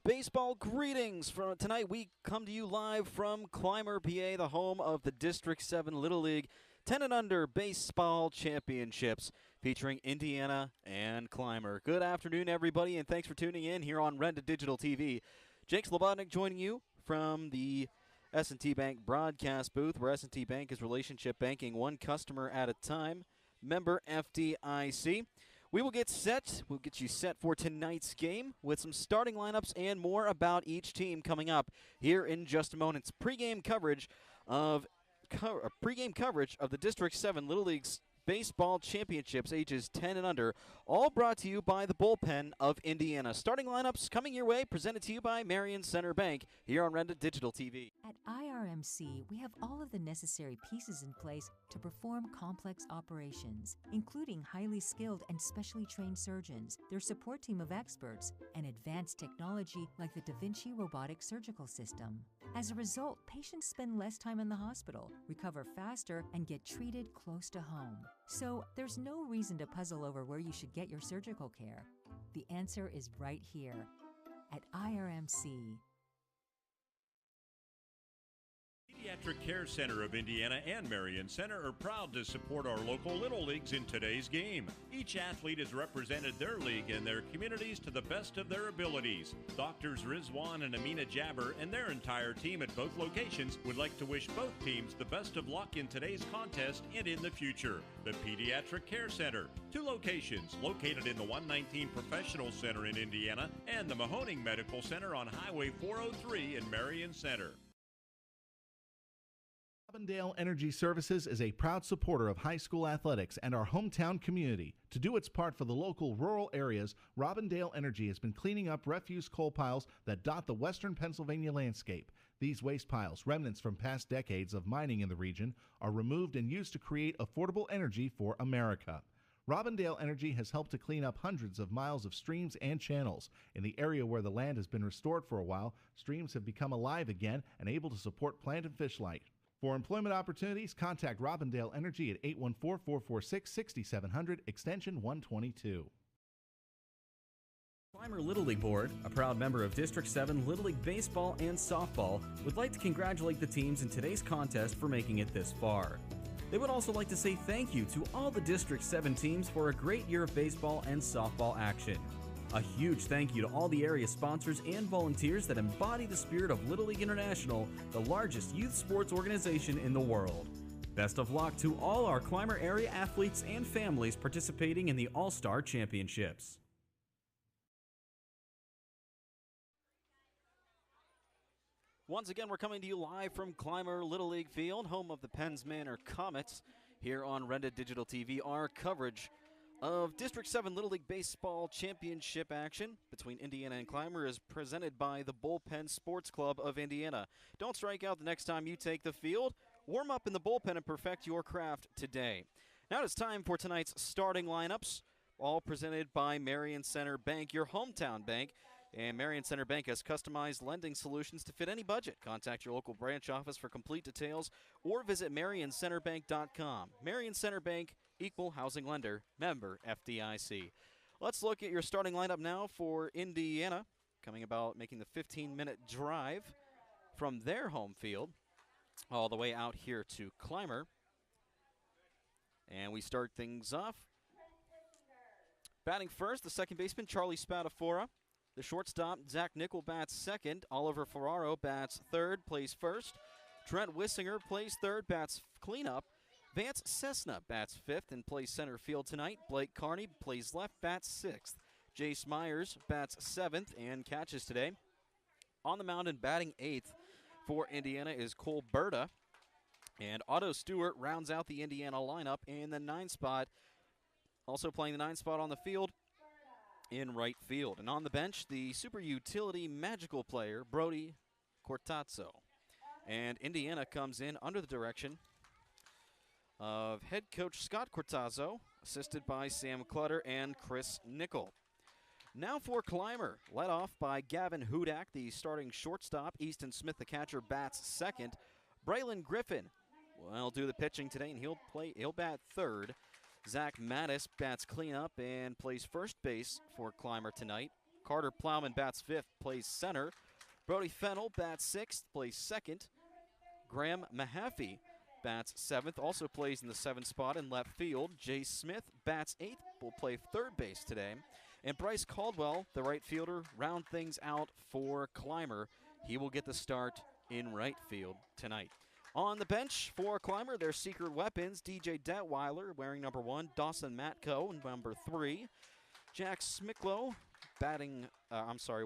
Baseball greetings from tonight. We come to you live from Clymer, PA, the home of the District 7 Little League 10 and under baseball championships featuring Indiana and Clymer. Good afternoon, everybody, and thanks for tuning in here on Renda Digital TV. Jake Slobodnik joining you from the S&T Bank broadcast booth, where S&T Bank is relationship banking, one customer at a time. Member FDIC. We will get set. We'll get you set for tonight's game with some starting lineups and more about each team coming up here in just a moment. It's pregame coverage of the District 7 Little League's Baseball Championships, ages 10 and under, all brought to you by the Bullpen of Indiana. Starting lineups coming your way, presented to you by Marion Center Bank here on Renda Digital TV. At IRMC, we have all of the necessary pieces in place to perform complex operations, including highly skilled and specially trained surgeons, their support team of experts, and advanced technology like the Da Vinci robotic surgical system. As a result, patients spend less time in the hospital, recover faster, and get treated close to home. So there's no reason to puzzle over where you should get your surgical care. The answer is right here at IRMC. Pediatric Care Center of Indiana and Marion Center are proud to support our local Little Leagues in today's game. Each athlete has represented their league and their communities to the best of their abilities. Doctors Rizwan and Amina Jabber and their entire team at both locations would like to wish both teams the best of luck in today's contest and in the future. The Pediatric Care Center, 2 locations located in the 119 Professional Center in Indiana and the Mahoning Medical Center on Highway 403 in Marion Center. Robindale Energy Services is a proud supporter of high school athletics and our hometown community. To do its part for the local rural areas, Robindale Energy has been cleaning up refuse coal piles that dot the western Pennsylvania landscape. These waste piles, remnants from past decades of mining in the region, are removed and used to create affordable energy for America. Robindale Energy has helped to clean up hundreds of miles of streams and channels. In the area where the land has been restored for a while, streams have become alive again and able to support plant and fish life. For employment opportunities, contact Robindale Energy at 814-446-6700, extension 122. Clymer Little League Board, a proud member of District 7 Little League Baseball and Softball, would like to congratulate the teams in today's contest for making it this far. They would also like to say thank you to all the District 7 teams for a great year of baseball and softball action. A huge thank you to all the area sponsors and volunteers that embody the spirit of Little League International, the largest youth sports organization in the world. Best of luck to all our Clymer area athletes and families participating in the All-Star Championships. Once again, we're coming to you live from Clymer Little League Field, home of the Penns Manor Comets, here on Renda Digital TV. Our coverage of District 7 Little League Baseball Championship action between Indiana and Clymer is presented by the Bullpen Sports Club of Indiana. Don't strike out the next time you take the field. Warm up in the bullpen and perfect your craft today. Now it's time for tonight's starting lineups, all presented by Marion Center Bank, your hometown bank. And Marion Center Bank has customized lending solutions to fit any budget. Contact your local branch office for complete details or visit marioncenterbank.com. Marion Center Bank, equal housing lender, member FDIC. Let's look at your starting lineup now for Indiana, coming about making the 15-minute drive from their home field all the way out here to Clymer. And we start things off. Batting first, the second baseman, Charlie Spadafora. The shortstop, Zach Nickel, bats second. Oliver Ferraro bats third, plays first. Trent Wissinger plays third, bats cleanup. Vance Cessna bats fifth and plays center field tonight. Blake Carney plays left, bats sixth. Jace Myers bats seventh and catches today. On the mound and batting eighth for Indiana is Cole Berta. And Otto Stewart rounds out the Indiana lineup in the 9 spot. Also playing the 9 spot on the field in right field. And on the bench, the super utility magical player, Brody Cortazzo. And Indiana comes in under the direction of head coach Scott Cortazzo, assisted by Sam Clutter and Chris Nickel. Now for Clymer, led off by Gavin Hudak, the starting shortstop. Easton Smith, the catcher, bats second. Braylon Griffin will do the pitching today, and he'll bat third. Zach Mattis bats cleanup and plays first base for Clymer tonight. Carter Plowman bats 5th, plays center. Brody Fennell bats 6th, plays 2nd. Graham Mahaffey bats 7th, also plays in the 7th spot in left field. Jay Smith bats 8th, will play 3rd base today. And Bryce Caldwell, the right fielder, round things out for Clymer. He will get the start in right field tonight. On the bench for Clymer, their secret weapons, DJ Detweiler wearing number 1, Dawson Matko number 3, Jack Smicklow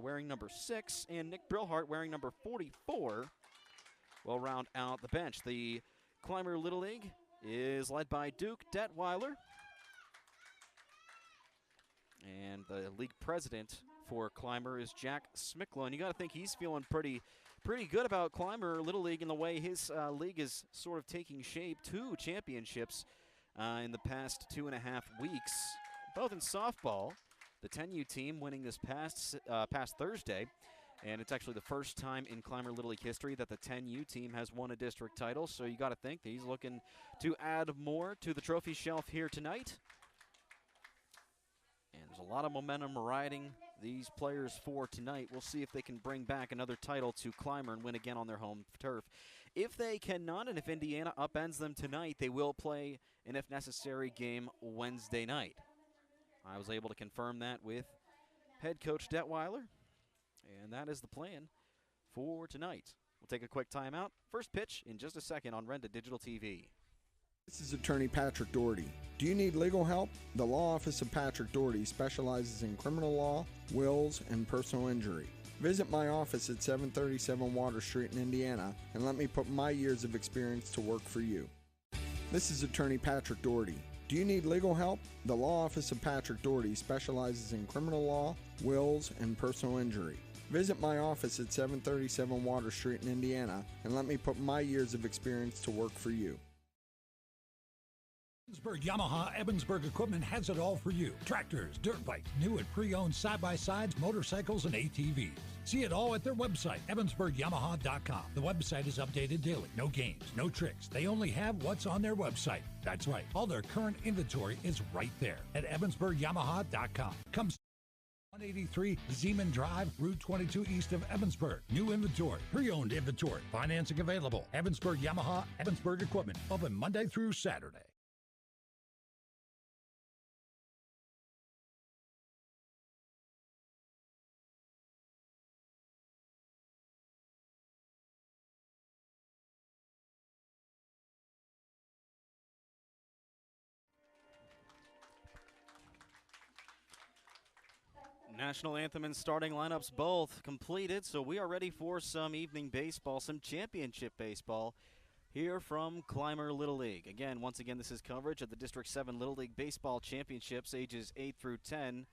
wearing number 6, and Nick Brillhart wearing number 44 will round out the bench. The Clymer Little League is led by Duke Detweiler, and the league president for Clymer is Jack Smicklow. And you got to think he's feeling pretty good about Clymer Little League in the way his league is sort of taking shape. 2 championships in the past 2.5 weeks, both in softball. The 10U team winning this past Thursday, and it's actually the first time in Clymer Little League history that the 10U team has won a district title. So you got to think that he's looking to add more to the trophy shelf here tonight. And there's a lot of momentum riding these players for tonight. We'll see if they can bring back another title to Clymer and win again on their home turf. If they cannot, and if Indiana upends them tonight, they will play an if necessary game Wednesday night. I was able to confirm that with head coach Detweiler, and that is the plan for tonight. We'll take a quick timeout. First pitch in just a second on Renda Digital TV. This is Attorney Patrick Doherty. Do you need legal help? The Law Office of Patrick Doherty specializes in criminal law, wills, and personal injury. Visit my office at 737 Water Street in Indiana and let me put my years of experience to work for you. This is Attorney Patrick Doherty. Do you need legal help? The Law Office of Patrick Doherty specializes in criminal law, wills, and personal injury. Visit my office at 737 Water Street in Indiana and let me put my years of experience to work for you. Evansburg Yamaha Evansburg Equipment has it all for you. Tractors, dirt bikes, new and pre-owned side-by-sides, motorcycles, and ATVs. See it all at their website, evansburgyamaha.com. The website is updated daily. No games, no tricks. They only have what's on their website. That's right. All their current inventory is right there at evansburgyamaha.com. Come 183 Zeman Drive, Route 22 east of Evansburg. New inventory, pre-owned inventory, financing available. Evansburg Yamaha Evansburg Equipment. Open Monday through Saturday. National anthem and starting lineups both completed, so we are ready for some evening baseball, some championship baseball here from Clymer Little League. Once again, this is coverage of the District 7 Little League Baseball Championships, ages 8 through 10,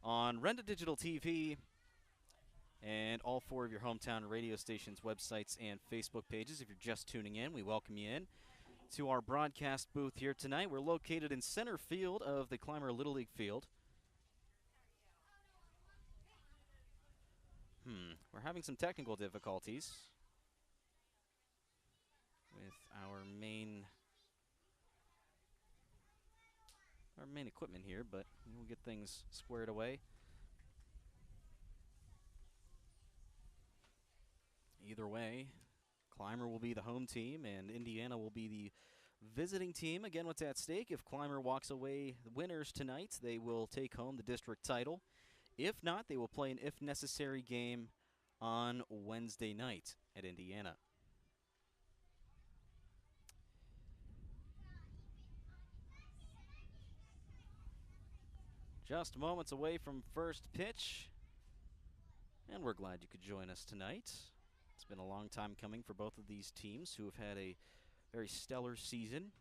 on Renda Digital TV and all 4 of your hometown radio stations, websites, and Facebook pages. If you're just tuning in, we welcome you in to our broadcast booth here tonight. We're located in center field of the Clymer Little League field. We're having some technical difficulties with our main equipment here, but we'll get things squared away. Either way, Clymer will be the home team and Indiana will be the visiting team. Again, what's at stake? If Clymer walks away winners tonight, they will take home the district title. If not, they will play an if necessary game on Wednesday night at Indiana. Just moments away from first pitch, and we're glad you could join us tonight. It's been a long time coming for both of these teams who have had a very stellar season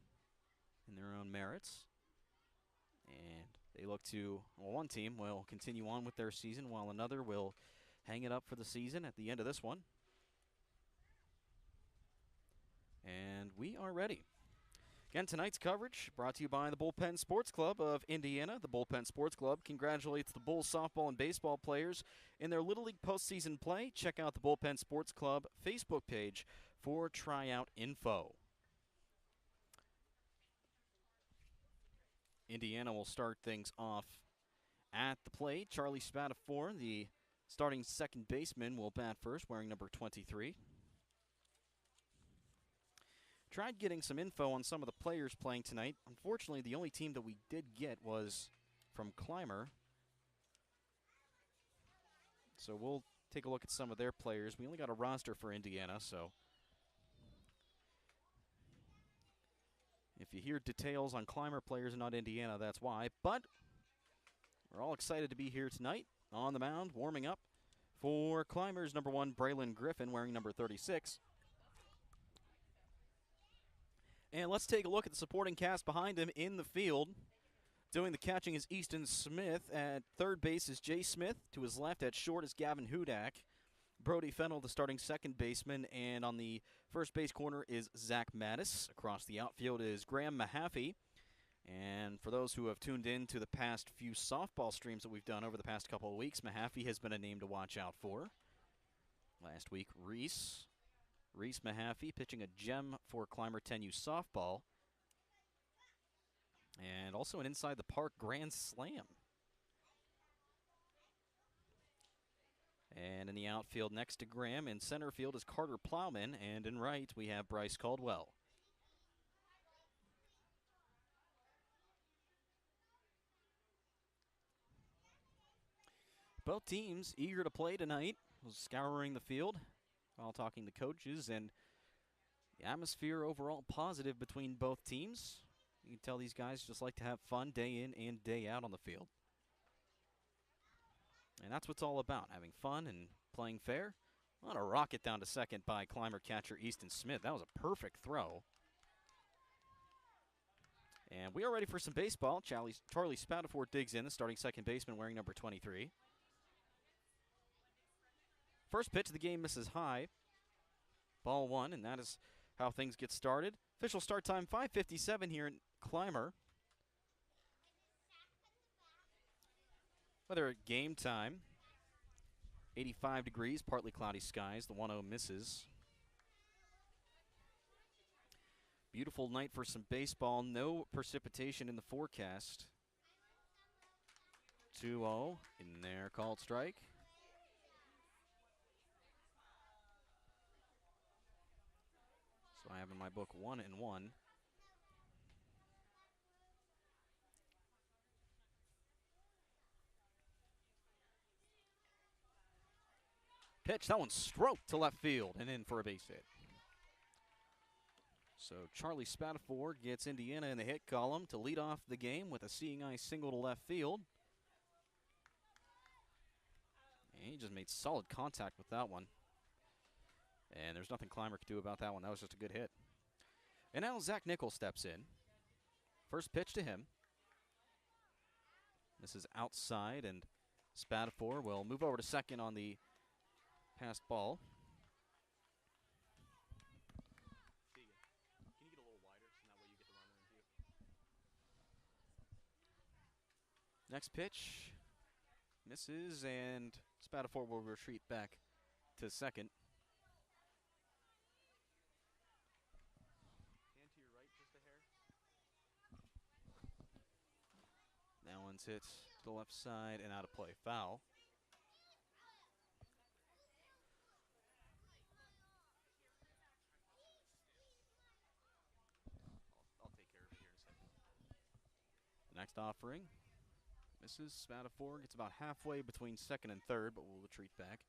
in their own merits. And they look to, well, one team will continue on with their season while another will hang it up for the season at the end of this one. And we are ready. Again, tonight's coverage brought to you by the Bullpen Sports Club of Indiana. The Bullpen Sports Club congratulates the Bulls softball and baseball players in their Little League postseason play. Check out the Bullpen Sports Club Facebook page for tryout info. Indiana will start things off At the plate, Charlie Spatafor, the starting second baseman, will bat first, wearing number 23. Tried getting some info on some of the players playing tonight. Unfortunately, the only team that we did get was from Clymer. So we'll take a look at some of their players. We only got a roster for Indiana, so if you hear details on Clymer players and not Indiana, that's why. But we're all excited to be here tonight on the mound, warming up for Clymer's number 1, Braylon Griffin, wearing number 36. And let's take a look at the supporting cast behind him in the field. Doing the catching is Easton Smith. At third base is Jay Smith. To his left at short is Gavin Hudak. Brody Fennell, the starting second baseman. And on the first base corner is Zach Mattis. Across the outfield is Graham Mahaffey. And for those who have tuned in to the past few softball streams that we've done over the past couple of weeks, Mahaffey has been a name to watch out for. Last week, Reese Mahaffey pitching a gem for Clymer 10U softball. And also an Inside the Park Grand Slam. And in the outfield next to Graham, in center field is Carter Plowman, and in right we have Bryce Caldwell. Both teams eager to play tonight, scouring the field while talking to coaches, and the atmosphere overall positive between both teams. You can tell these guys just like to have fun day in and day out on the field. And that's what it's all about, having fun and playing fair. On a rocket down to second by Clymer catcher Easton Smith. That was a perfect throw. And we are ready for some baseball. Charlie Spatafor digs in, the starting second baseman wearing number 23. First pitch of the game misses high. Ball 1, and that is how things get started. Official start time, 5:57 here in Clymer. Weather at game time, 85 degrees, partly cloudy skies. The 1-0 misses. Beautiful night for some baseball. No precipitation in the forecast. 2-0 in there, called strike. So I have in my book 1-1. Pitch, that one stroked to left field and in for a base hit. So Charlie Spatafor gets Indiana in the hit column to lead off the game with a seeing eye single to left field. And he just made solid contact with that one. And there's nothing Clymer could do about that one. That was just a good hit. And now Zach Nichols steps in. First pitch to him. This is outside, and Spatafor will move over to second on the passed ball. Can you get a little wider so that way you get the runner in view? Next pitch misses, and Spatafor will retreat back to second. Hand to your right just a hair. That one's hit to the left side and out of play. Foul. I'll take care of it here in a second. Next offering. Misses. Spatafor gets about halfway between second and third, but will retreat back.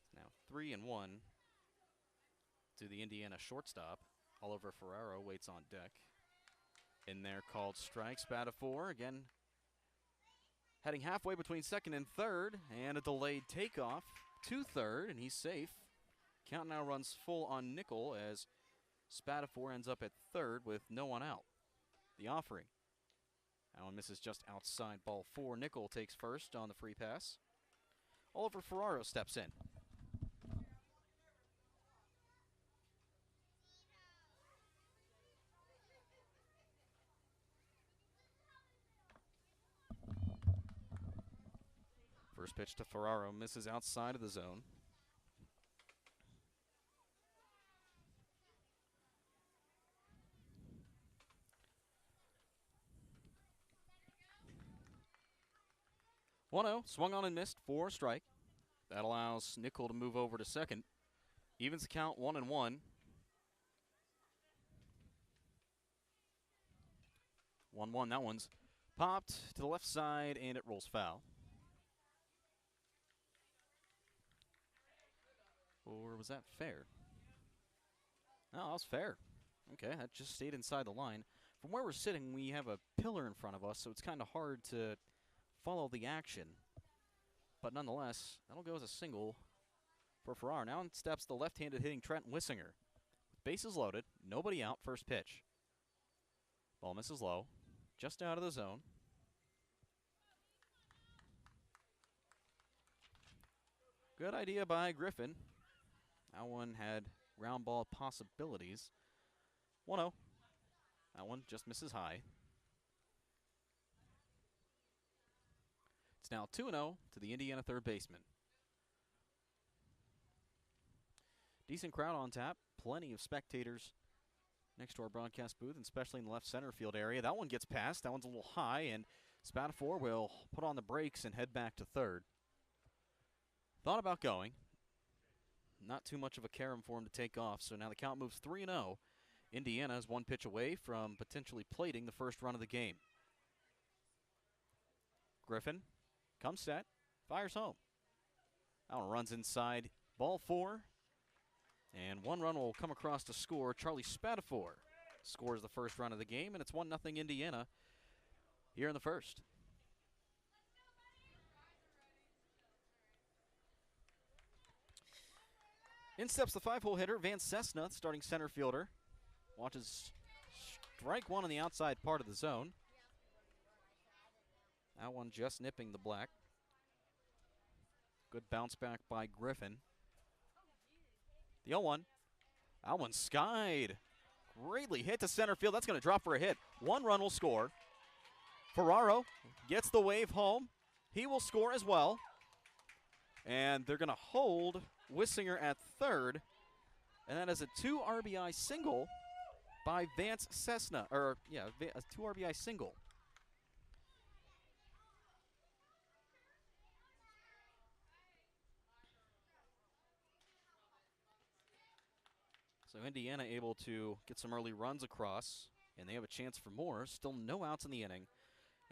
It's now 3-1 to the Indiana shortstop. Oliver Ferraro waits on deck. In there, called strike. Spatafor again heading halfway between second and third, and a delayed takeoff to third, and he's safe. Count now runs full on Nickel as Spatafor ends up at third with no one out. The offering. That one misses just outside, ball 4. Nickel takes first on the free pass. Oliver Ferraro steps in. First pitch to Ferraro misses outside of the zone. 1-0, swung on and missed for a strike. That allows Nickel to move over to second. Evens the count 1-1. 1-1, that one's popped to the left side, and it rolls foul. Or was that fair? No, that was fair. Okay, that just stayed inside the line. From where we're sitting, we have a pillar in front of us, so it's kind of hard to follow the action. But nonetheless, that'll go as a single for Farrar. Now in steps the left-handed hitting Trent Wissinger. With bases loaded, nobody out, first pitch. Ball misses low, just out of the zone. Good idea by Griffin. That one had ground ball possibilities. 1-0. That one just misses high. It's now 2-0 to the Indiana third baseman. Decent crowd on tap. Plenty of spectators next to our broadcast booth, and especially in the left center field area. That one gets past. That one's a little high, and Spatafor will put on the brakes and head back to third. Thought about going. Not too much of a carom for him to take off, so now the count moves 3-0. Indiana is one pitch away from potentially plating the first run of the game. Griffin comes set, fires home. That one runs inside, ball 4. And one run will come across to score. Charlie Spatafor scores the first run of the game, and it's 1-0 Indiana here in the first. In steps the 5-hole hitter, Van Cessna, starting center fielder. Watches strike one on the outside part of the zone. That one just nipping the black. Good bounce back by Griffin. The 0-1. That one skied. Greatly hit to center field. That's going to drop for a hit. One run will score. Ferraro gets the wave home. He will score as well. And they're going to hold Wissinger at third. And that is a 2 RBI single by Vance Cessna. A 2 RBI single. So Indiana able to get some early runs across, and they have a chance for more. Still no outs in the inning,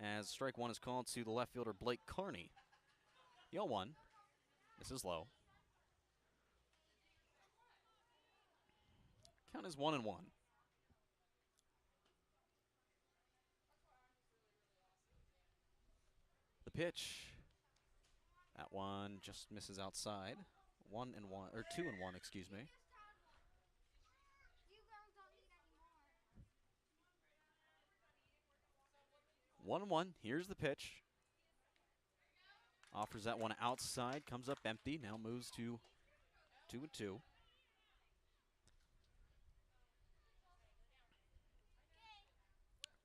as strike one is called to the left fielder Blake Carney. The 0-1. This is low. Count is 1-1. The pitch. That one just misses outside. 1-1, or 2-1, excuse me. 1-1. Here's the pitch. Offers that one outside. Comes up empty. Now moves to 2-2.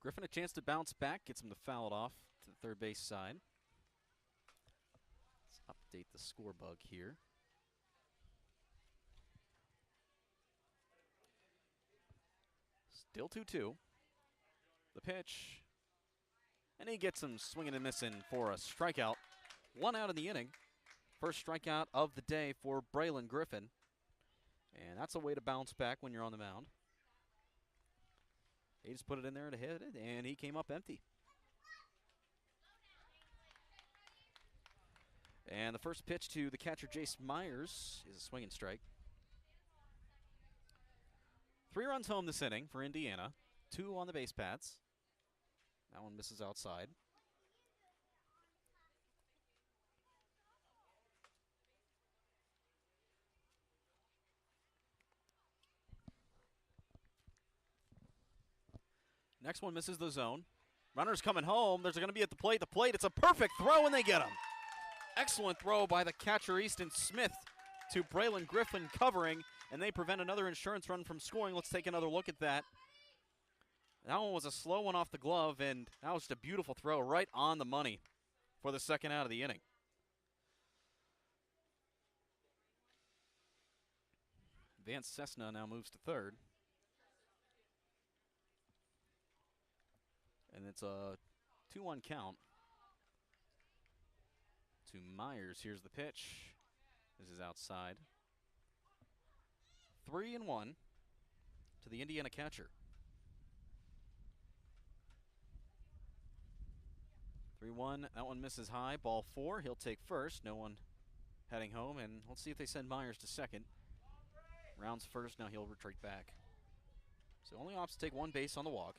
Griffin a chance to bounce back. Gets him to foul it off to the third base side. Let's update the score bug here. Still 2-2. The pitch. And he gets him swinging and missing for a strikeout. 1 out in the inning. First strikeout of the day for Braylon Griffin. And that's a way to bounce back when you're on the mound. He just put it in there to hit it, and he came up empty. And the first pitch to the catcher, Jace Myers, is a swinging strike. 3 runs home this inning for Indiana. 2 on the base paths. That one misses outside. Next one misses the zone. Runner's coming home. There's going to be at the plate. It's a perfect throw, and they get him. Excellent throw by the catcher, Easton Smith, to Braylon Griffin covering, and they prevent another insurance run from scoring. Let's take another look at that. That one was a slow one off the glove, and that was just a beautiful throw right on the money for the second out of the inning. Vance Cessna now moves to third. And it's a 2-1 count. to Myers. Here's the pitch. This is outside. 3-1 to the Indiana catcher. 3-1. That one misses high. Ball 4. He'll take first. No one heading home. And let's see if they send Myers to second. Rounds first. Now he'll retreat back. So only opts to take one base on the walk.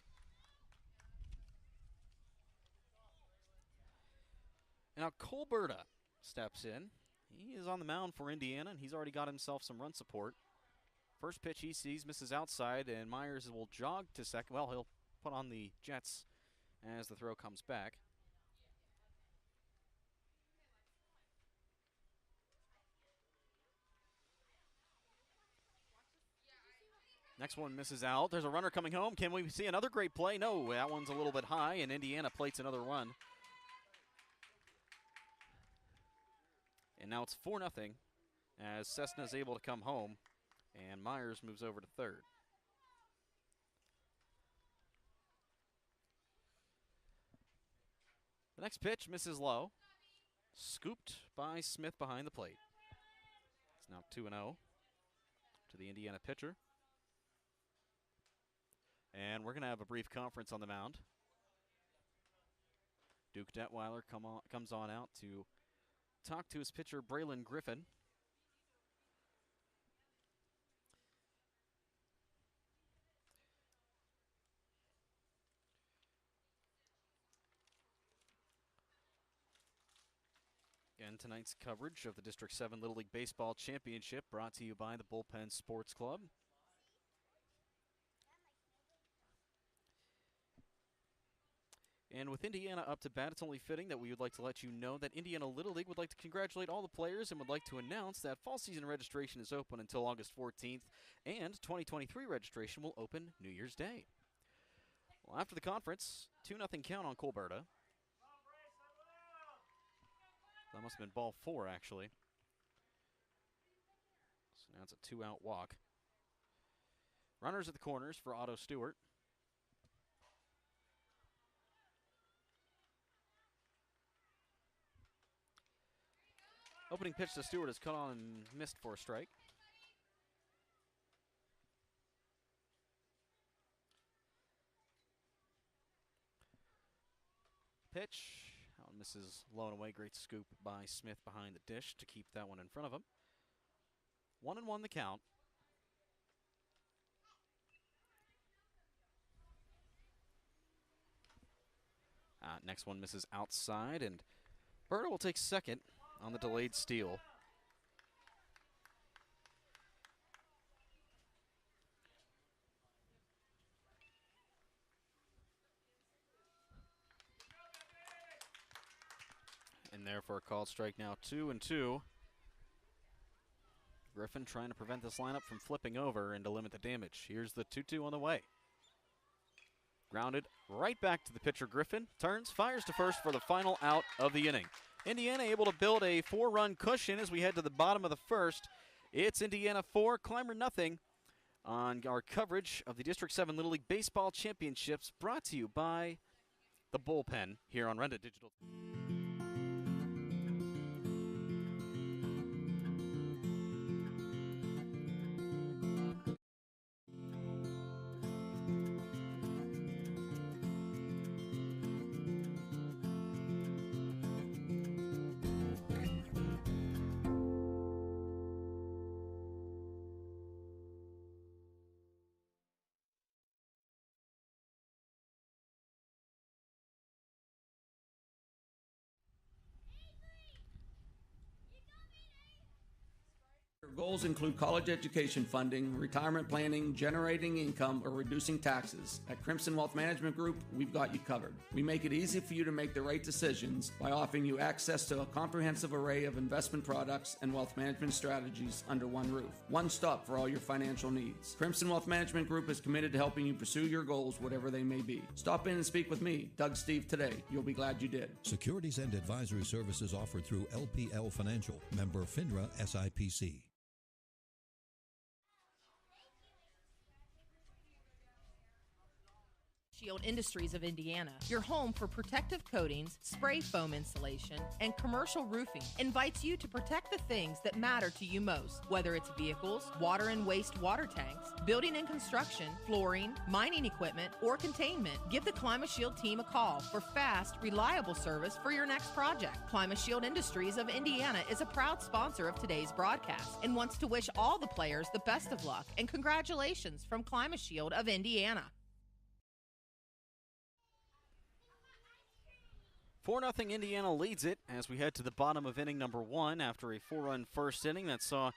Now Colberta steps in. He is on the mound for Indiana, and he's already got himself some run support. First pitch he sees misses outside, and Myers will jog to second. Well, he'll put on the Jets as the throw comes back. Next one misses out. There's a runner coming home. Can we see another great play? No, that one's a little bit high, and Indiana plates another run. And now it's 4-0 as Cessna is able to come home, and Myers moves over to third. The next pitch misses low. Scooped by Smith behind the plate. It's now 2-0 to the Indiana pitcher. And we're going to have a brief conference on the mound. Duke Detweiler comes on out to talk to his pitcher, Braylon Griffin. Again, tonight's coverage of the District 7 Little League Baseball Championship brought to you by the Bullpen Sports Club. And with Indiana up to bat, it's only fitting that we would like to let you know that Indiana Little League would like to congratulate all the players and would like to announce that fall season registration is open until August 14th, and 2023 registration will open New Year's Day. Well, after the conference, 2-0 count on Colberta. That must have been ball 4, actually. So now it's a 2-out walk. Runners at the corners for Otto Stewart. Opening pitch to Stewart is cut on and missed for a strike. Pitch. That one misses low and away. Great scoop by Smith behind the dish to keep that one in front of him. 1-1 the count. Next one misses outside, and Berta will take second on the delayed steal. And there for a called strike now, 2-2. Griffin trying to prevent this lineup from flipping over and to limit the damage. Here's the 2-2 on the way. Grounded right back to the pitcher, Griffin. Turns, fires to first for the final out of the inning. Indiana able to build a 4-run cushion as we head to the bottom of the first. It's Indiana 4, Clymer nothing on our coverage of the District 7 Little League Baseball Championships, brought to you by the Bullpen here on Renda Digital. Goals include college education funding, retirement planning, generating income, or reducing taxes. At Crimson Wealth Management Group, we've got you covered. We make it easy for you to make the right decisions by offering you access to a comprehensive array of investment products and wealth management strategies under one roof. One stop for all your financial needs. Crimson Wealth Management Group is committed to helping you pursue your goals, whatever they may be. Stop in and speak with me, Doug Steve, today. You'll be glad you did. Securities and advisory services offered through LPL Financial, member FINRA SIPC. Shield Industries of Indiana, your home for protective coatings, spray foam insulation, and commercial roofing, invites you to protect the things that matter to you most, whether it's vehicles, water and waste water tanks, building and construction, flooring, mining equipment, or containment. Give the Clymer Shield team a call for fast, reliable service for your next project. Clymer Shield Industries of Indiana is a proud sponsor of today's broadcast and wants to wish all the players the best of luck and congratulations from Clymer Shield of Indiana. 4-0 Indiana leads it as we head to the bottom of inning number 1 after a 4-run first inning that saw a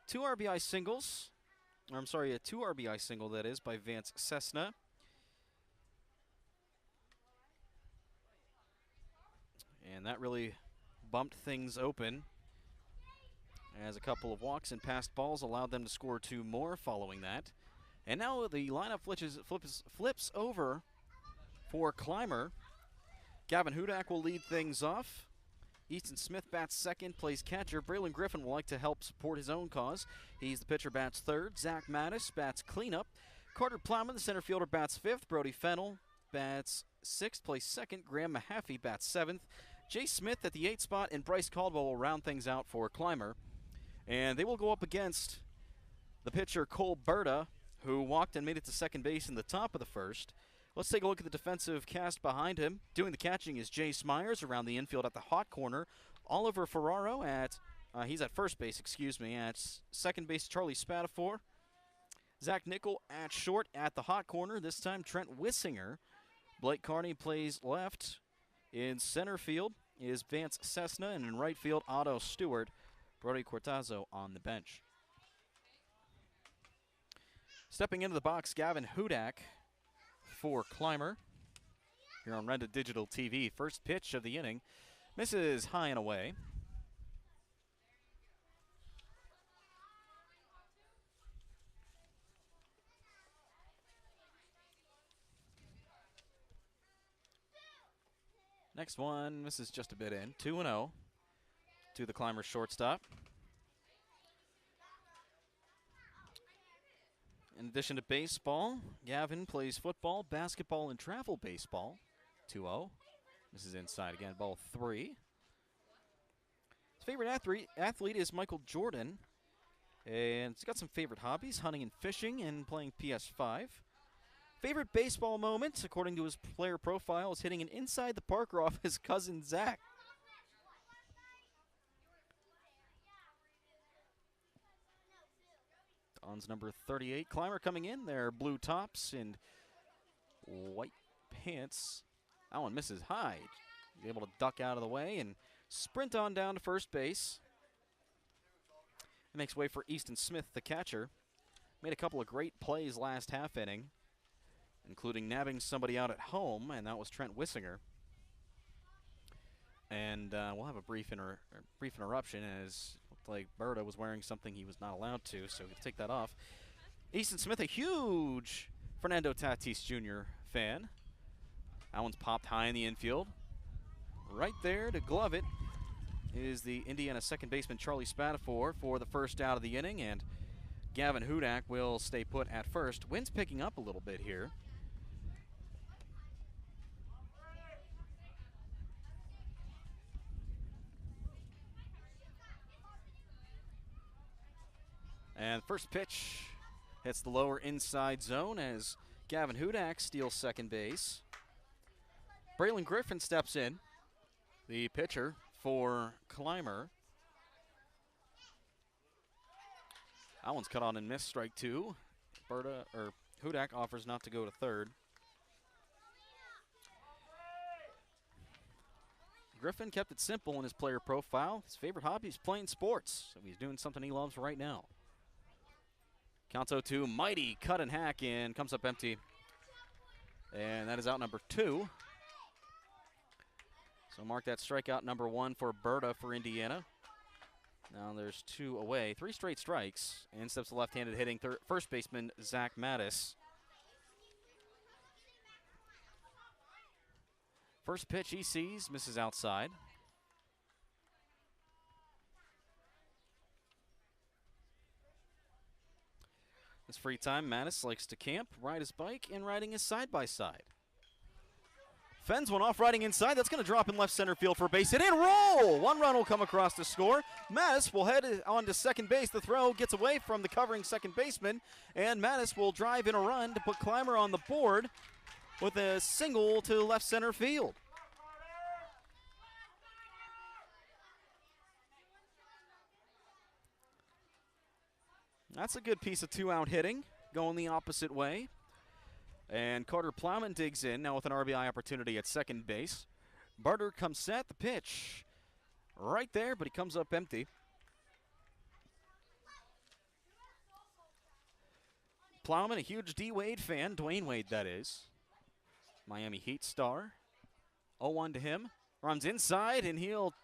2 RBI single, that is, by Vance Cessna. And that really bumped things open as a couple of walks and passed balls allowed them to score 2 more following that. And now the lineup flips over for Clymer. Gavin Hudak will lead things off. Easton Smith bats second, plays catcher. Braylon Griffin will like to help support his own cause. He's the pitcher, bats third. Zach Mattis bats cleanup. Carter Plowman, the center fielder, bats fifth. Brody Fennell bats sixth, plays second. Graham Mahaffey bats seventh. Jay Smith at the 8th spot, and Bryce Caldwell will round things out for Clymer. And they will go up against the pitcher, Cole Berta, who walked and made it to second base in the top of the first. Let's take a look at the defensive cast behind him. Doing the catching is Jace Myers around the infield at the hot corner. Oliver Ferraro he's at first base, at second base, Charlie Spatafor. Zach Nickel at short at the hot corner. This time, Trent Wissinger. Blake Carney plays left. In center field is Vance Cessna, and in right field, Otto Stewart. Brody Cortazzo on the bench. Stepping into the box, Gavin Hudak for Clymer. Here on Renda Digital TV, first pitch of the inning. Misses high and away. Next one, misses just a bit in. 2-0 to the Clymer shortstop. In addition to baseball, Gavin plays football, basketball, and travel baseball. 2-0. This is inside again, ball 3. His favorite athlete is Michael Jordan. And he's got some favorite hobbies, hunting and fishing, and playing PS5. Favorite baseball moment, according to his player profile, is hitting an inside the Parker off his cousin Zach. Don's number 38. Clymer coming in. Their blue tops and white pants. That one misses high. He's able to duck out of the way and sprint on down to first base. It makes way for Easton Smith, the catcher. Made a couple of great plays last half inning, including nabbing somebody out at home, and that was Trent Wissinger. And we'll have a brief interruption as it looked like Berta was wearing something he was not allowed to, so we'll take that off. Easton Smith, a huge Fernando Tatis Jr. fan. That one's popped high in the infield. Right there to glove it is the Indiana second baseman Charlie Spatafor for the first out of the inning, and Gavin Hudak will stay put at first. Wind's picking up a little bit here. And first pitch hits the lower inside zone as Gavin Hudak steals second base. Braylon Griffin steps in, the pitcher for Clymer. That one's cut on and missed, strike 2. Hudak offers not to go to third. Griffin kept it simple in his player profile. His favorite hobby is playing sports, so he's doing something he loves right now. Counts 0-2, mighty cut and hack, and comes up empty. And that is out number 2. So mark that strikeout number 1 for Berta for Indiana. Now there's 2 away, 3 straight strikes. In steps the left-handed hitting first baseman Zach Mattis. First pitch he sees, misses outside. His free time, Mattis likes to camp, ride his bike, and riding his side-by-side. Fends one off, riding inside. That's going to drop in left center field for a base hit and roll. One run will come across to score. Mattis will head on to second base. The throw gets away from the covering second baseman, and Mattis will drive in a run to put Clymer on the board with a single to left center field. That's a good piece of two-out hitting, going the opposite way. And Carter Plowman digs in, now with an RBI opportunity at second base. Barter comes set, the pitch right there, but he comes up empty. Plowman, a huge D. Wade fan, Dwayne Wade that is. Miami Heat star. 0-1 to him, runs inside, and he'll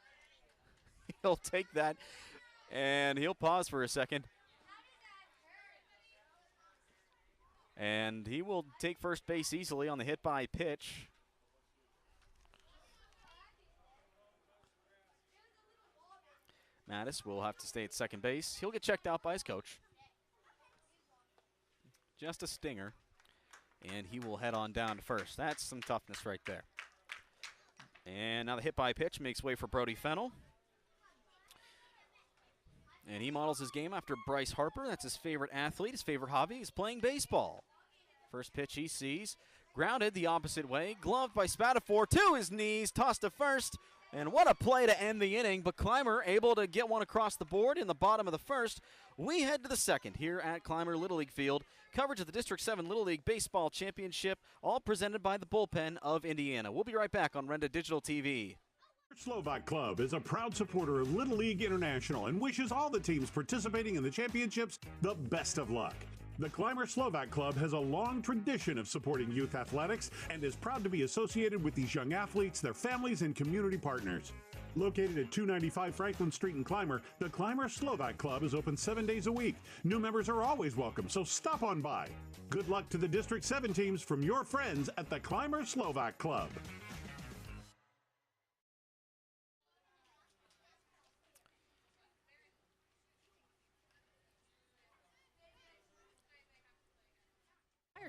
take that, and he'll pause for a second. And he will take first base easily on the hit by pitch. Mattis will have to stay at second base. He'll get checked out by his coach. Just a stinger. And he will head on down to first. That's some toughness right there. And now the hit by pitch makes way for Brody Fennell. And he models his game after Bryce Harper. That's his favorite athlete, his favorite hobby. He's playing baseball. First pitch he sees. Grounded the opposite way. Gloved by Spatafor to his knees. Tossed to first. And what a play to end the inning. But Clymer able to get one across the board in the bottom of the first. We head to the second here at Clymer Little League Field. Coverage of the District 7 Little League Baseball Championship, all presented by the Bullpen of Indiana. We'll be right back on Renda Digital TV. Slovak Club is a proud supporter of Little League International and wishes all the teams participating in the championships the best of luck. The Clymer Slovak Club has a long tradition of supporting youth athletics and is proud to be associated with these young athletes, their families, and community partners. Located at 295 Franklin Street in Clymer, the Clymer Slovak Club is open 7 days a week. New members are always welcome, so stop on by. Good luck to the District 7 teams from your friends at the Clymer Slovak Club.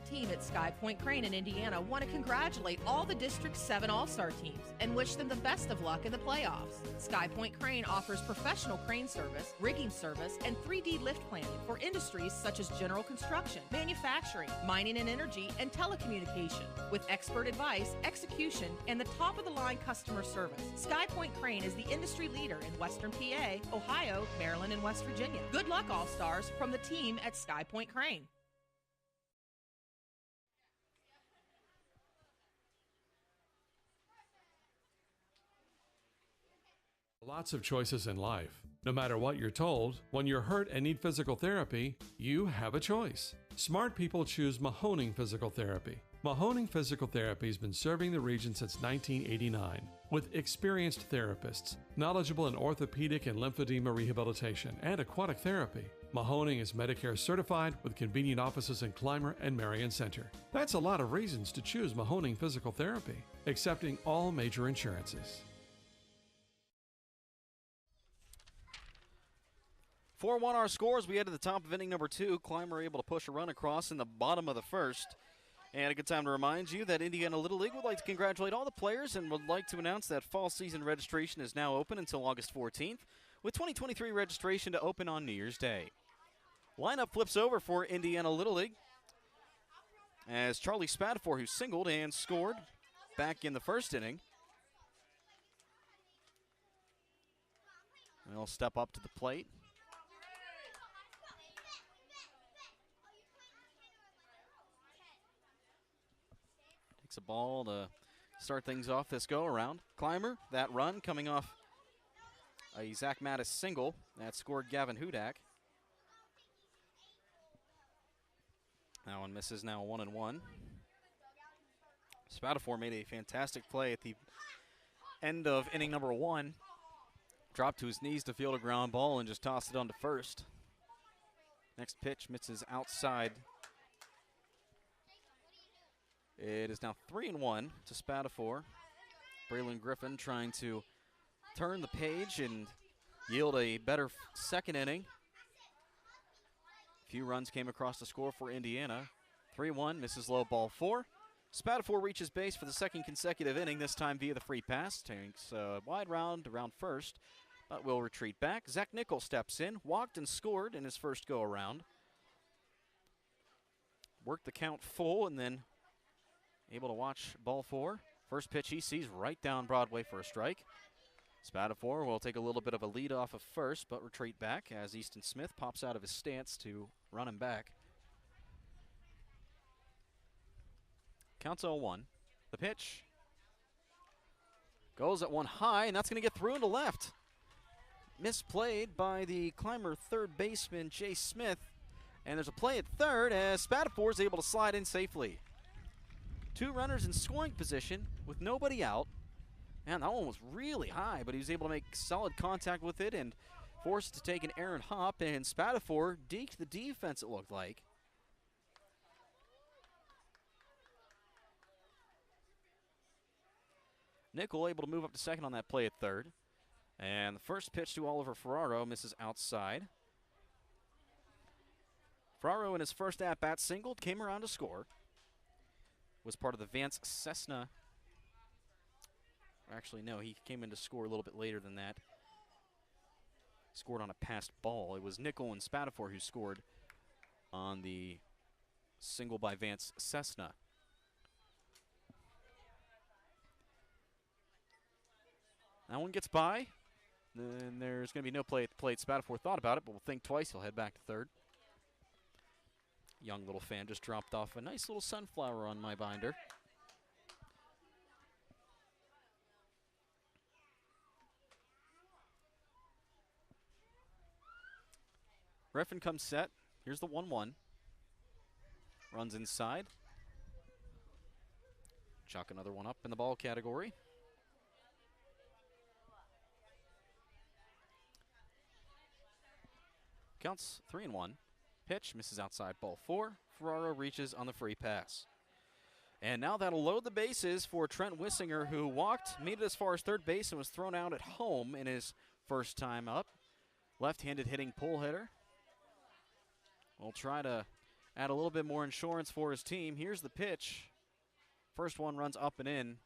Team at Sky Point Crane in Indiana want to congratulate all the District 7 All-Star teams and wish them the best of luck in the playoffs. Sky Point Crane offers professional crane service, rigging service, and 3D lift planning for industries such as general construction, manufacturing, mining and energy, and telecommunication. With expert advice, execution, and the top-of-the-line customer service, Sky Point Crane is the industry leader in Western PA, Ohio, Maryland, and West Virginia. Good luck, All-Stars, from the team at Sky Point Crane. Lots of choices in life. No matter what you're told, when you're hurt and need physical therapy, you have a choice. Smart people choose Mahoning Physical Therapy. Mahoning Physical Therapy has been serving the region since 1989 with experienced therapists, knowledgeable in orthopedic and lymphedema rehabilitation and aquatic therapy. Mahoning is Medicare certified with convenient offices in Clymer and Marion Center. That's a lot of reasons to choose Mahoning Physical Therapy, accepting all major insurances. 4-1 our scores. We head to the top of inning number 2. Clymer able to push a run across in the bottom of the first. And a good time to remind you that Indiana Little League would like to congratulate all the players and would like to announce that fall season registration is now open until August 14th, with 2023 registration to open on New Year's Day. Lineup flips over for Indiana Little League as Charlie Spatafor, who singled and scored back in the first inning, will step up to the plate. Takes a ball to start things off this go-around. Clymer, that run coming off a Zach Mattis single that scored Gavin Hudak. That one misses, now 1-1. Spatafor made a fantastic play at the end of inning number 1. Dropped to his knees to field a ground ball and just tossed it on to first. Next pitch misses outside. It is now 3-1 to Spatafor. Braylon Griffin trying to turn the page and yield a better second inning. Few runs came across the score for Indiana. 3-1, misses low, ball 4. Spatafor reaches base for the second consecutive inning, this time via the free pass. Takes a wide round around first, but will retreat back. Zach Nichols steps in, walked and scored in his first go-around. Worked the count full and then able to watch ball 4. First pitch he sees right down Broadway for a strike. Spatafor will take a little bit of a lead off of first, but retreat back as Easton Smith pops out of his stance to run him back. Counts 0-1. The pitch goes at one high, and that's going to get through into left. Misplayed by the Clymer third baseman, Jay Smith. And there's a play at third as Spatafor is able to slide in safely. 2 runners in scoring position with nobody out. Man, that one was really high, but he was able to make solid contact with it and forced to take an errant hop, and Spatafor deked the defense, it looked like. Nickel able to move up to second on that play at third. And the first pitch to Oliver Ferraro misses outside. Ferraro in his first at-bat singled, came around to score. Was part of the Vance Cessna. Actually, no, he came in to score a little bit later than that. Scored on a passed ball. It was Nickel and Spatafor who scored on the single by Vance Cessna. That one gets by. Then there's going to be no play at the plate. Spatafor thought about it, but will think twice. He'll head back to third. Young little fan just dropped off a nice little sunflower on my binder. Griffin comes set. Here's the 1-1. Runs inside. Chuck another one up in the ball category. Counts 3-1. Pitch misses outside, ball 4. Ferraro reaches on the free pass. And now that'll load the bases for Trent Wissinger, who walked, made it as far as third base, and was thrown out at home in his first time up. Left-handed hitting pull hitter. Will try to add a little bit more insurance for his team. Here's the pitch. First one runs up and in.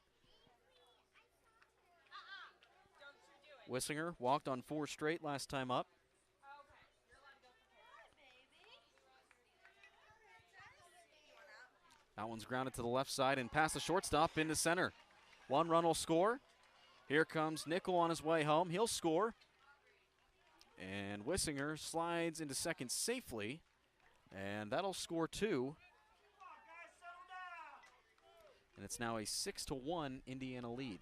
Wissinger walked on 4 straight last time up. That one's grounded to the left side and past the shortstop into center. 1 run will score. Here comes Nickel on his way home. He'll score. And Wissinger slides into second safely. And that'll score 2. And it's now a 6-1 Indiana lead.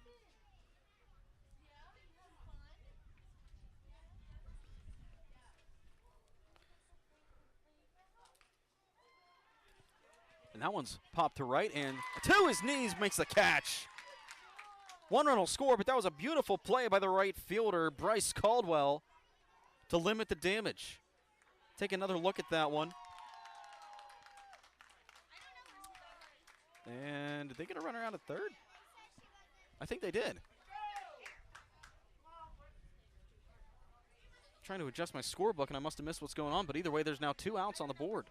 And that one's popped to right, and to his knees makes the catch. 1 run will score, but that was a beautiful play by the right fielder, Bryce Caldwell, to limit the damage. Take another look at that one. And did they get a runner out at third? I think they did. Trying to adjust my scorebook, and I must have missed what's going on, but either way, there's now 2 outs on the board.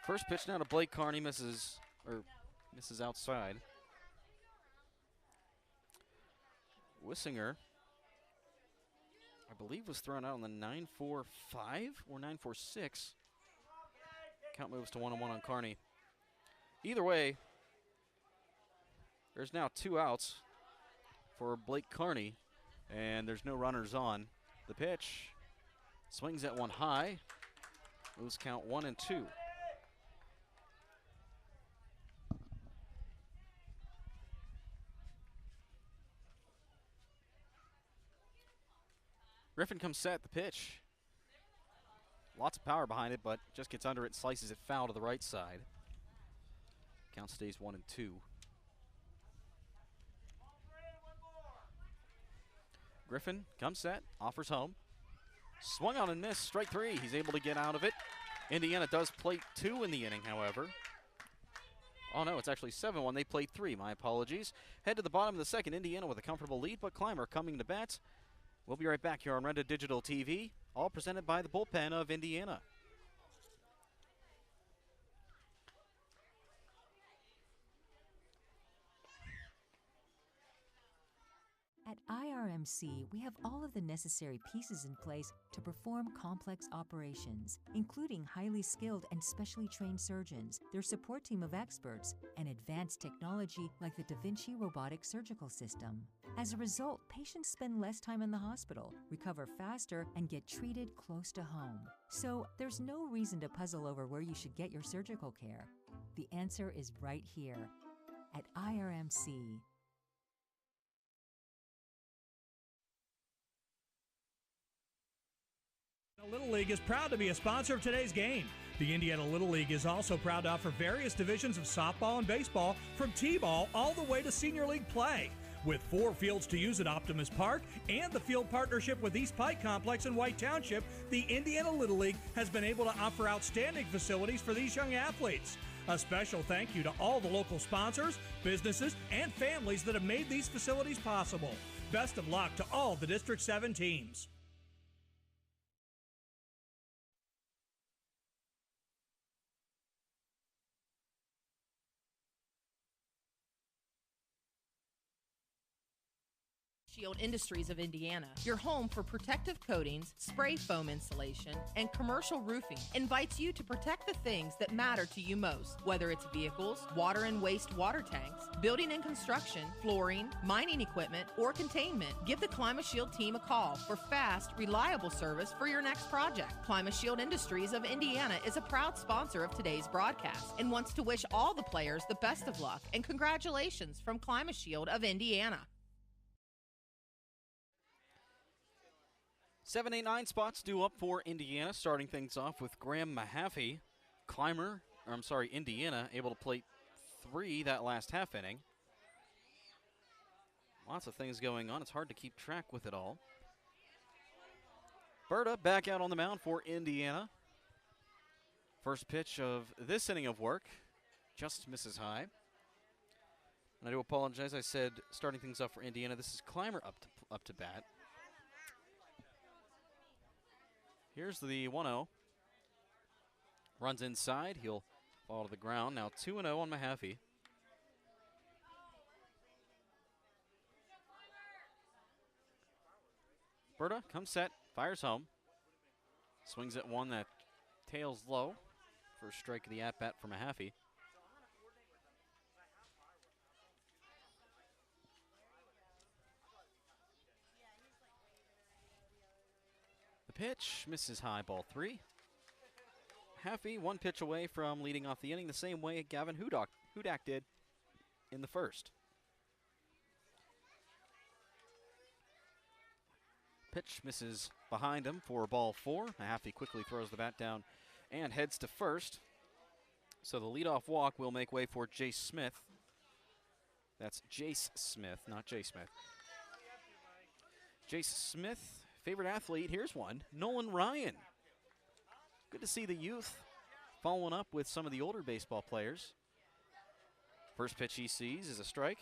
First pitch now to Blake Carney, misses outside. Wissinger, I believe, was thrown out on the 9-4-5 or 9-4-6. Count moves to 1-1 on Carney. Either way, there's now 2 outs for Blake Carney, and there's no runners on. The pitch swings at 1 high, moves count 1-2. Griffin comes set, the pitch. Lots of power behind it, but just gets under it, slices it foul to the right side. Count stays 1-2. Griffin comes set, offers home. Swung on and missed, strike 3. He's able to get out of it. Indiana does plate 2 in the inning, however. Oh, no, it's actually 7-1. They played 3. My apologies. Head to the bottom of the second. Indiana with a comfortable lead, but Clymer coming to bat. We'll be right back here on Renda Digital TV, all presented by the bullpen of Indiana. At IRMC, we have all of the necessary pieces in place to perform complex operations, including highly skilled and specially trained surgeons, their support team of experts, and advanced technology like the Da Vinci robotic surgical system. As a result, patients spend less time in the hospital, recover faster, and get treated close to home. So there's no reason to puzzle over where you should get your surgical care. The answer is right here at IRMC. Little League is proud to be a sponsor of today's game. The Indiana Little League is also proud to offer various divisions of softball and baseball, from T-ball all the way to senior league play. With 4 fields to use at Optimus Park and the field partnership with East Pike Complex in White Township, the Indiana Little League has been able to offer outstanding facilities for these young athletes. A special thank you to all the local sponsors, businesses, and families that have made these facilities possible. Best of luck to all the District 7 teams. Shield Industries of Indiana, your home for protective coatings, spray foam insulation, and commercial roofing, invites you to protect the things that matter to you most, whether it's vehicles, water and waste water tanks, building and construction, flooring, mining equipment, or containment. Give the Clymer Shield team a call for fast, reliable service for your next project. Clymer Shield Industries of Indiana is a proud sponsor of today's broadcast and wants to wish all the players the best of luck and congratulations from Clymer Shield of Indiana. 7, 8, 9 spots due up for Indiana, starting things off with Graham Mahaffey. Indiana able to plate 3 that last half inning. Lots of things going on. It's hard to keep track with it all. Berta back out on the mound for Indiana. First pitch of this inning of work just misses high. And I do apologize. I said starting things off for Indiana. This is Clymer up to bat. Here's the 1-0. Runs inside. He'll fall to the ground. Now 2-0 on Mahaffey. Berta comes set, fires home. Swings at one that tails low. First strike of the at-bat for Mahaffey. Pitch misses high, ball 3. Mahaffey 1 pitch away from leading off the inning the same way Gavin Hudak did in the first. Pitch misses behind him for ball 4. Mahaffey quickly throws the bat down and heads to first. So the leadoff walk will make way for Jace Smith. That's Jace Smith, not Jay Smith. Jace Smith. Favorite athlete, here's one, Nolan Ryan. Good to see the youth following up with some of the older baseball players. First pitch he sees is a strike.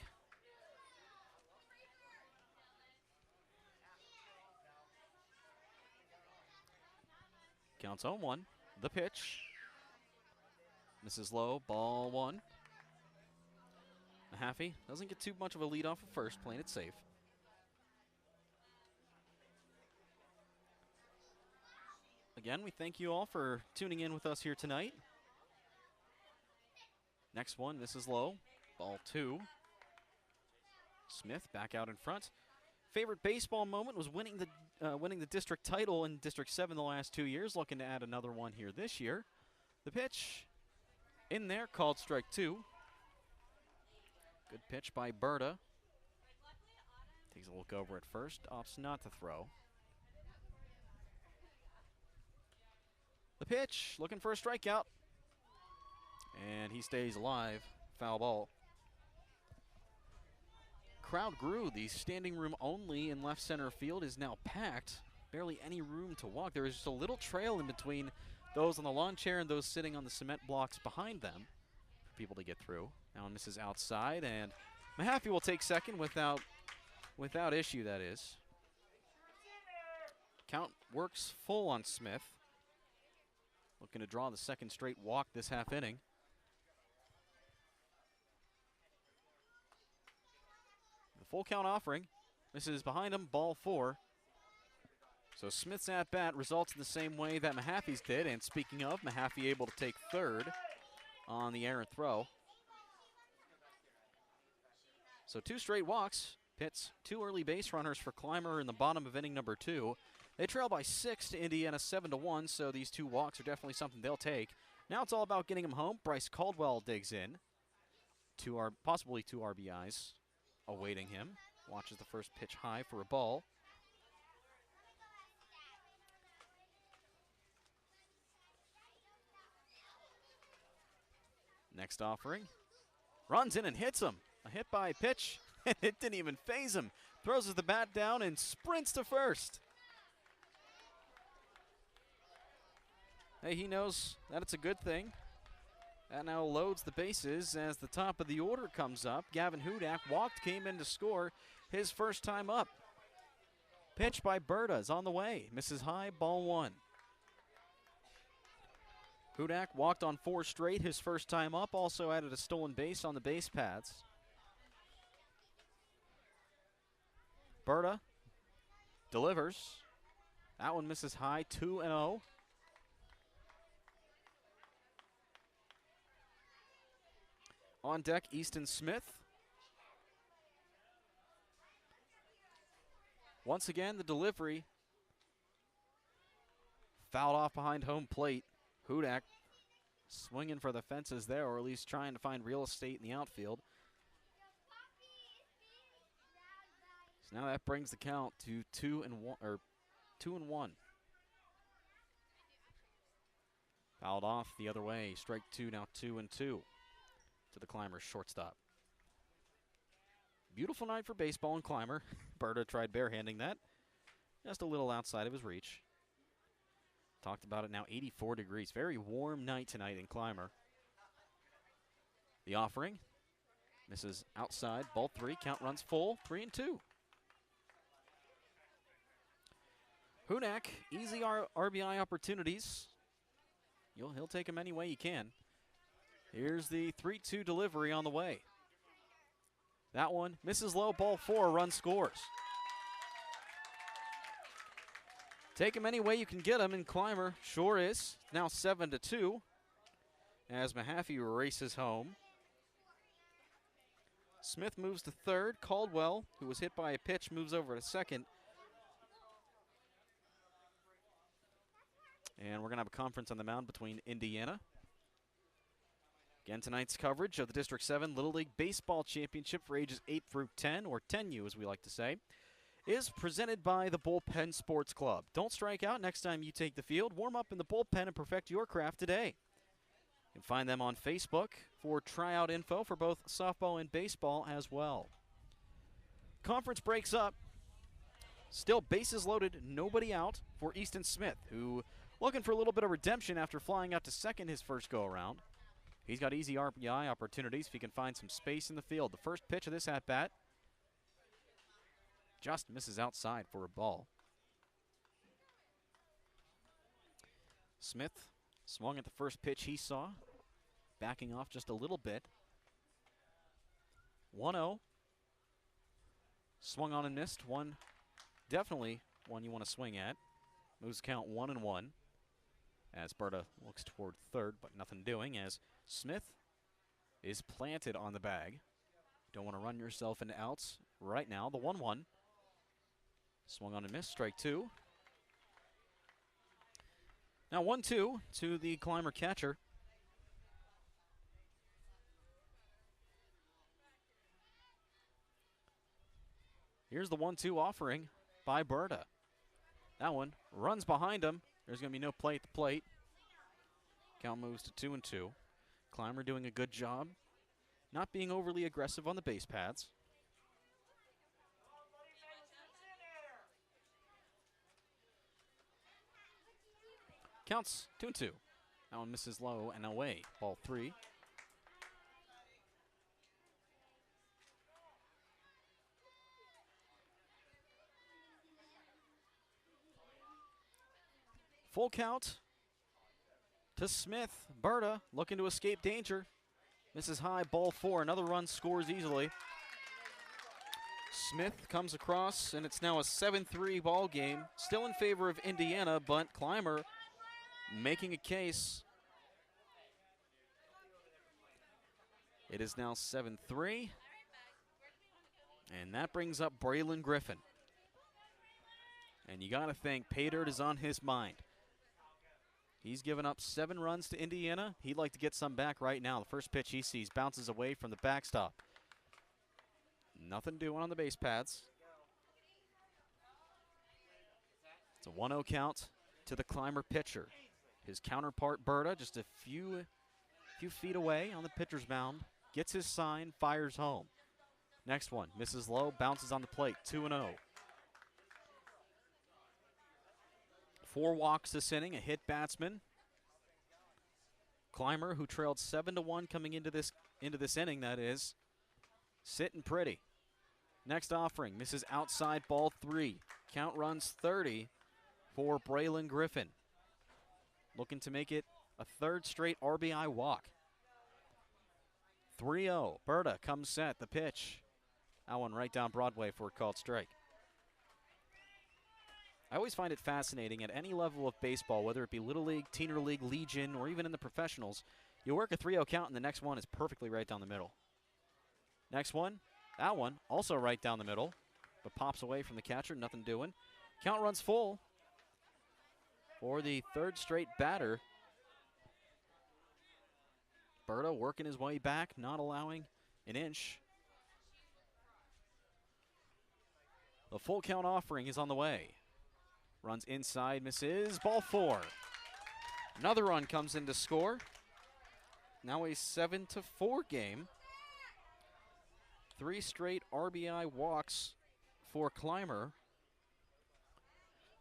Counts 0-1. The pitch. Misses low, ball 1. Mahaffey doesn't get too much of a lead off at first, playing it safe. Again, we thank you all for tuning in with us here tonight. Next one, misses low, ball 2. Smith back out in front. Favorite baseball moment was winning the district title in District 7 the last 2 years. Looking to add another one here this year. The pitch in there, called strike 2. Good pitch by Berta. Takes a look over at first, opts not to throw. The pitch, looking for a strikeout. And he stays alive. Foul ball. Crowd grew. The standing room only in left center field is now packed. Barely any room to walk. There is just a little trail in between those on the lawn chair and those sitting on the cement blocks behind them for people to get through. Now misses outside, and Mahaffey will take second without issue, that is. Count works full on Smith. Looking to draw the second straight walk this half inning. The full count offering. Misses behind him, ball 4. So Smith's at-bat results in the same way that Mahaffey's did. And speaking of, Mahaffey able to take third on the errant throw. So 2 straight walks. Pits 2 early base runners for Clymer in the bottom of inning number 2. They trail by 6 to Indiana 7-1, so these 2 walks are definitely something they'll take. Now it's all about getting him home. Bryce Caldwell digs in. Possibly 2 RBIs awaiting him. Watches the first pitch high for a ball. Next offering. Runs in and hits him. A hit by pitch, and it didn't even phase him. Throws the bat down and sprints to first. Hey, he knows that it's a good thing. That now loads the bases as the top of the order comes up. Gavin Hudak walked, came in to score his first time up. Pitch by Berta is on the way. Misses high, ball 1. Hudak walked on 4 straight his first time up. Also added a stolen base on the base paths. Berta delivers. That one misses high, 2-0. On deck, Easton Smith. Once again, the delivery fouled off behind home plate. Hudak swinging for the fences there, or at least trying to find real estate in the outfield. So now that brings the count to 2-1. Fouled off the other way. Strike 2, now 2-2 to the Clymer shortstop. Beautiful night for baseball in Clymer. Berta tried barehanding that. Just a little outside of his reach. Talked about it now, 84 degrees. Very warm night tonight in Clymer. The offering. Misses outside, ball 3. Count runs full, 3-2. Hudak, easy RBI opportunities. He'll take them any way he can. Here's the 3-2 delivery on the way. That one misses low, ball 4, run scores. Take him any way you can get him, and Clymer sure is. Now 7-2 as Mahaffey races home. Smith moves to third. Caldwell, who was hit by a pitch, moves over to second. And we're going to have a conference on the mound between Indiana. Again, tonight's coverage of the District 7 Little League Baseball Championship for ages 8 through 10, or 10U as we like to say, is presented by the Bullpen Sports Club. Don't strike out next time you take the field. Warm up in the bullpen and perfect your craft today. You can find them on Facebook for tryout info for both softball and baseball as well. Conference breaks up. Still bases loaded, nobody out for Easton Smith, who looking for a little bit of redemption after flying out to second his first go-around. He's got easy RBI opportunities if he can find some space in the field. The first pitch of this at-bat just misses outside for a ball. Smith swung at the first pitch he saw, backing off just a little bit. 1-0. Swung on and missed. One, definitely one you want to swing at. Moves count 1-1. As Berta looks toward third, but nothing doing as Smith is planted on the bag. Don't want to run yourself into outs right now. The 1-1. Swung on and missed. Strike 2. Now 1-2 to the Clymer catcher. Here's the 1-2 offering by Berta. That one runs behind him. There's going to be no play at the plate. Count moves to 2-2. Clymer doing a good job, not being overly aggressive on the base paths. Counts 2-2. That one misses low and away. Ball 3. Full count to Smith. Berta looking to escape danger. Misses high, ball 4. Another run scores easily. Smith comes across, and it's now a 7-3 ball game. Still in favor of Indiana, but Clymer making a case. It is now 7-3. And that brings up Braylon Griffin. And you got to think pay dirt is on his mind. He's given up 7 runs to Indiana. He'd like to get some back right now. The first pitch he sees bounces away from the backstop. Nothing doing on the base pads. It's a 1-0 count to the Clymer pitcher. His counterpart, Berta, just a few feet away on the pitcher's mound. Gets his sign, fires home. Next one, misses low, bounces on the plate, 2-0. 4 walks this inning, a hit batsman. Clymer, who trailed 7-1 coming into this inning, that is, sitting pretty. Next offering, misses outside, ball 3. Count runs 30 for Braylon Griffin. Looking to make it a 3rd straight RBI walk. 3-0, Berta comes set, the pitch. That one right down Broadway for a called strike. I always find it fascinating at any level of baseball, whether it be Little League, Teener League, Legion, or even in the professionals, you work a 3-0 count and the next one is perfectly right down the middle. Next one, that one, also right down the middle, but pops away from the catcher, nothing doing. Count runs full for the 3rd straight batter. Berta working his way back, not allowing an inch. The full count offering is on the way. Runs inside, misses, ball 4. Another run comes in to score. Now a 7-4 game. 3 straight RBI walks for Clymer.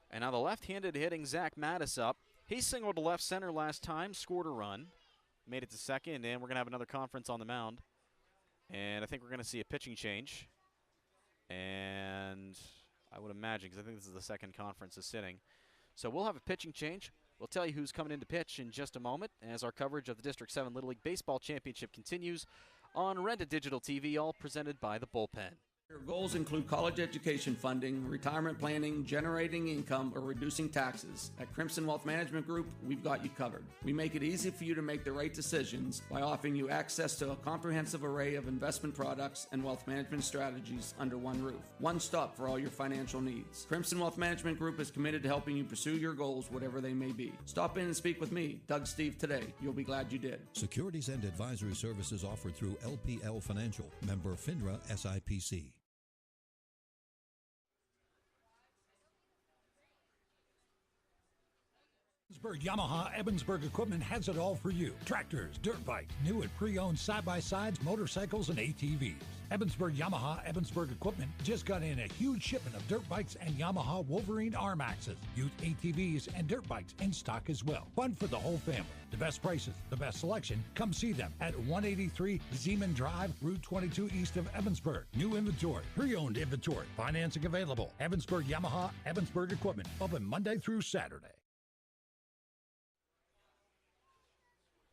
And now the left-handed hitting Zach Mattis up. He singled to left center last time, scored a run. Made it to second, and we're going to have another conference on the mound. And I think we're going to see a pitching change. And I would imagine, because I think this is the second conference is sitting. So we'll have a pitching change. We'll tell you who's coming in to pitch in just a moment as our coverage of the District 7 Little League Baseball Championship continues on Renta Digital TV, all presented by the Bullpen. Your goals include college education funding, retirement planning, generating income, or reducing taxes. At Crimson Wealth Management Group, we've got you covered. We make it easy for you to make the right decisions by offering you access to a comprehensive array of investment products and wealth management strategies under one roof. One stop for all your financial needs. Crimson Wealth Management Group is committed to helping you pursue your goals, whatever they may be. Stop in and speak with me, Doug Steve, today. You'll be glad you did. Securities and advisory services offered through LPL Financial, member FINRA SIPC. Yamaha Evansburg Equipment has it all for you. Tractors, dirt bikes, new and pre-owned side-by-sides, motorcycles, and ATVs. Yamaha Evansburg Equipment just got in a huge shipment of dirt bikes and Yamaha Wolverine arm axes, used ATVs, and dirt bikes in stock as well. Fun for the whole family. The best prices, the best selection. Come see them at 183 Zeeman Drive, Route 22 east of Evansburg. New inventory, pre-owned inventory, financing available. Yamaha Evansburg Equipment, open Monday through Saturday.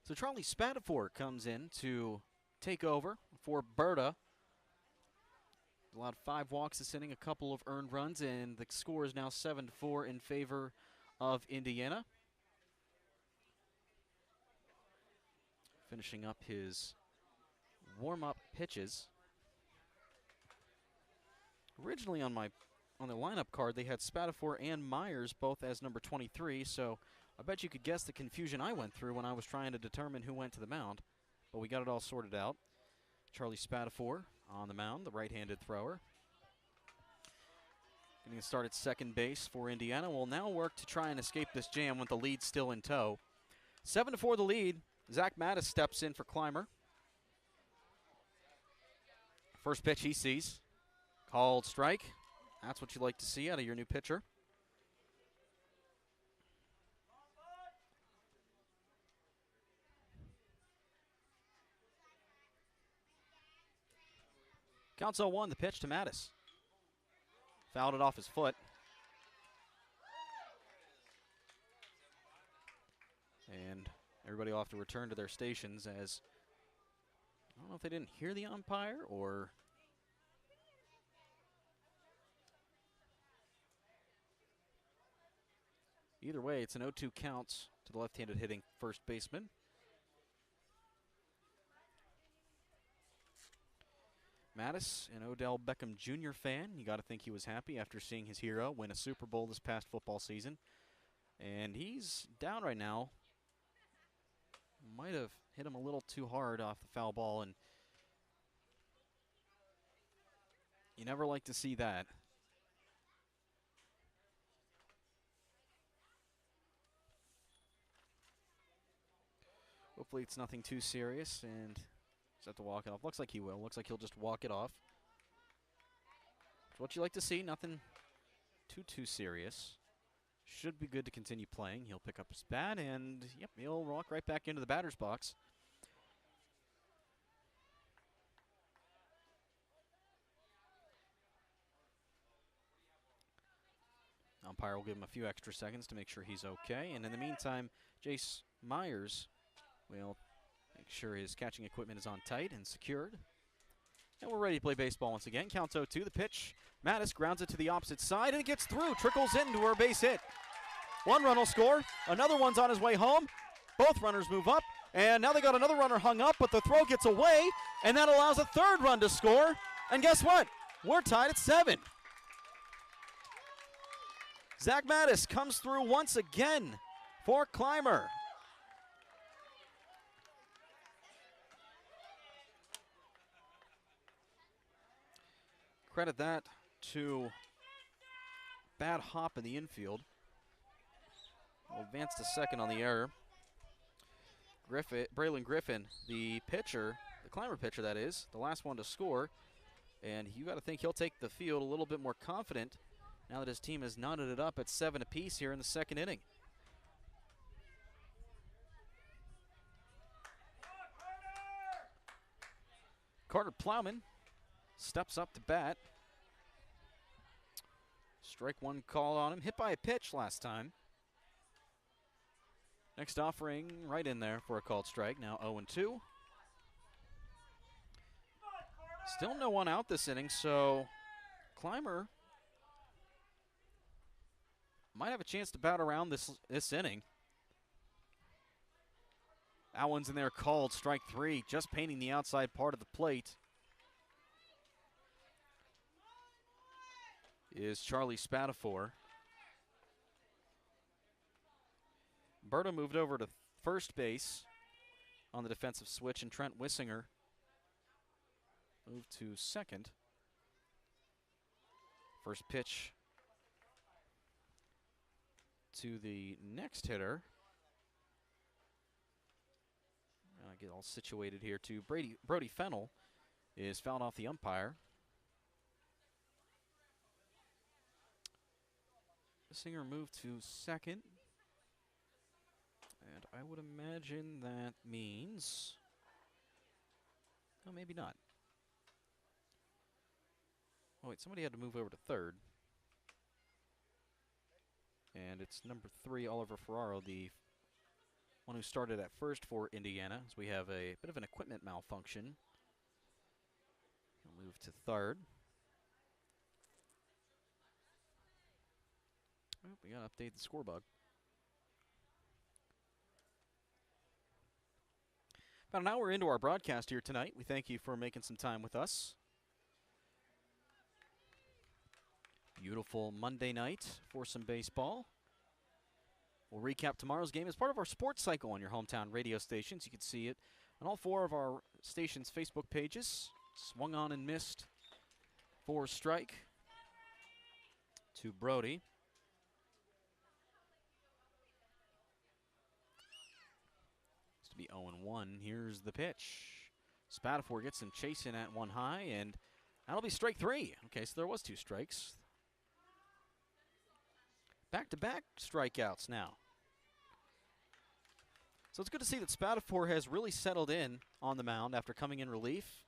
So Charlie Spatafor comes in to take over for Berta. Allowed 5 walks this inning, a couple of earned runs, and the score is now 7-4 in favor of Indiana. Finishing up his warm-up pitches. Originally on the lineup card, they had Spatafor and Myers both as number 23, so I bet you could guess the confusion I went through when I was trying to determine who went to the mound. But we got it all sorted out. Charlie Spatafor on the mound, the right-handed thrower. Getting a start at second base for Indiana. Will now work to try and escape this jam with the lead still in tow. 7-4 the lead. Zach Mattis steps in for Clymer. First pitch he sees. Called strike. That's what you like to see out of your new pitcher. Counts 0-1, the pitch to Mattis. Fouled it off his foot. And everybody will have to return to their stations as, I don't know if they didn't hear the umpire or either way, it's an 0-2 counts to the left-handed hitting first baseman. Mattis, an Odell Beckham Jr. fan. You got to think he was happy after seeing his hero win a Super Bowl this past football season. And he's down right now. Might have hit him a little too hard off the foul ball, and you never like to see that. Hopefully it's nothing too serious, and just have to walk it off. Looks like he will. Looks like he'll just walk it off. It's what you like to see. Nothing too serious. Should be good to continue playing. He'll pick up his bat, and yep, he'll walk right back into the batter's box. Umpire will give him a few extra seconds to make sure he's okay. And in the meantime, Jace Myers will make sure his catching equipment is on tight and secured. And we're ready to play baseball once again. Counts 0-2, the pitch. Mattis grounds it to the opposite side, and it gets through. Trickles into a base hit. One run will score. Another one's on his way home. Both runners move up. And now they got another runner hung up, but the throw gets away, and that allows a third run to score. And guess what? We're tied at 7. Zach Mattis comes through once again for Clymer. Credit that to bad hop in the infield. Will advance to second on the error. Braylon Griffin, the pitcher, the Clymer pitcher that is, the last one to score. And you got to think he'll take the field a little bit more confident now that his team has knotted it up at 7 apiece here in the second inning. Carter Plowman steps up to bat. Strike one call on him. Hit by a pitch last time. Next offering right in there for a called strike. Now 0-2. Still no one out this inning, so Clymer might have a chance to bat around this inning. That one's in there called strike 3, just painting the outside part of the plate is Charlie Spatafor. Berta moved over to first base on the defensive switch, and Trent Wissinger moved to second. First pitch to the next hitter. I'll get all situated here too. Brody Fennell is fouled off the umpire. Wissinger moved to second. And I would imagine that means, oh, maybe not. Oh, wait, somebody had to move over to third. And it's number 3, Oliver Ferraro, the one who started at first for Indiana, as we have a bit of an equipment malfunction. He'll move to third. Oh, we got to update the score bug. About an hour into our broadcast here tonight. We thank you for making some time with us. Beautiful Monday night for some baseball. We'll recap tomorrow's game as part of our sports cycle on your hometown radio stations. You can see it on all 4 of our stations' Facebook pages. Swung on and missed for strike to Brody. To be 0-1. Here's the pitch. Spatafor gets him chasing at one high, and that'll be strike 3. Okay, so there was 2 strikes. Back-to-back strikeouts now. So it's good to see that Spatafor has really settled in on the mound after coming in relief.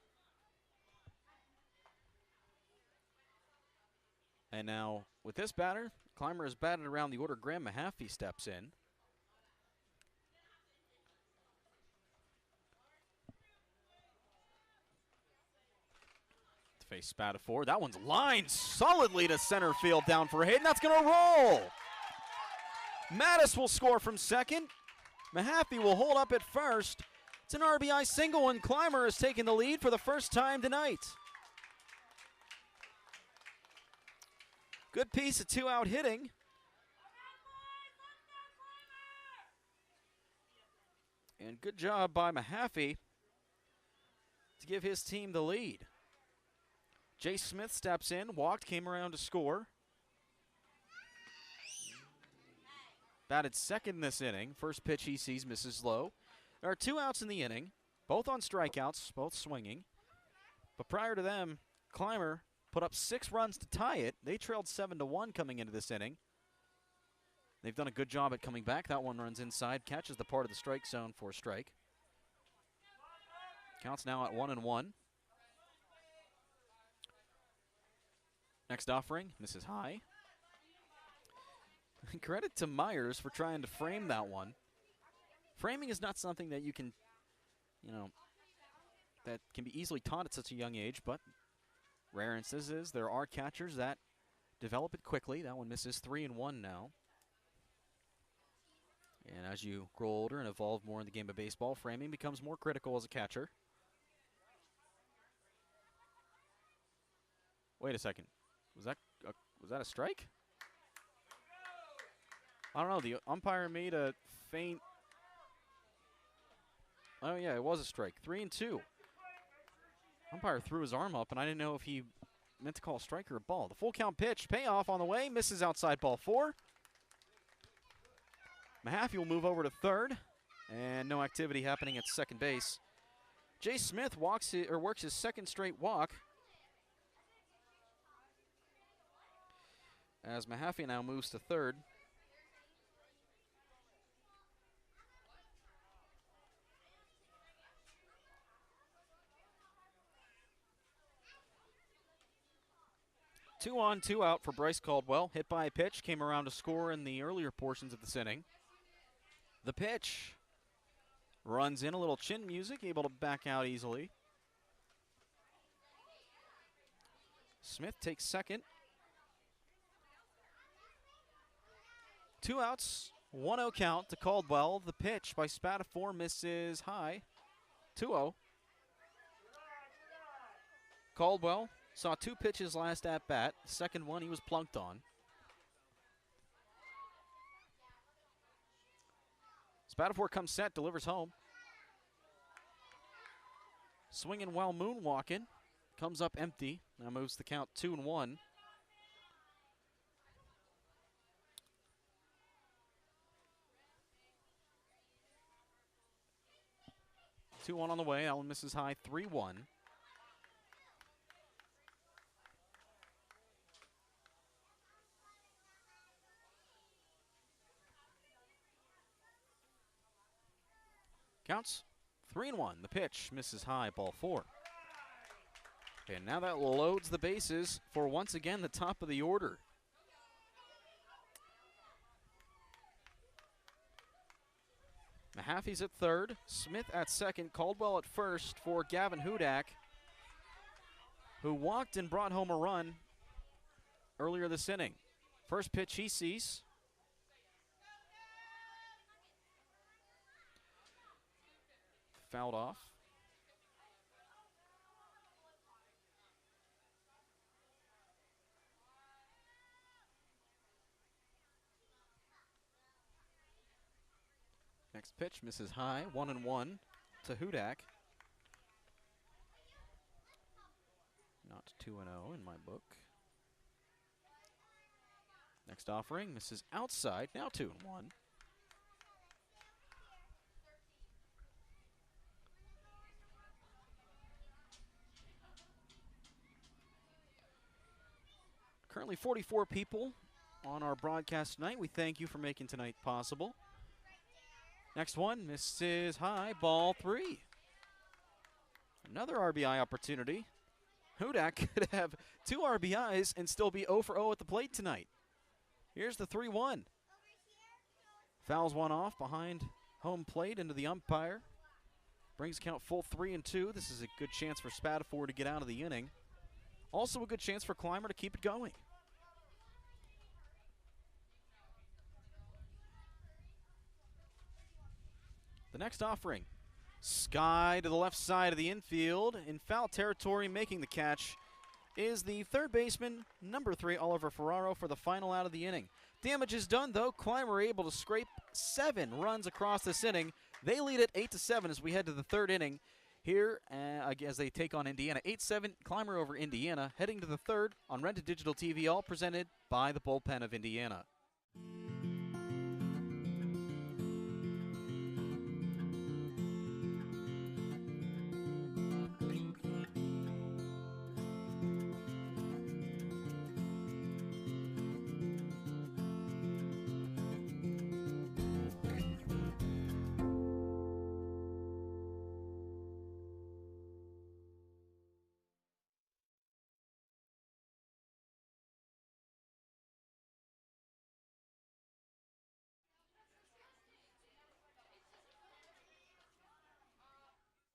And now with this batter, Clymer has batted around the order. Graham Mahaffey steps in. To face Spatafor. That one's lined solidly to center field down for a hit, and that's going to roll. Mattis will score from second. Mahaffey will hold up at first. It's an RBI single, and Clymer has taken the lead for the first time tonight. Good piece of two-out hitting. And good job by Mahaffey to give his team the lead. Jay Smith steps in, walked, came around to score. Batted second this inning. First pitch he sees misses low. There are 2 outs in the inning, both on strikeouts, both swinging. But prior to them, Clymer put up 6 runs to tie it. They trailed 7-1 coming into this inning. They've done a good job at coming back. That one runs inside, catches the part of the strike zone for a strike. Counts now at 1-1. Next offering, misses high. Credit to Myers for trying to frame that one. Framing is not something that you can, that can be easily taught at such a young age, but rare instances, there are catchers that develop it quickly. That one misses 3-1 now. And as you grow older and evolve more in the game of baseball, framing becomes more critical as a catcher. Wait a second. Was that a strike? I don't know. The umpire made a feint. Oh, yeah, it was a strike. 3-2. Umpire threw his arm up, and I didn't know if he meant to call a strike or a ball. The full count pitch, payoff on the way, misses outside ball 4. Mahaffey will move over to third, and no activity happening at second base. Jay Smith works his second straight walk, as Mahaffey now moves to third. Two on, 2 out for Bryce Caldwell. Hit by a pitch, came around to score in the earlier portions of this inning. The pitch runs in, a little chin music, able to back out easily. Smith takes second. 2 outs, 1-0 count to Caldwell. The pitch by Spatafor misses high. 2-0. Caldwell saw 2 pitches last at bat. Second one he was plunked on. Spatafor comes set, delivers home. Swinging while moonwalking. Comes up empty. Now moves the count 2-1. Two on the way. That one misses high. 3-1. Counts 3-1. The pitch misses high, ball 4. And now that loads the bases for once again the top of the order. Mahaffey's at third, Smith at second, Caldwell at first for Gavin Hudak, who walked and brought home a run earlier this inning. First pitch he sees. Fouled off. Next pitch misses high, 1-1 to Hudak. Not 2-0 in my book. Next offering misses outside, now 2-1. Currently 44 people on our broadcast tonight. We thank you for making tonight possible. Next one, misses high, ball 3. Another RBI opportunity. Hudak could have 2 RBIs and still be 0 for 0 at the plate tonight. Here's the 3-1. Fouls one off behind home plate into the umpire. Brings count full 3-2. This is a good chance for Spatafor to get out of the inning. Also a good chance for Clymer to keep it going. The next offering. Sky to the left side of the infield. In foul territory, making the catch is the third baseman, number 3, Oliver Ferraro, for the final out of the inning. Damage is done, though. Clymer able to scrape 7 runs across this inning. They lead it 8-7 as we head to the third inning here as they take on Indiana. 8-7, Clymer over Indiana. Heading to the third on Rented Digital TV, all presented by the Bullpen of Indiana.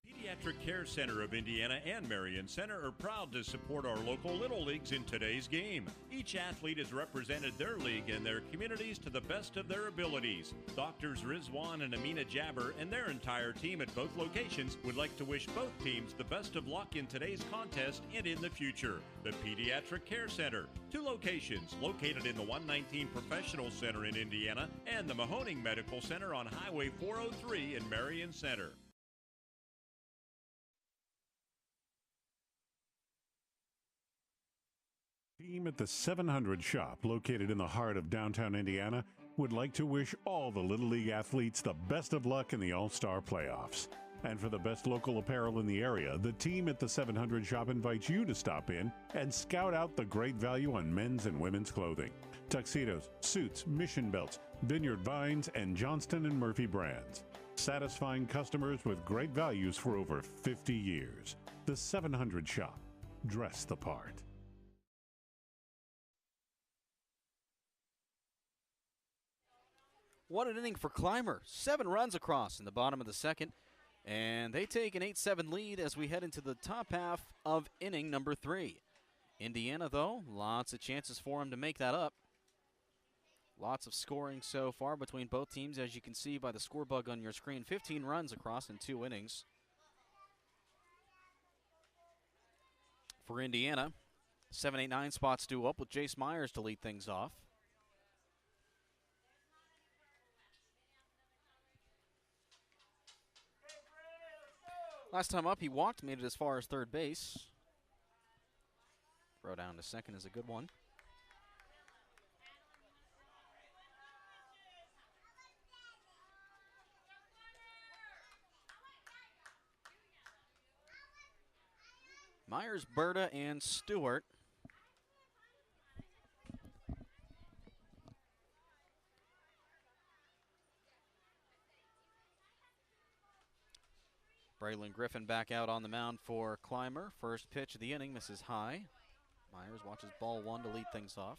Pediatric Care Center of Indiana and Marion Center are proud to support our local Little Leagues in today's game. Each athlete has represented their league and their communities to the best of their abilities. Doctors Rizwan and Amina Jabber and their entire team at both locations would like to wish both teams the best of luck in today's contest and in the future. The Pediatric Care Center, 2 locations located in the 119 Professional Center in Indiana and the Mahoning Medical Center on Highway 403 in Marion Center. Team at the 700 shop, located in the heart of downtown Indiana, would like to wish all the Little League athletes the best of luck in the All-Star playoffs. And for the best local apparel in the area, the team at the 700 shop invites you to stop in and scout out the great value on men's and women's clothing. Tuxedos, suits, mission belts, Vineyard Vines, and Johnston & Murphy brands. Satisfying customers with great values for over 50 years. The 700 shop. Dress the part. What an inning for Clymer. 7 runs across in the bottom of the second. And they take an 8-7 lead as we head into the top half of inning number 3. Indiana, though, lots of chances for them to make that up. Lots of scoring so far between both teams, as you can see by the score bug on your screen. 15 runs across in 2 innings. For Indiana, 7, 8, 9 spots due up with Jace Myers to lead things off. Last time up, he walked, made it as far as third base. Throw down to second is a good one. Myers, Berta, and Stewart. Braylon Griffin back out on the mound for Clymer. First pitch of the inning, misses high. Myers watches ball 1 to lead things off.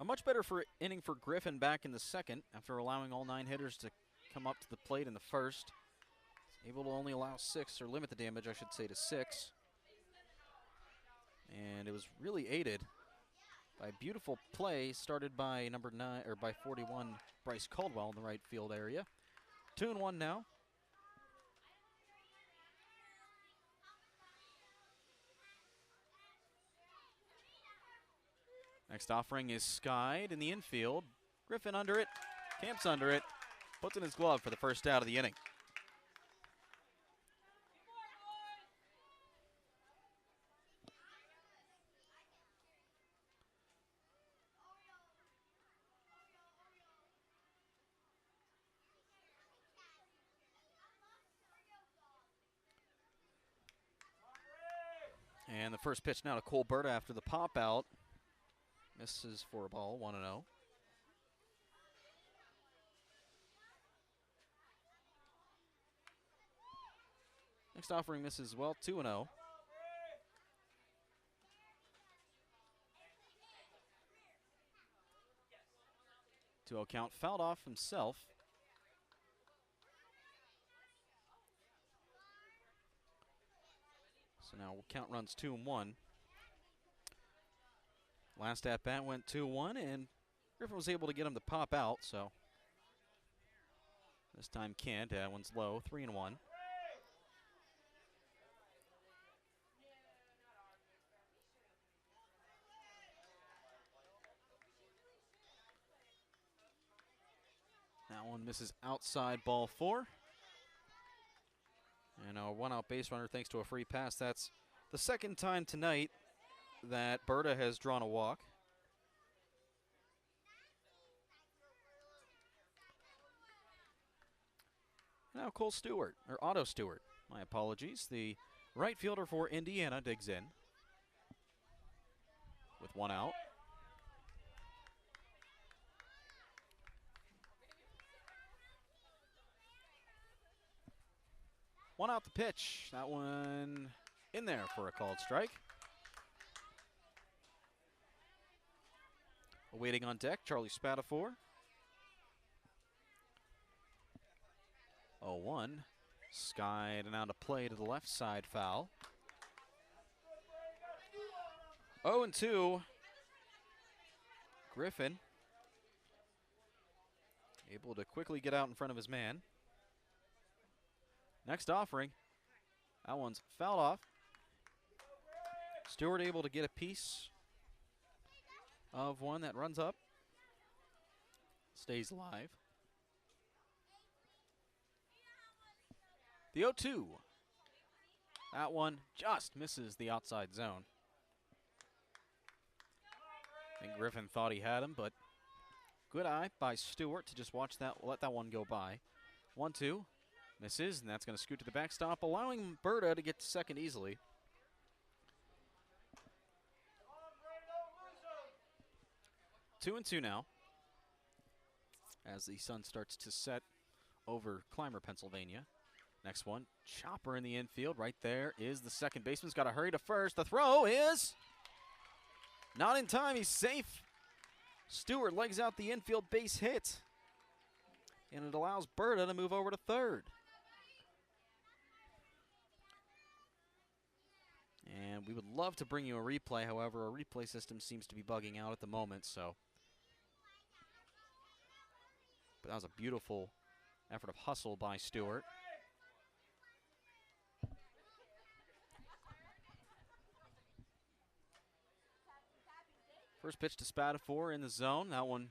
A much better inning for Griffin back in the second after allowing all 9 hitters to come up to the plate in the first. Able to only allow 6, or limit the damage, I should say, to 6. And it was really aided by a beautiful play started by number 9, or by 41, Bryce Caldwell in the right field area. 2-1 now. Next offering is skied in the infield. Griffin under it, camps under it, puts in his glove for the first out of the inning. And the first pitch now to Colberta after the pop out. Misses for a ball, 1-0. Next offering misses as well, 2-0. 2-0 count, fouled off himself. So now count runs 2-1. Last at bat went 2-1, and Griffin was able to get him to pop out, so this time can't. That one's low, 3-1. That one misses outside, ball 4. And a one-out base runner thanks to a free pass. That's the second time tonight that Berta has drawn a walk. Now Cole Stewart, or Otto Stewart, my apologies. The right fielder for Indiana digs in with one out. One out the pitch. That one in there for a called strike. Waiting on deck, Charlie Spatafor. 0-1. Skied and out of play to the left side, foul. 0-2. Griffin able to quickly get out in front of his man. Next offering. That one's fouled off. Stewart able to get a piece of one that runs up. Stays alive. The 0-2. That one just misses the outside zone. I think Griffin thought he had him, but good eye by Stewart to just watch that, let that one go by. 1-2. Misses, and that's going to scoot to the backstop, allowing Berta to get to second easily. Two and two now, as the sun starts to set over Clymer, Pennsylvania. Next one, chopper in the infield. Right there is the second baseman's got to hurry to first. The throw is not in time. He's safe. Stewart legs out the infield base hit, and it allows Berta to move over to third. And we would love to bring you a replay. However, our replay system seems to be bugging out at the moment, so. But that was a beautiful effort of hustle by Stewart. First pitch to Spatafor in the zone. That one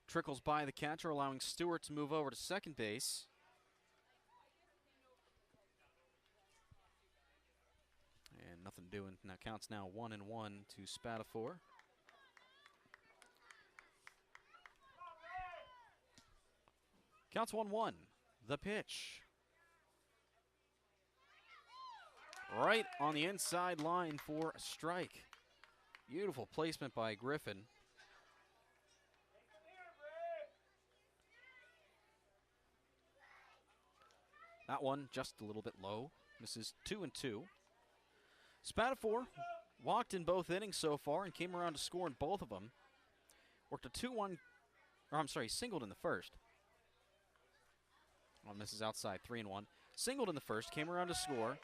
trickles by the catcher, allowing Stewart to move over to second base. And nothing doing. Now counts now 1-1 to Spatafor. Counts 1-1. The pitch. Right on the inside line for a strike. Beautiful placement by Griffin. That one just a little bit low. Misses 2-2. Spatafor walked in both innings so far and came around to score in both of them. Worked a 2-1, or I'm sorry, singled in the first. Oh, misses outside, 3-1. Singled in the first, came around to score.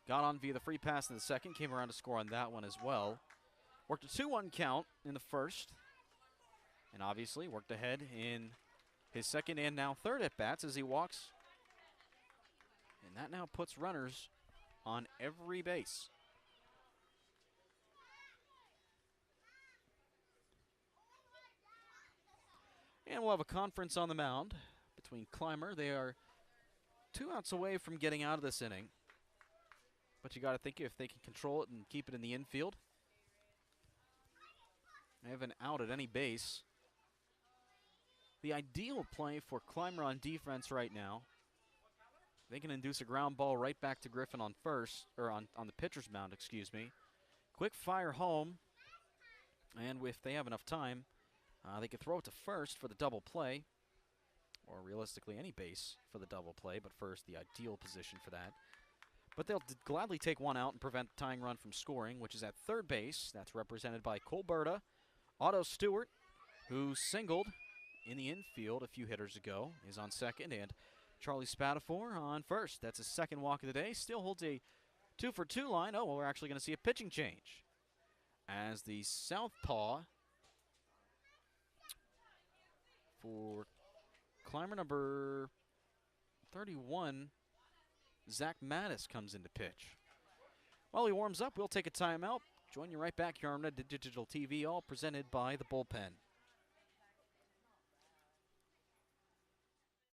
Got on via the free pass in the second, came around to score on that one as well. Worked a 2-1 count in the first. And obviously worked ahead in his second and now third at-bats as he walks. And that now puts runners on every base. And we'll have a conference on the mound between Clymer. They are 2 outs away from getting out of this inning. But you got to think if they can control it and keep it in the infield. They have an out at any base. The ideal play for Clymer on defense right now, they can induce a ground ball right back to Griffin on first, or on the pitcher's mound, excuse me. Quick fire home, and if they have enough time, they could throw it to first for the double play, or realistically any base for the double play, but first the ideal position for that. but they'll gladly take one out and prevent the tying run from scoring, which is at third base. That's represented by Colberta. Otto Stewart, who singled in the infield a few hitters ago, is on second, and Charlie Spatafor on first. That's his second walk of the day. Still holds a 2-for-2 line. Oh, well, we're actually going to see a pitching change as the southpaw for Clymer number 31, Zach Mattis, comes into pitch. While he warms up, we'll take a timeout. Join you right back here on Red Digital TV, all presented by the Bullpen.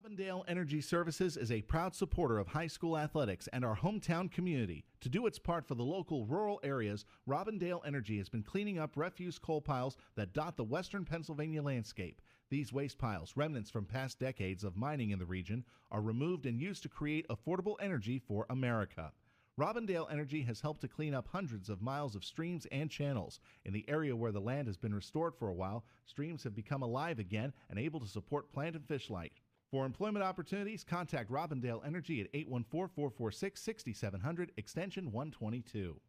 Robindale Energy Services is a proud supporter of high school athletics and our hometown community. To do its part for the local rural areas, Robindale Energy has been cleaning up refuse coal piles that dot the western Pennsylvania landscape. These waste piles, remnants from past decades of mining in the region, are removed and used to create affordable energy for America. Robindale Energy has helped to clean up hundreds of miles of streams and channels. In the area where the land has been restored for a while, streams have become alive again and able to support plant and fish life. For employment opportunities, contact Robindale Energy at 814-446-6700, extension 122.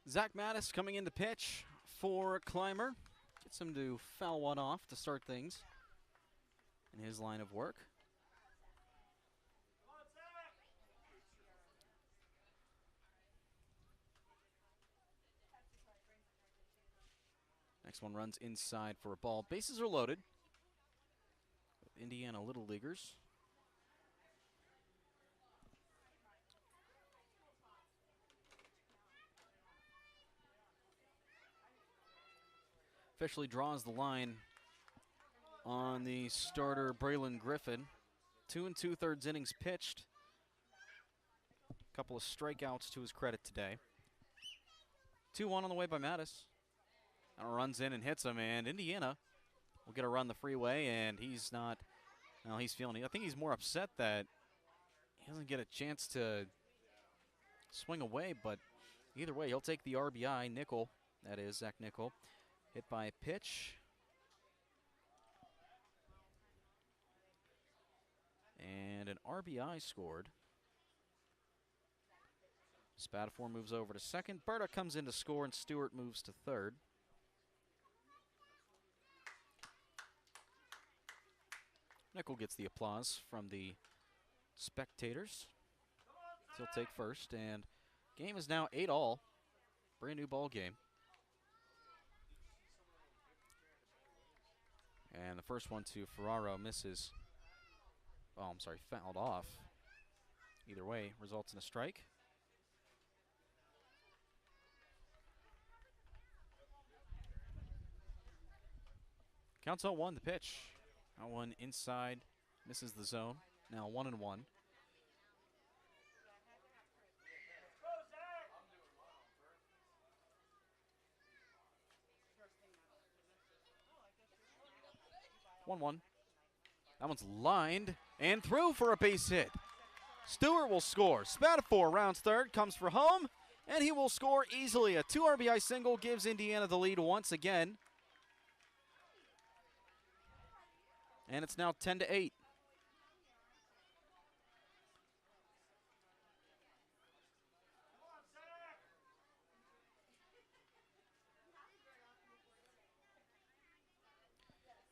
Zach Mattis coming in to pitch for Clymer. Gets him to foul one off to start things in his line of work. Next one runs inside for a ball. Bases are loaded with Indiana Little Leaguers. Officially draws the line on the starter, Braylon Griffin. 2 2/3 innings pitched. A couple of strikeouts to his credit today. 2-1 on the way by Mattis. And runs in and hits him, and Indiana will get a run the freeway, and he's not, well, he's feeling it. I think he's more upset that he doesn't get a chance to swing away, but either way, he'll take the RBI. Nickel, that is, Zach Nickel. Hit by a pitch. And an RBI scored. Spatafor moves over to second. Berta comes in to score, and Stewart moves to third. Nickel gets the applause from the spectators. He'll take first, and game is now 8-all. Brand new ball game. And the first one to Ferraro misses. Oh, I'm sorry, fouled off. Either way, results in a strike. Counts 0-1 the pitch. 0-1 inside, misses the zone. Now 1-1. That one's lined and through for a base hit. Stewart will score. Spatafor rounds third, comes for home, and he will score easily. A 2 RBI single gives Indiana the lead once again. And it's now 10-8.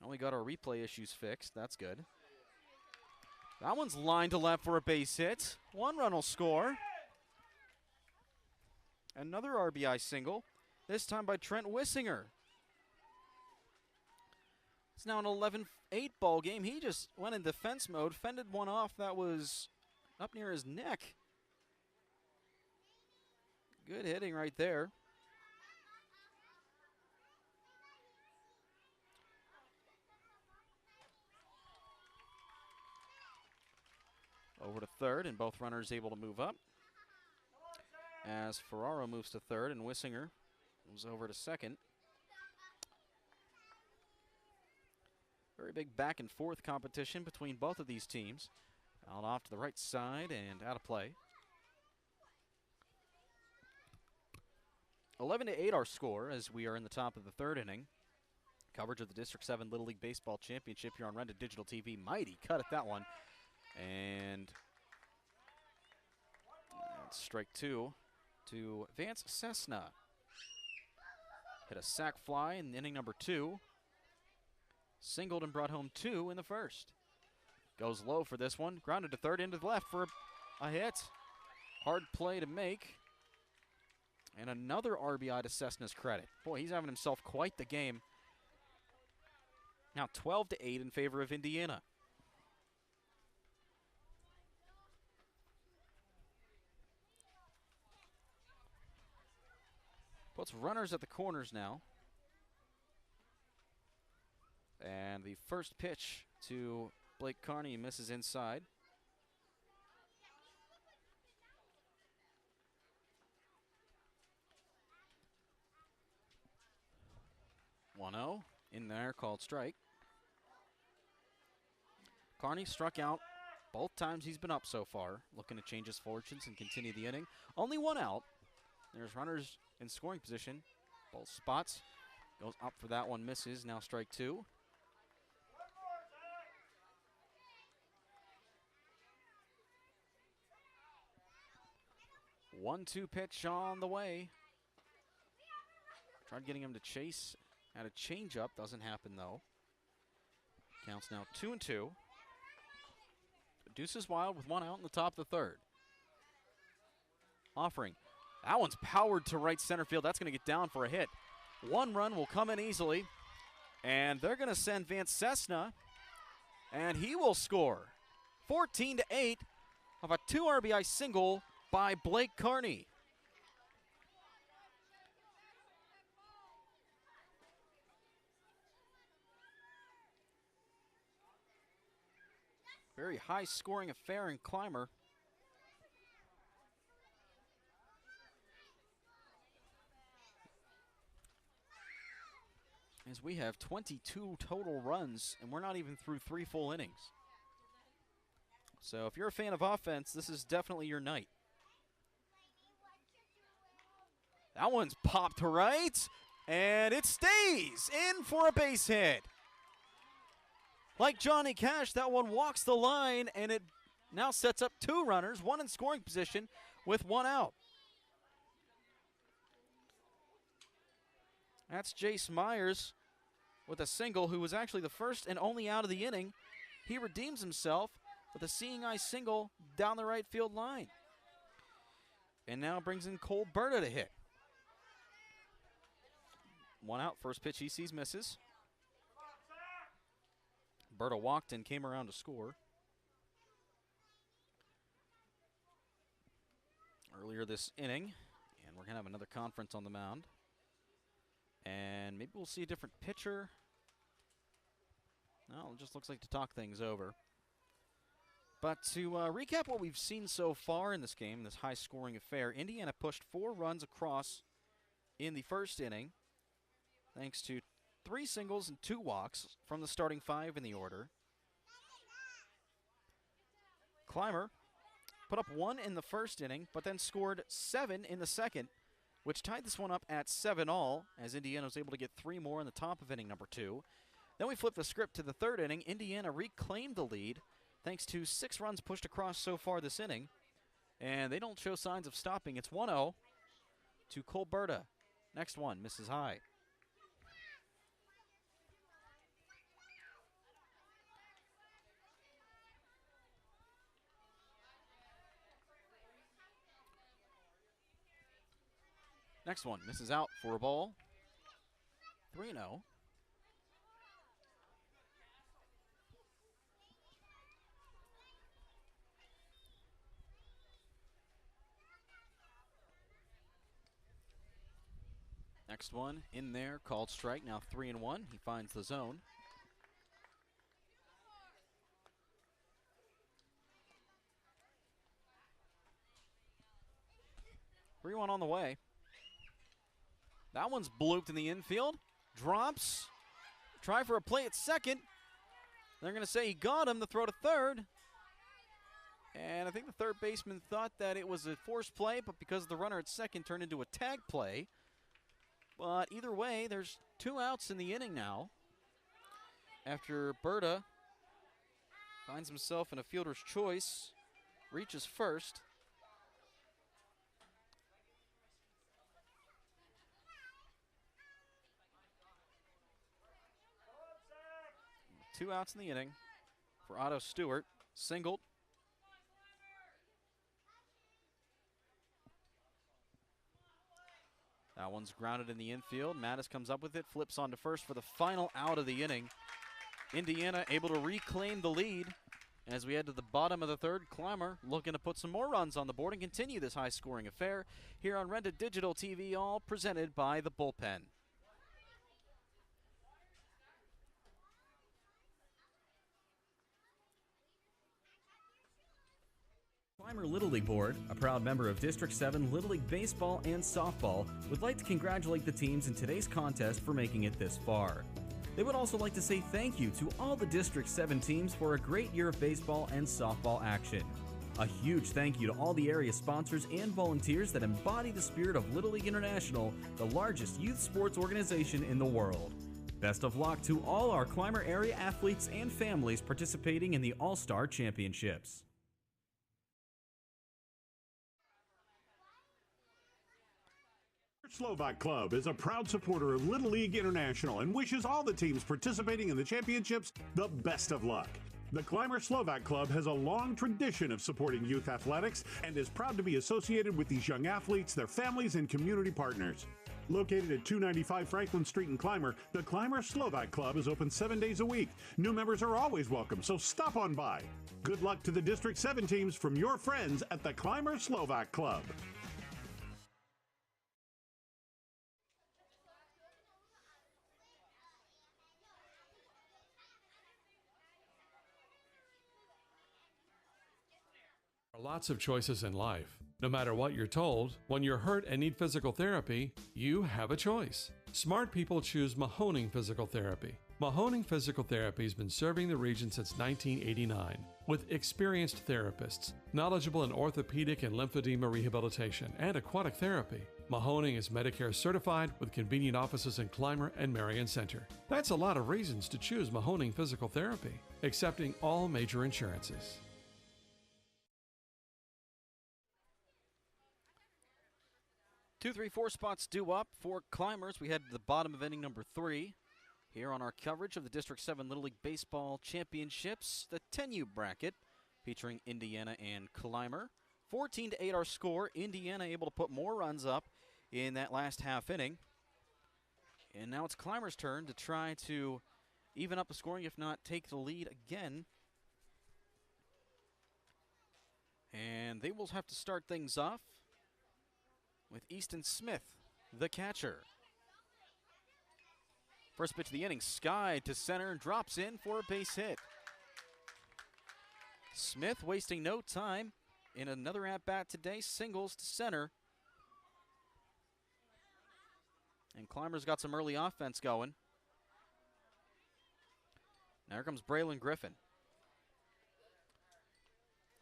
And we got our replay issues fixed. That's good. That one's lined to left for a base hit. 1 run will score. Another RBI single, this time by Trent Wissinger. It's now an 11-8 ball game. He just went in defense mode, fended one off that was up near his neck. Good hitting right there. Over to third, and both runners able to move up. As Ferraro moves to third, and Wissinger moves over to second. Very big back and forth competition between both of these teams. Out off to the right side and out of play. 11-8 our score as we are in the top of the third inning. Coverage of the District 7 Little League Baseball Championship here on Rented Digital TV. Mighty cut at that one. And that's strike 2 to Vance Cessna. Hit a sac fly in inning number 2. Singled and brought home 2 in the first. Goes low for this one. Grounded to third, into the left for a hit. Hard play to make. And another RBI to Cessna's credit. Boy, he's having himself quite the game. Now 12-8 in favor of Indiana. Puts runners at the corners now. And the first pitch to Blake Carney misses inside. 1-0 in there, called strike. Carney struck out both times he's been up so far, looking to change his fortunes and continue the inning. Only one out. There's runners in scoring position. Both spots. Goes up for that one, misses. Now strike 2. One-two pitch on the way. Tried getting him to chase. Had a changeup. Doesn't happen, though. Counts now 2-2. Deuces wild with one out in the top of the third. Offering. That one's powered to right center field. That's going to get down for a hit. One run will come in easily. And they're going to send Vance Cessna. And he will score. 14-8 of a 2 RBI single by Blake Carney. Very high scoring affair in Clymer. As we have 22 total runs, and we're not even through 3 full innings. So if you're a fan of offense, this is definitely your night. That one's popped to right, and it stays in for a base hit. Like Johnny Cash, that one walks the line, and it now sets up 2 runners, 1 in scoring position with 1 out. That's Jace Myers with a single, who was actually the first and only out of the inning. He redeems himself with a seeing eye single down the right field line. And now brings in Cole Berta to hit. 1 out, first pitch he sees misses. Berta walked and came around to score. Earlier this inning, and we're going to have another conference on the mound. And maybe we'll see a different pitcher. No, it just looks like to talk things over. But to recap what we've seen so far in this game, this high-scoring affair, Indiana pushed 4 runs across in the first inning, thanks to 3 singles and 2 walks from the starting 5 in the order. Clymer put up 1 in the first inning, but then scored 7 in the second, which tied this one up at 7-all, as Indiana was able to get 3 more in the top of inning number 2. Then we flipped the script to the third inning. Indiana reclaimed the lead, thanks to 6 runs pushed across so far this inning, and they don't show signs of stopping. It's 1-0 to Colberta. Next one, misses high. Next one, misses out for a ball. 3-0. Next one in there, called strike, now 3-1. He finds the zone. Three one on the way. That one's blooped in the infield. Drops. Try for a play at second. They're going to say he got him. The throw to third. And I think the third baseman thought that it was a forced play, but because the runner at second turned into a tag play. But either way, there's 2 outs in the inning now. After Berta finds himself in a fielder's choice, reaches first. Two outs in the inning for Otto Stewart. Singled. That one's grounded in the infield. Mattis comes up with it, flips on to first for the final out of the inning. Indiana able to reclaim the lead. As we head to the bottom of the third, Clymer looking to put some more runs on the board and continue this high-scoring affair here on Rented Digital TV, all presented by the Bullpen. Clymer Little League Board, a proud member of District 7 Little League Baseball and Softball, would like to congratulate the teams in today's contest for making it this far. They would also like to say thank you to all the District 7 teams for a great year of baseball and softball action. A huge thank you to all the area sponsors and volunteers that embody the spirit of Little League International, the largest youth sports organization in the world. Best of luck to all our Clymer area athletes and families participating in the All-Star Championships. Slovak Club is a proud supporter of Little League International and wishes all the teams participating in the championships the best of luck. The Clymer Slovak Club has a long tradition of supporting youth athletics and is proud to be associated with these young athletes, their families, and community partners. Located at 295 Franklin Street in Clymer, the Clymer Slovak Club is open 7 days a week. New members are always welcome, so stop on by. Good luck to the District 7 teams from your friends at the Clymer Slovak Club. There are lots of choices in life. No matter what you're told, when you're hurt and need physical therapy, you have a choice. Smart people choose Mahoning Physical Therapy. Mahoning Physical Therapy has been serving the region since 1989 with experienced therapists, knowledgeable in orthopedic and lymphedema rehabilitation and aquatic therapy. Mahoning is Medicare certified with convenient offices in Clymer and Marion Center. That's a lot of reasons to choose Mahoning Physical Therapy, accepting all major insurances. 2, 3, 4 spots due up for Clymers. We head to the bottom of inning number 3 here on our coverage of the District 7 Little League Baseball Championships, the 10U bracket featuring Indiana and Clymer. 14-8 our score. Indiana able to put more runs up in that last half inning. And now it's Clymer's turn to try to even up the scoring, if not take the lead again. And they will have to start things off with Easton Smith, the catcher. First pitch of the inning, sky to center and drops in for a base hit. Smith wasting no time in another at-bat today, singles to center. And Clymer's got some early offense going. Now here comes Braylon Griffin.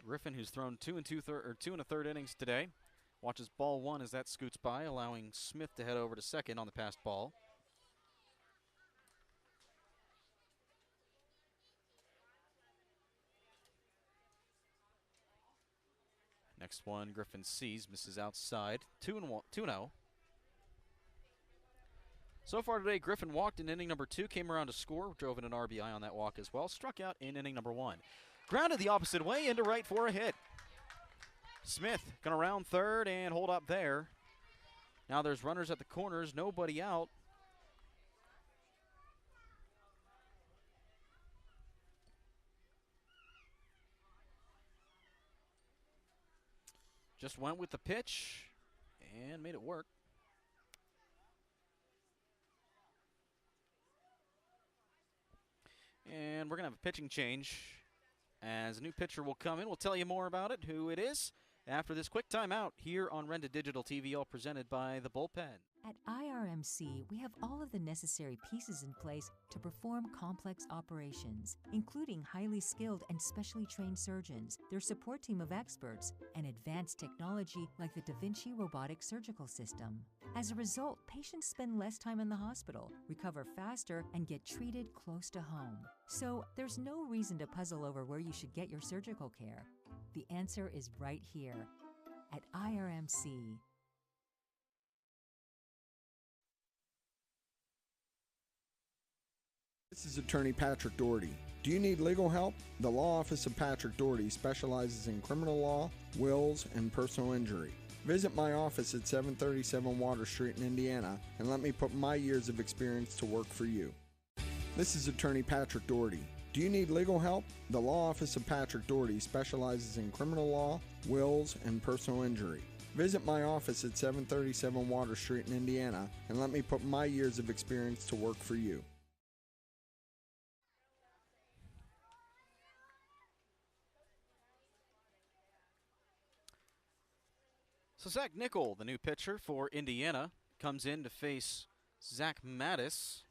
Griffin, who's thrown 2 1/3 innings today, watches ball 1 as that scoots by, allowing Smith to head over to second on the passed ball. Next one, Griffin sees, misses outside. 2-0. So far today, Griffin walked in inning number 2, came around to score, drove in an RBI on that walk as well, struck out in inning number 1. Grounded the opposite way into right for a hit. Smith going to round third and hold up there. Now there's runners at the corners, nobody out. Just went with the pitch and made it work. And we're going to have a pitching change as a new pitcher will come in. We'll tell you more about it, who it is, after this quick timeout here on Renda Digital TV, all presented by the Bullpen. At IRMC, we have all of the necessary pieces in place to perform complex operations, including highly skilled and specially trained surgeons, their support team of experts, and advanced technology like the Da Vinci robotic surgical system. As a result, patients spend less time in the hospital, recover faster, and get treated close to home. So there's no reason to puzzle over where you should get your surgical care. The answer is right here at IRMC. This is Attorney Patrick Doherty. Do you need legal help? The Law Office of Patrick Doherty specializes in criminal law, wills, and personal injury. Visit my office at 737 Water Street in Indiana and let me put my years of experience to work for you. This is Attorney Patrick Doherty. Do you need legal help? The Law Office of Patrick Doherty specializes in criminal law, wills, and personal injury. Visit my office at 737 Water Street in Indiana and let me put my years of experience to work for you. So Zach Nickel, the new pitcher for Indiana, comes in to face Zach Mattis.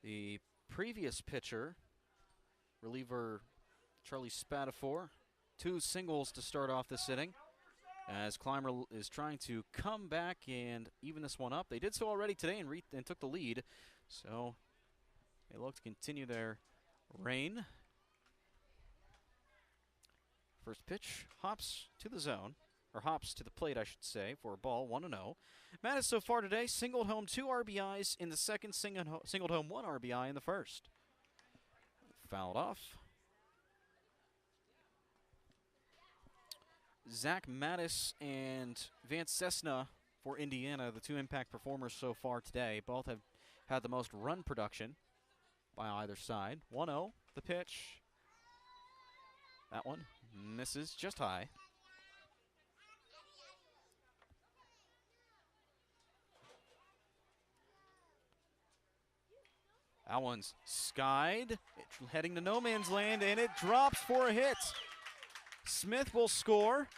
The previous pitcher, reliever Charlie Spatafor, 2 singles to start off this inning as Clymer is trying to come back and even this one up. They did so already today and took the lead, so they look to continue their reign. First pitch, hops to the zone, or hops to the plate, I should say, for a ball, 1-0. Mattis so far today, singled home 2 RBIs in the second, singled home 1 RBI in the first. Fouled off. Zach Mattis and Vance Cessna for Indiana, the 2 impact performers so far today. Both have had the most run production by either side. 1-0, the pitch. That one misses just high. That one's skied, heading to no man's land, and it drops for a hit. Smith will score,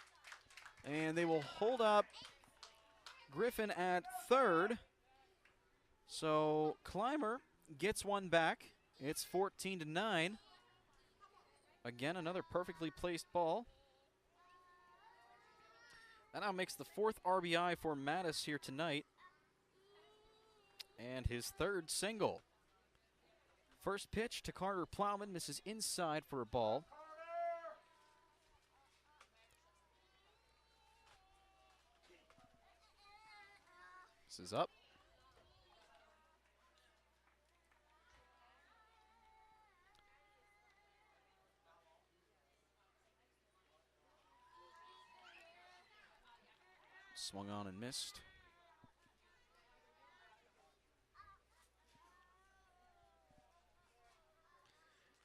and they will hold up Griffin at third. So Clymer gets one back. It's 14-9. Again, another perfectly placed ball. That now makes the 4th RBI for Mattis here tonight, and his 3rd single. First pitch to Carter Plowman, misses inside for a ball. This is up. Swung on and missed.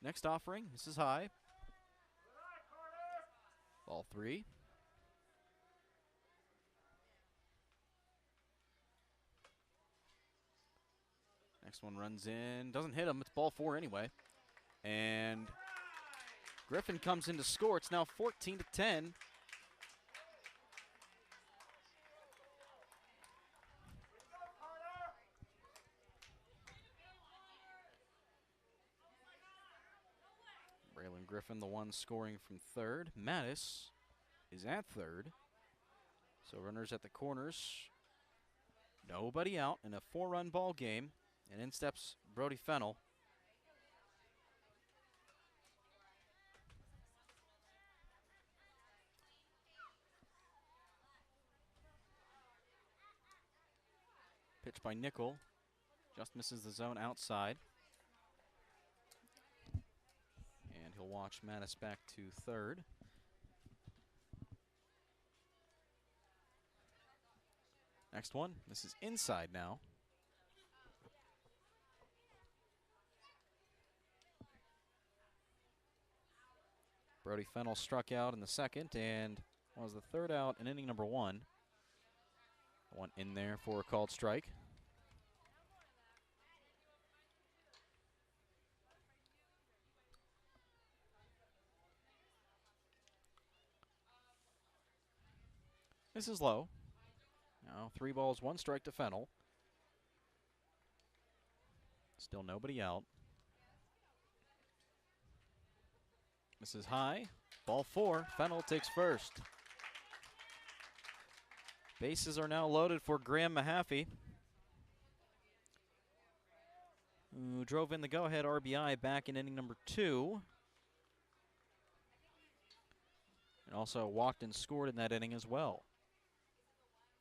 Next offering, this is high. Ball 3. Next one runs in, doesn't hit him, it's ball 4 anyway. And Griffin comes in to score, it's now 14-10. Braylon Griffin, the one scoring from third. Mattis is at third. So runners at the corners. Nobody out in a 4-run ball game. And in steps Brody Fennell. Pitch by Nickel. Just misses the zone outside. And he'll watch Mattis back to third. Next one, this is inside now. Brody Fennell struck out in the second and was the third out in inning number 1. One in there for a called strike. This is low. Now 3 balls, 1 strike to Fennel. Still nobody out. This is high. Ball 4. Fennel takes first. Bases are now loaded for Graham Mahaffey, who drove in the go-ahead RBI back in inning number 2. And also walked and scored in that inning as well.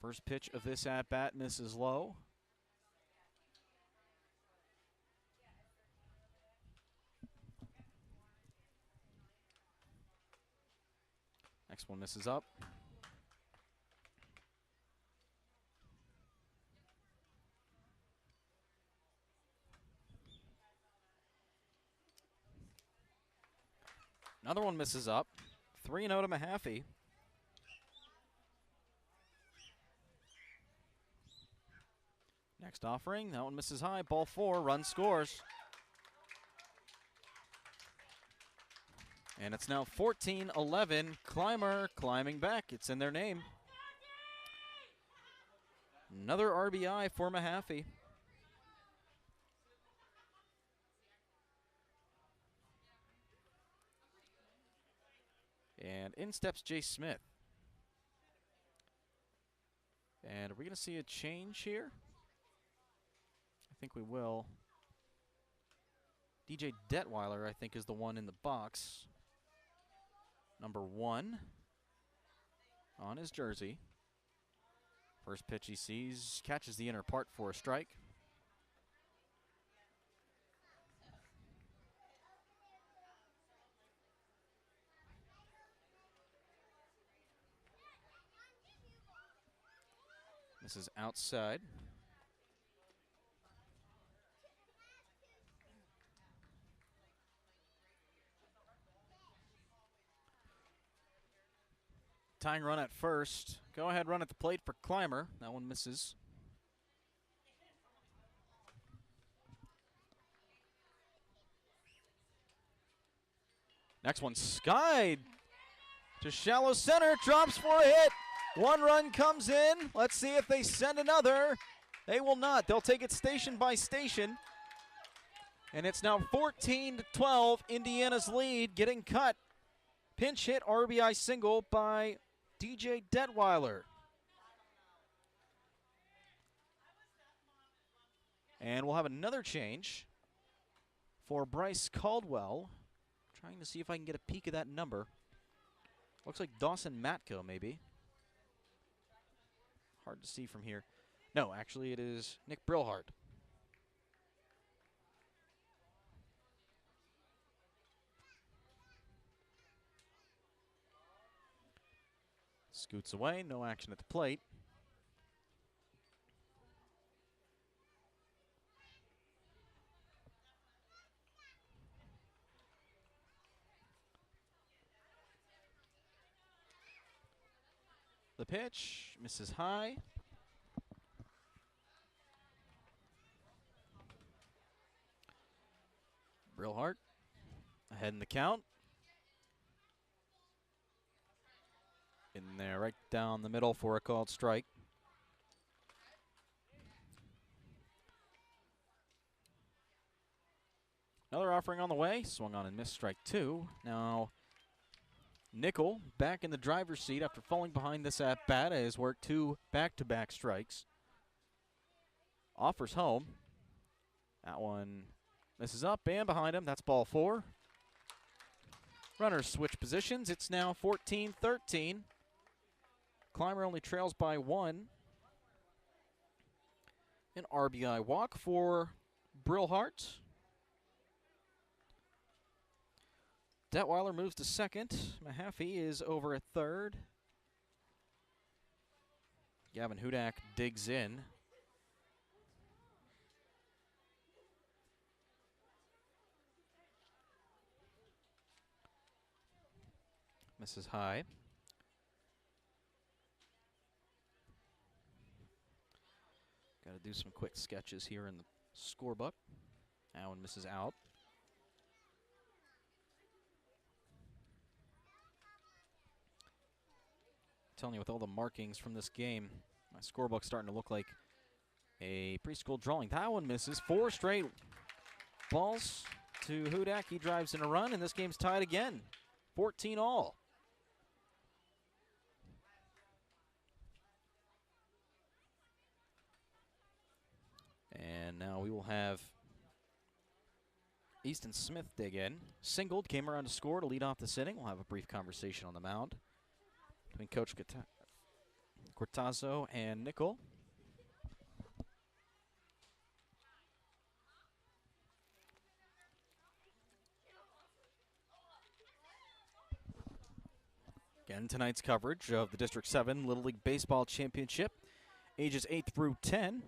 First pitch of this at-bat misses low. Next one misses up. Another one misses up. 3-0 to Mahaffey. Next offering, that one misses high. Ball 4, run scores. And it's now 14-11. Clymer climbing back. It's in their name. Another RBI for Mahaffey. And in steps Jay Smith. And are we going to see a change here? I think we will. DJ Detweiler, I think, is the one in the box. Number 1 on his jersey. First pitch he sees, catches the inner part for a strike. This is outside. Tying run at first. Go ahead run at the plate for Clymer. That one misses. Next one skied to shallow center. Drops for a hit. 1 run comes in. Let's see if they send another. They will not. They'll take it station by station. And it's now 14-12. Indiana's lead getting cut. Pinch hit RBI single by DJ Detweiler. And we'll have another change for Bryce Caldwell. Trying to see if I can get a peek of that number. Looks like Dawson Matko, maybe. Hard to see from here. No, actually it is Nick Brillhart. Scoots away, no action at the plate. The pitch misses high. Brillhart ahead in the count. In there, right down the middle for a called strike. Another offering on the way. Swung on and missed, strike 2. Now, Nickel back in the driver's seat after falling behind this at-bat. Has worked 2 back-to-back strikes. Offers home. That one misses up and behind him. That's ball 4. Runners switch positions. It's now 14-13. Clymer only trails by 1. An RBI walk for Brillhart. Detweiler moves to second. Mahaffey is over at third. Gavin Hudak digs in. Misses high. Got to do some quick sketches here in the scorebook. That one misses out. telling you, with all the markings from this game, my scorebook's starting to look like a preschool drawing. That one misses. 4 straight balls to Hudak. He drives in a run, and this game's tied again. 14 all. And now we will have Easton Smith dig in. Singled, came around to score to lead off this inning. We'll have a brief conversation on the mound between Coach Cortazzo and Nickel. Again, tonight's coverage of the District 7 Little League Baseball Championship, ages 8 through 10,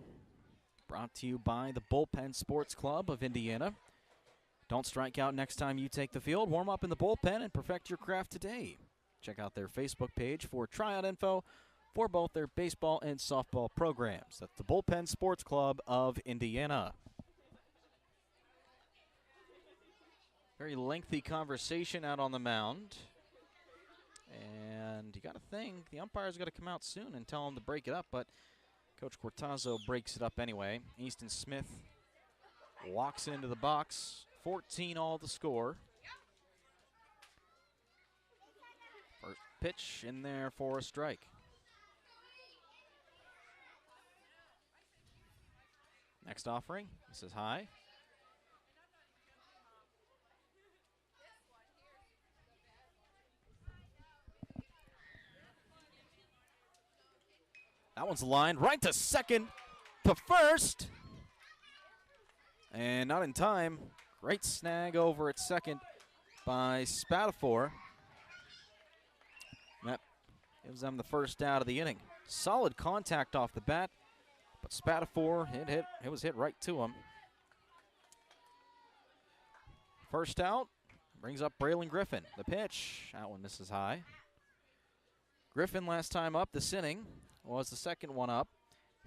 brought to you by the Bullpen Sports Club of Indiana. Don't strike out next time you take the field. Warm up in the bullpen and perfect your craft today. Check out their Facebook page for tryout info for both their baseball and softball programs. That's the Bullpen Sports Club of Indiana. Very lengthy conversation out on the mound. And you got to think the umpire's got to come out soon and tell him to break it up, but Coach Cortazzo breaks it up anyway. Easton Smith walks into the box. 14 all to score. First pitch in there for a strike. Next offering, this is high. That one's lined right to second, to first. And not in time. Great snag over at second by Spatafor. That gives them the first out of the inning. Solid contact off the bat, but Spatafor, it was hit right to him. First out, brings up Braylon Griffin. The pitch, that one misses high. Griffin last time up this inning was the second one up.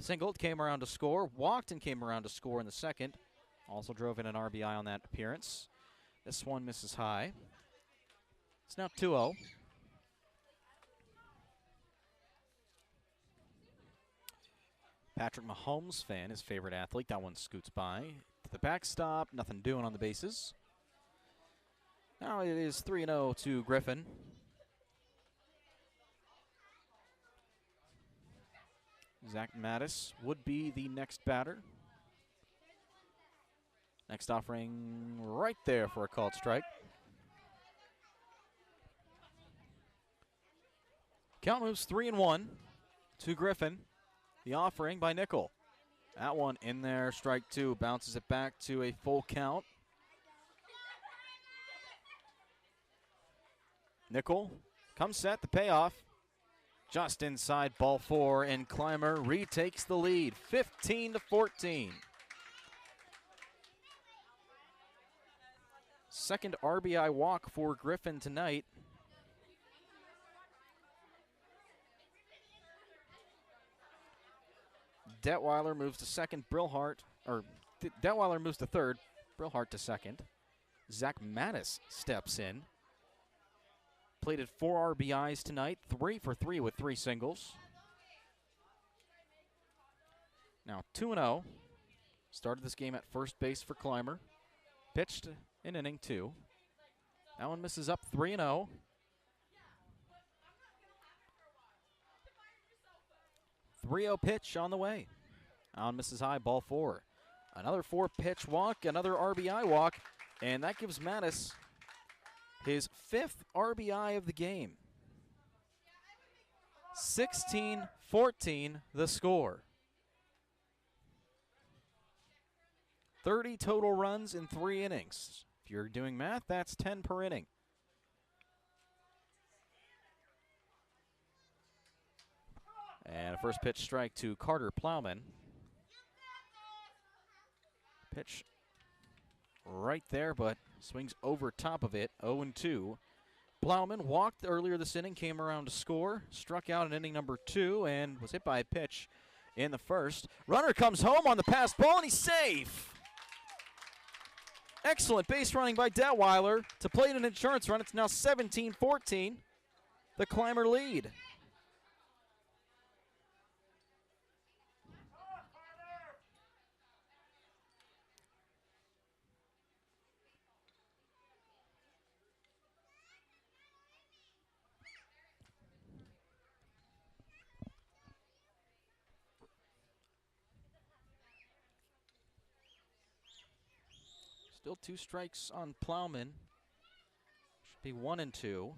Singled, came around to score, walked and came around to score in the second. Also drove in an RBI on that appearance. This one misses high. It's now 2-0. Patrick Mahomes fan, his favorite athlete. That one scoots by. To the backstop, nothing doing on the bases. Now it is 3-0 to Griffin. Zach Mattis would be the next batter. Next offering right there for a called strike. Count moves 3-1 to Griffin. The offering by Nickel. That one in there, strike 2. Bounces it back to a full count. Nickel comes set, the payoff. Just inside ball 4, and Clymer retakes the lead, 15-14. Second RBI walk for Griffin tonight. Detweiler moves to second, Detweiler moves to third, Brillhart to second. Zach Mattis steps in. Plated 4 RBIs tonight, 3 for 3 with 3 singles. Now 2-0. Started this game at first base for Clymer. Pitched in inning 2. That one misses up, 3-0. Pitch on the way. That one misses high, ball 4. Another 4-pitch walk, another RBI walk, and that gives Mattis his 5th RBI of the game. 16-14 the score. 30 total runs in 3 innings. If you're doing math, that's 10 per inning. And a first pitch strike to Carter Plowman. Pitch right there, but swings over top of it, 0-2. Plowman walked earlier this inning, came around to score, struck out in inning number 2, and was hit by a pitch in the first. Runner comes home on the pass ball, and he's safe. Excellent base running by Detweiler to plate an insurance run. It's now 17-14, the Clymer lead. Still 2 strikes on Plowman. Should be 1 and 2.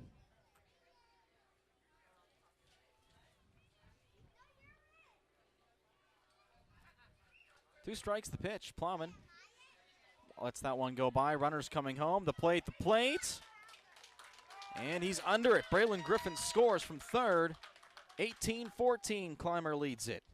Two strikes the pitch. Plowman lets that one go by. Runners coming home. The plate. And he's under it. Braylon Griffin scores from third. 18-14. Clymer leads it.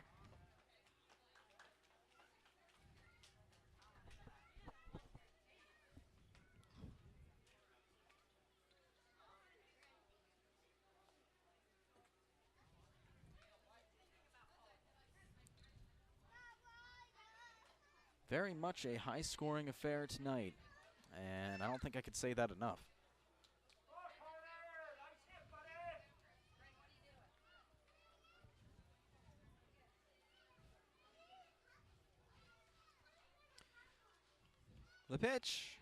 Very much a high-scoring affair tonight, and I don't think I could say that enough. The pitch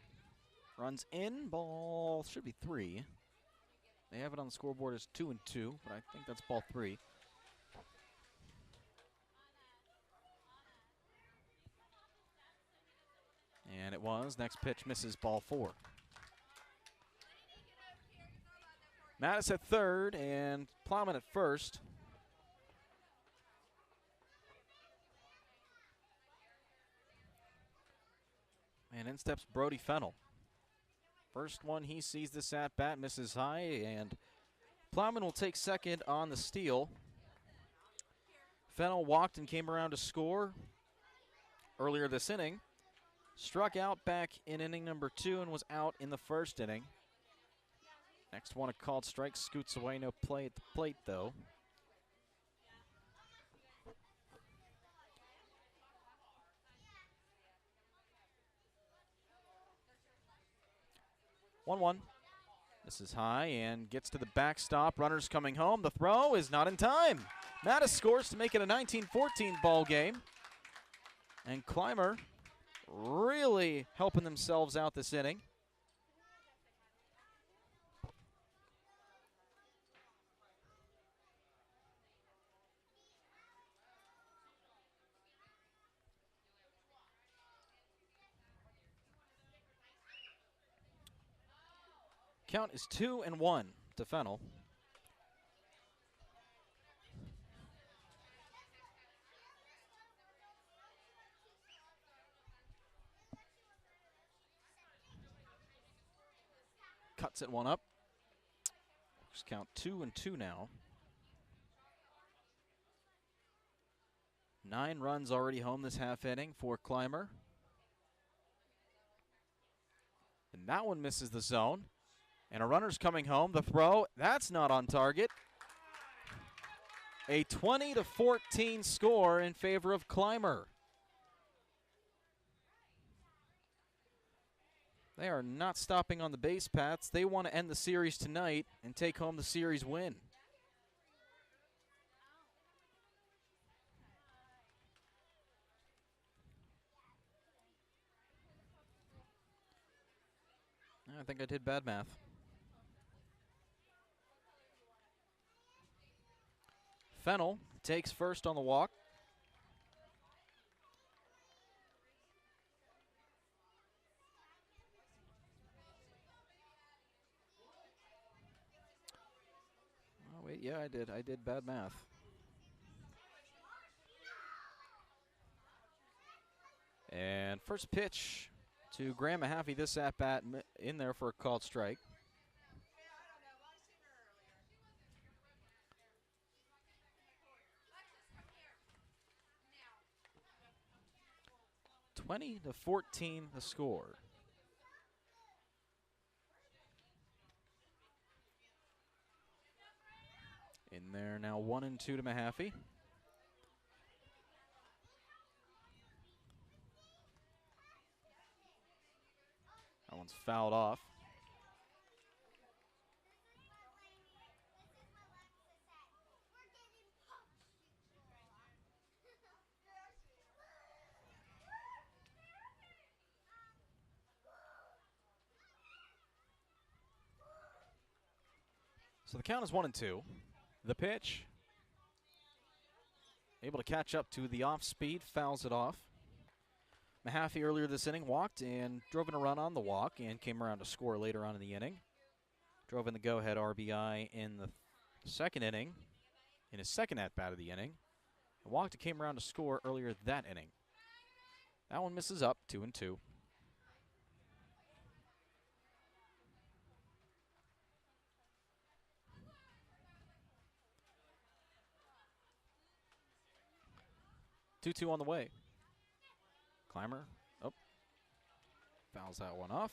runs in, ball should be 3. They have it on the scoreboard as 2 and 2, but I think that's ball 3. And it was. Next pitch misses, ball 4. Mattis at third and Plowman at first. And in steps Brody Fennell. First one he sees this at bat, misses high, and Plowman will take second on the steal. Fennell walked and came around to score earlier this inning. Struck out back in inning number 2 and was out in the first inning. Next one, a called strike, scoots away, no play at the plate though. One. This is high and gets to the backstop. Runners coming home. The throw is not in time. Mattis scores to make it a 19-14 ball game. And Clymer really helping themselves out this inning. Count is 2-1 to Fennell. Cuts it one up. Just count 2-2 now. 9 runs already home this half inning for Clymer. And that one misses the zone. And a runner's coming home. The throw, that's not on target. A 20-14 score in favor of Clymer. They are not stopping on the base paths. They want to end the series tonight and take home the series win. I think I did bad math. Fennell takes first on the walk. Oh, wait, yeah, I did bad math. And first pitch to Graham Mahaffey, this at-bat in there for a called strike. To 14 the score. In there now 1-2 to Mahaffey. That one's fouled off. So the count is 1-2. The pitch, able to catch up to the off speed, fouls it off. Mahaffey earlier this inning walked and drove in a run on the walk and came around to score later on in the inning. Drove in the go-ahead RBI in the second inning, in his second at-bat of the inning. And walked and came around to score earlier that inning. That one misses up, 2-2. Two on the way. Clymer, fouls that one off.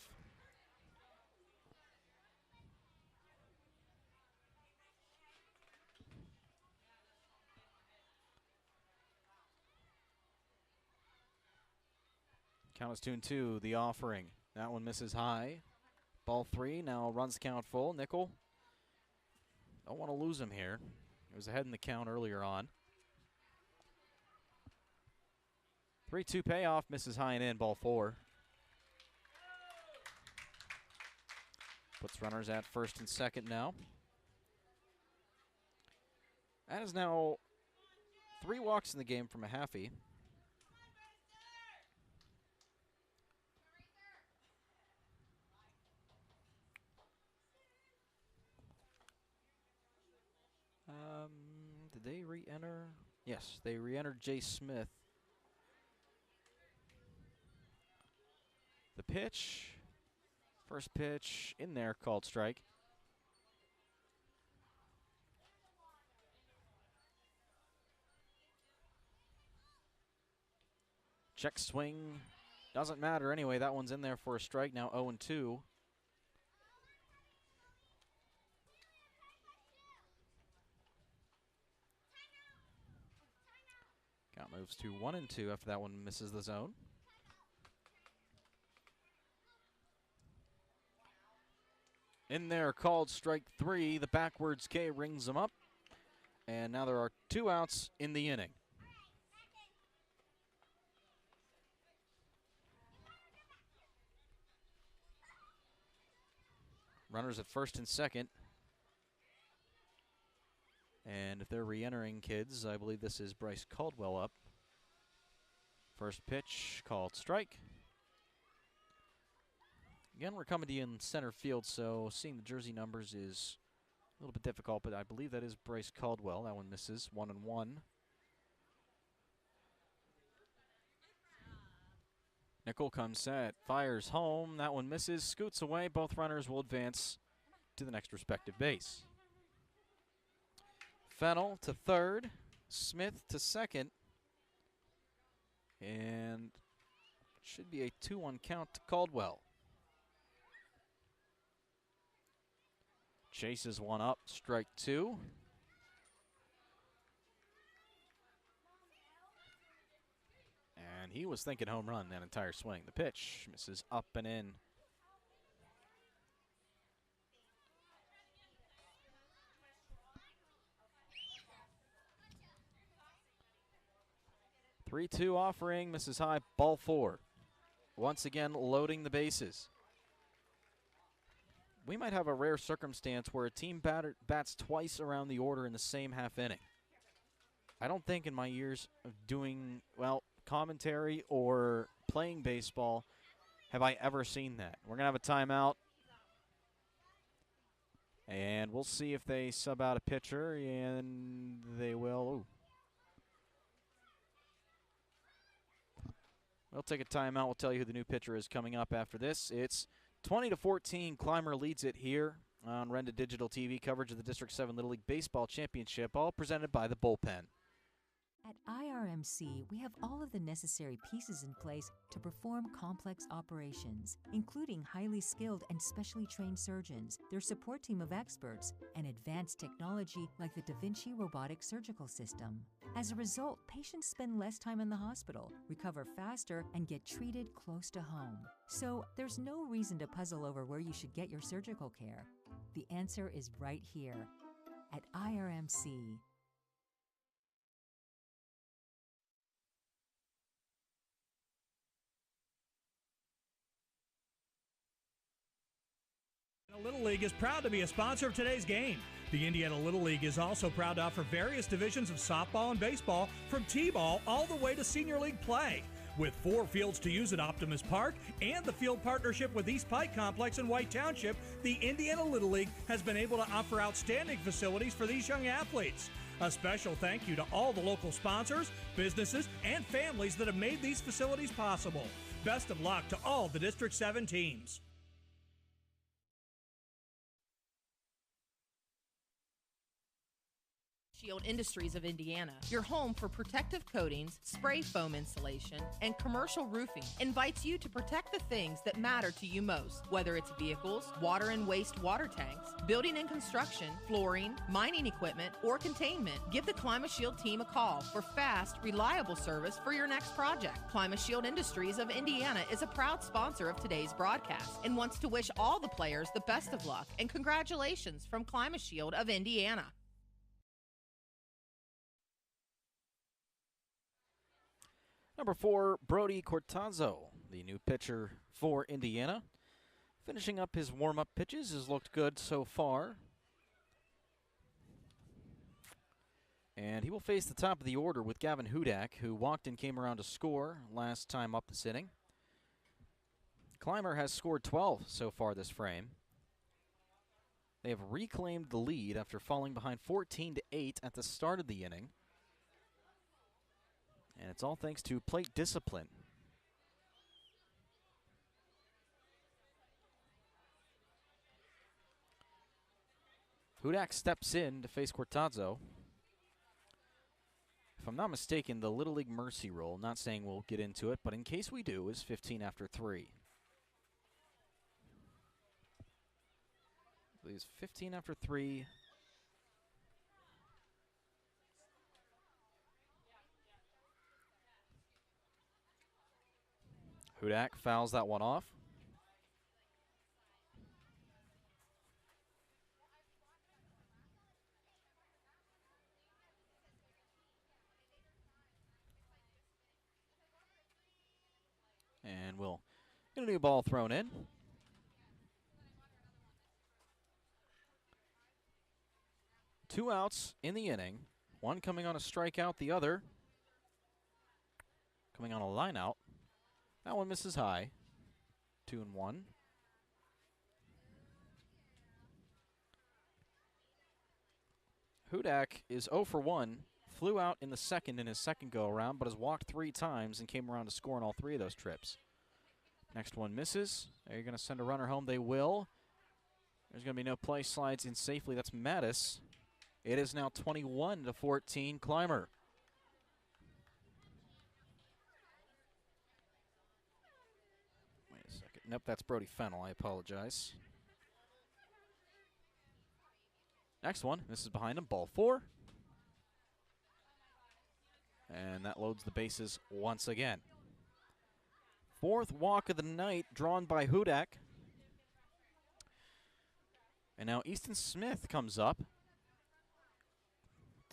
Count is 2-2, the offering. That one misses high. Ball 3, now runs the count full. Nickel, don't want to lose him here. He was ahead in the count earlier on. 3-2 payoff, misses high and in, ball 4. Puts runners at first and second now. That is now 3 walks in the game for Mahaffey. Did they re-enter? Yes, they re-entered Jay Smith. The pitch, first pitch in there, called strike. Check swing, doesn't matter anyway. That one's in there for a strike, now 0-2. Count moves to 1-2 after that one misses the zone. In there, called strike 3. The backwards K rings them up. And now there are 2 outs in the inning. Runners at first and second. And if they're re-entering kids, I believe this is Bryce Caldwell up. First pitch, called strike. Again, we're coming to you in center field, so seeing the jersey numbers is a little bit difficult, but I believe that is Bryce Caldwell. That one misses, 1-1. Nickel comes set, fires home. That one misses, scoots away. Both runners will advance to the next respective base. Fennell to third, Smith to second, and should be a 2-1 count to Caldwell. Chases one up, strike 2. And he was thinking home run that entire swing. The pitch misses up and in. Three-2 offering, misses high, ball 4. Once again, loading the bases. We might have a rare circumstance where a team bats twice around the order in the same half inning. I don't think in my years of doing, well, commentary or playing baseball have I ever seen that. We're going to have a timeout. And we'll see if they sub out a pitcher, and they will. Ooh. We'll take a timeout. We'll tell you who the new pitcher is coming up after this. It's 20-14. Clymer leads it here on Renda Digital TV. Coverage of the District 7 Little League Baseball Championship, all presented by the Bullpen. At IRMC, we have all of the necessary pieces in place to perform complex operations, including highly skilled and specially trained surgeons, their support team of experts, and advanced technology like the Da Vinci robotic surgical system. As a result, patients spend less time in the hospital, recover faster, and get treated close to home. So there's no reason to puzzle over where you should get your surgical care. The answer is right here at IRMC. Little League is proud to be a sponsor of today's game. The Indiana Little League is also proud to offer various divisions of softball and baseball, from T-ball all the way to senior league play. With 4 fields to use at Optimus Park and the field partnership with East Pike Complex in White Township, the Indiana Little League has been able to offer outstanding facilities for these young athletes. A special thank you to all the local sponsors, businesses, and families that have made these facilities possible. Best of luck to all the District 7 teams. Shield Industries of Indiana, your home for protective coatings, spray foam insulation, and commercial roofing, invites you to protect the things that matter to you most, whether it's vehicles, water and waste water tanks, building and construction, flooring, mining equipment, or containment. Give the Clymer Shield team a call for fast, reliable service for your next project. Clymer Shield Industries of Indiana is a proud sponsor of today's broadcast and wants to wish all the players the best of luck and congratulations from Clymer Shield of Indiana. Number 4, Brody Cortazzo, the new pitcher for Indiana. Finishing up his warm-up pitches, has looked good so far. And he will face the top of the order with Gavin Hudak, who walked and came around to score last time up this inning. Clymer has scored 12 so far this frame. They have reclaimed the lead after falling behind 14-8 at the start of the inning. And it's all thanks to plate discipline. Hudak steps in to face Cortazzo. If I'm not mistaken, the Little League Mercy Rule, not saying we'll get into it, but in case we do, is 15 after 3. I believe it's 15 after 3. Hudak fouls that one off. And we'll get a new ball thrown in. Two outs in the inning. One coming on a strikeout, the other coming on a line out. That one misses high. 2-1. Hudak is 0 for 1. Flew out in the second in his second go-around, but has walked 3 times and came around to score on all 3 of those trips. Next one misses. They're going to send a runner home. They will. There's going to be no play. Slides in safely. That's Mattis. It is now 21-14 Clymer. Nope, that's Brody Fennell. I apologize. Next one. This is behind him. Ball 4. And that loads the bases once again. 4th walk of the night drawn by Hudak. And now Easton Smith comes up.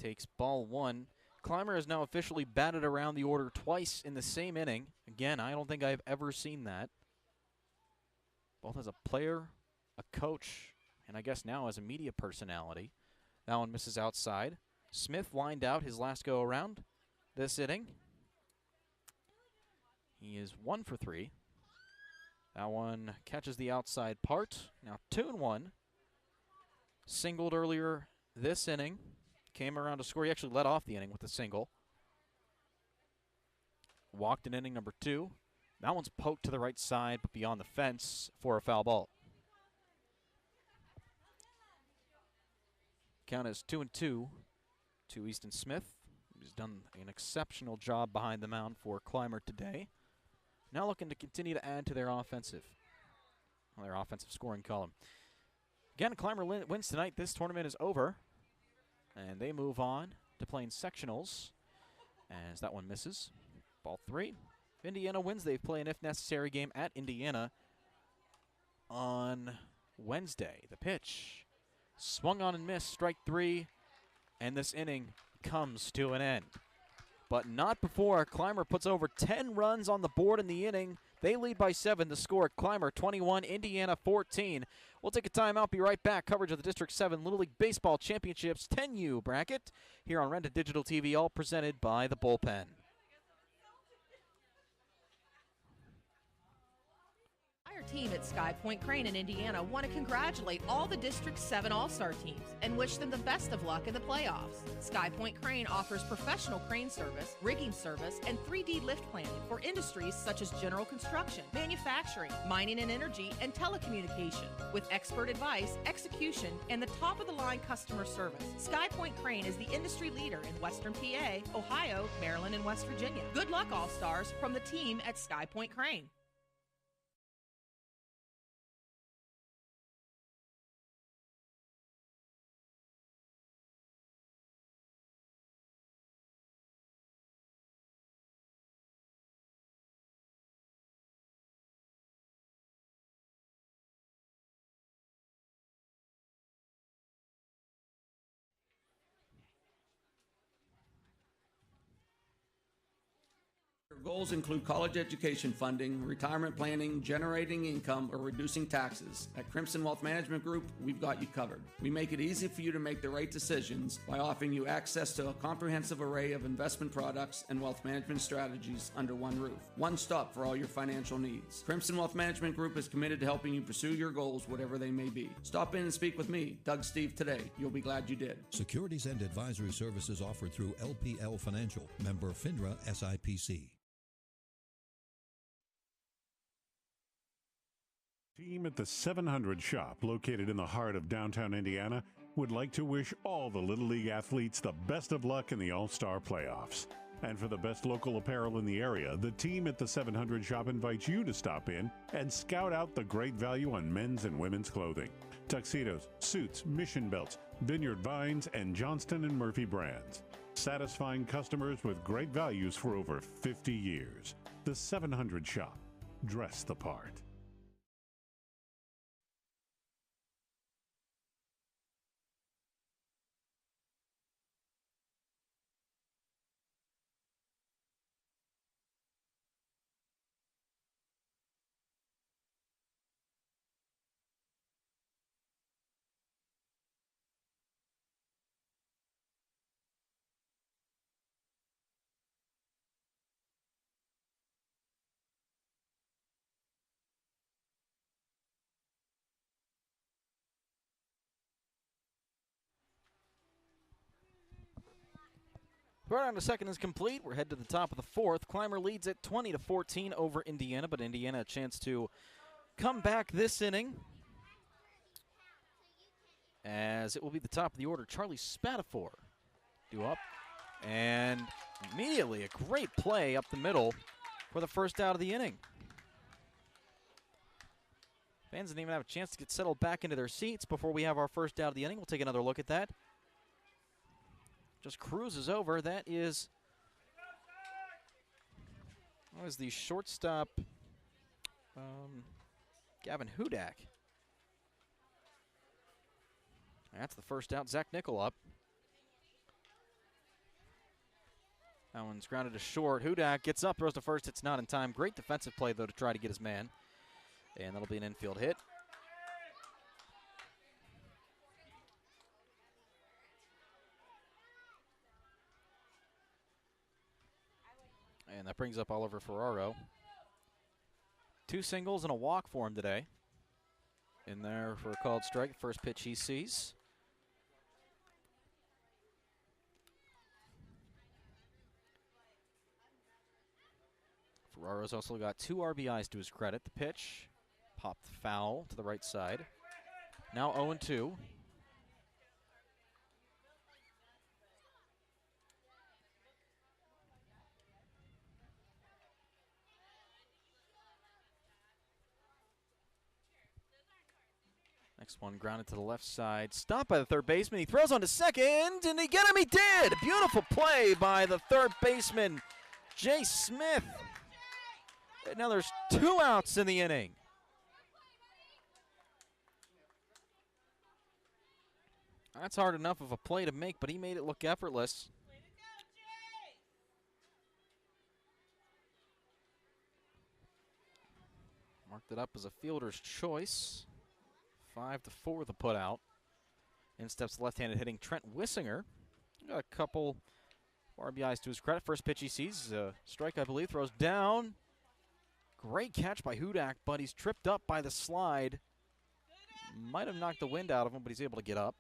Takes ball 1. Clymer has now officially batted around the order twice in the same inning. Again, I don't think I've ever seen that. Both as a player, a coach, and I guess now as a media personality. That one misses outside. Smith lined out his last go-around this inning. He is 1 for 3. That one catches the outside part. Now 2-1. Singled earlier this inning. Came around to score. He actually led off the inning with a single. Walked in inning number 2. That one's poked to the right side, but beyond the fence for a foul ball. Count is 2-2 to Easton Smith, who's done an exceptional job behind the mound for Clymer today. Now looking to continue to add to their offensive scoring column. Again, Clymer wins tonight. This tournament is over, and they move on to playing sectionals as that one misses. Ball 3. If Indiana wins, they play an if necessary game at Indiana on Wednesday. The pitch swung on and missed, strike 3, and this inning comes to an end. But not before Clymer puts over 10 runs on the board in the inning. They lead by 7. The score at Clymer 21, Indiana 14. We'll take a timeout, be right back. Coverage of the District 7 Little League Baseball Championships 10U bracket here on Renta Digital TV, all presented by the Bullpen. team at Sky Point Crane in Indiana want to congratulate all the District 7 All-Star teams and wish them the best of luck in the playoffs. Sky Point Crane offers professional crane service, rigging service, and 3D lift planning for industries such as general construction, manufacturing, mining and energy, and telecommunication. With expert advice, execution, and the top-of-the-line customer service, Sky Point Crane is the industry leader in Western PA, Ohio, Maryland, and West Virginia. Good luck, All-Stars, from the team at Sky Point Crane. Goals include college education funding, retirement planning, generating income, or reducing taxes. At Crimson Wealth Management Group, we've got you covered. We make it easy for you to make the right decisions by offering you access to a comprehensive array of investment products and wealth management strategies under one roof. One stop for all your financial needs. Crimson Wealth Management Group is committed to helping you pursue your goals, whatever they may be. Stop in and speak with me, Doug Steve, today. You'll be glad you did. Securities and advisory services offered through LPL Financial, member FINRA SIPC. Team at the 700 shop, located in the heart of downtown Indiana, would like to wish all the Little League athletes the best of luck in the All-Star playoffs. And for the best local apparel in the area, the team at the 700 shop invites you to stop in and scout out the great value on men's and women's clothing. Tuxedos, suits, mission belts, Vineyard Vines, and Johnston & Murphy brands. Satisfying customers with great values for over 50 years. The 700 shop. Dress the part. Right on to second is complete. We're headed to the top of the fourth. Clymer leads at 20-14 over Indiana, but Indiana a chance to come back this inning, as it will be the top of the order. Charlie Spatafor due up, and immediately a great play up the middle for the first out of the inning. Fans didn't even have a chance to get settled back into their seats before we have our first out of the inning. We'll take another look at that. Just cruises over. That is the shortstop, Gavin Hudak. That's the first out. Zach Nickel up. That one's grounded to short. Hudak gets up, throws to first. It's not in time. Great defensive play, though, to try to get his man. And that'll be an infield hit. And that brings up Oliver Ferraro. 2 singles and a walk for him today. In there for a called strike. First pitch he sees. Ferraro's also got 2 RBIs to his credit. The pitch popped foul to the right side. Now 0-2. Next one grounded to the left side. Stopped by the third baseman. He throws on to second, and he get him. He did. Beautiful play by the third baseman, Jay Smith. And now there's 2 outs in the inning. That's hard enough of a play to make, but he made it look effortless. Marked it up as a fielder's choice. 5-4 the put out. In steps the left-handed hitting Trent Wissinger. Got a couple RBIs to his credit. First pitch he sees, strike I believe, throws down. Great catch by Hudak, but he's tripped up by the slide. Might have knocked the wind out of him, but he's able to get up.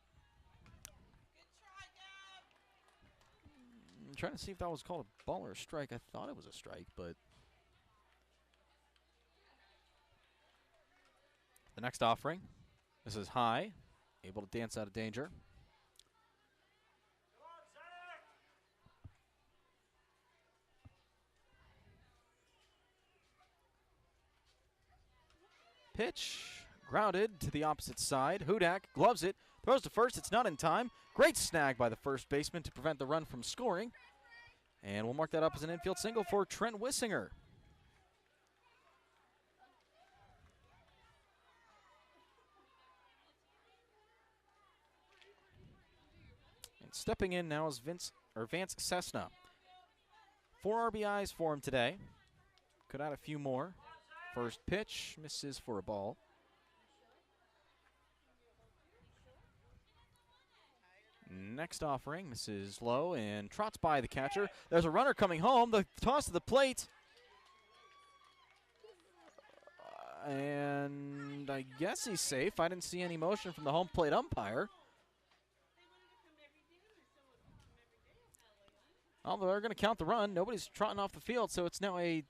I'm trying to see if that was called a ball or a strike. I thought it was a strike, but the next offering. This is high, able to dance out of danger. Pitch, grounded to the opposite side. Hudak gloves it, throws to first. It's not in time. Great snag by the first baseman to prevent the run from scoring. And we'll mark that up as an infield single for Trent Wissinger. And stepping in now is Vance Cessna. 4 RBIs for him today. Could add a few more. First pitch misses for a ball. Next offering misses low and trots by the catcher. There's a runner coming home. The toss to the plate. And I guess he's safe. I didn't see any motion from the home plate umpire. Although they're going to count the run. Nobody's trotting off the field, so it's now a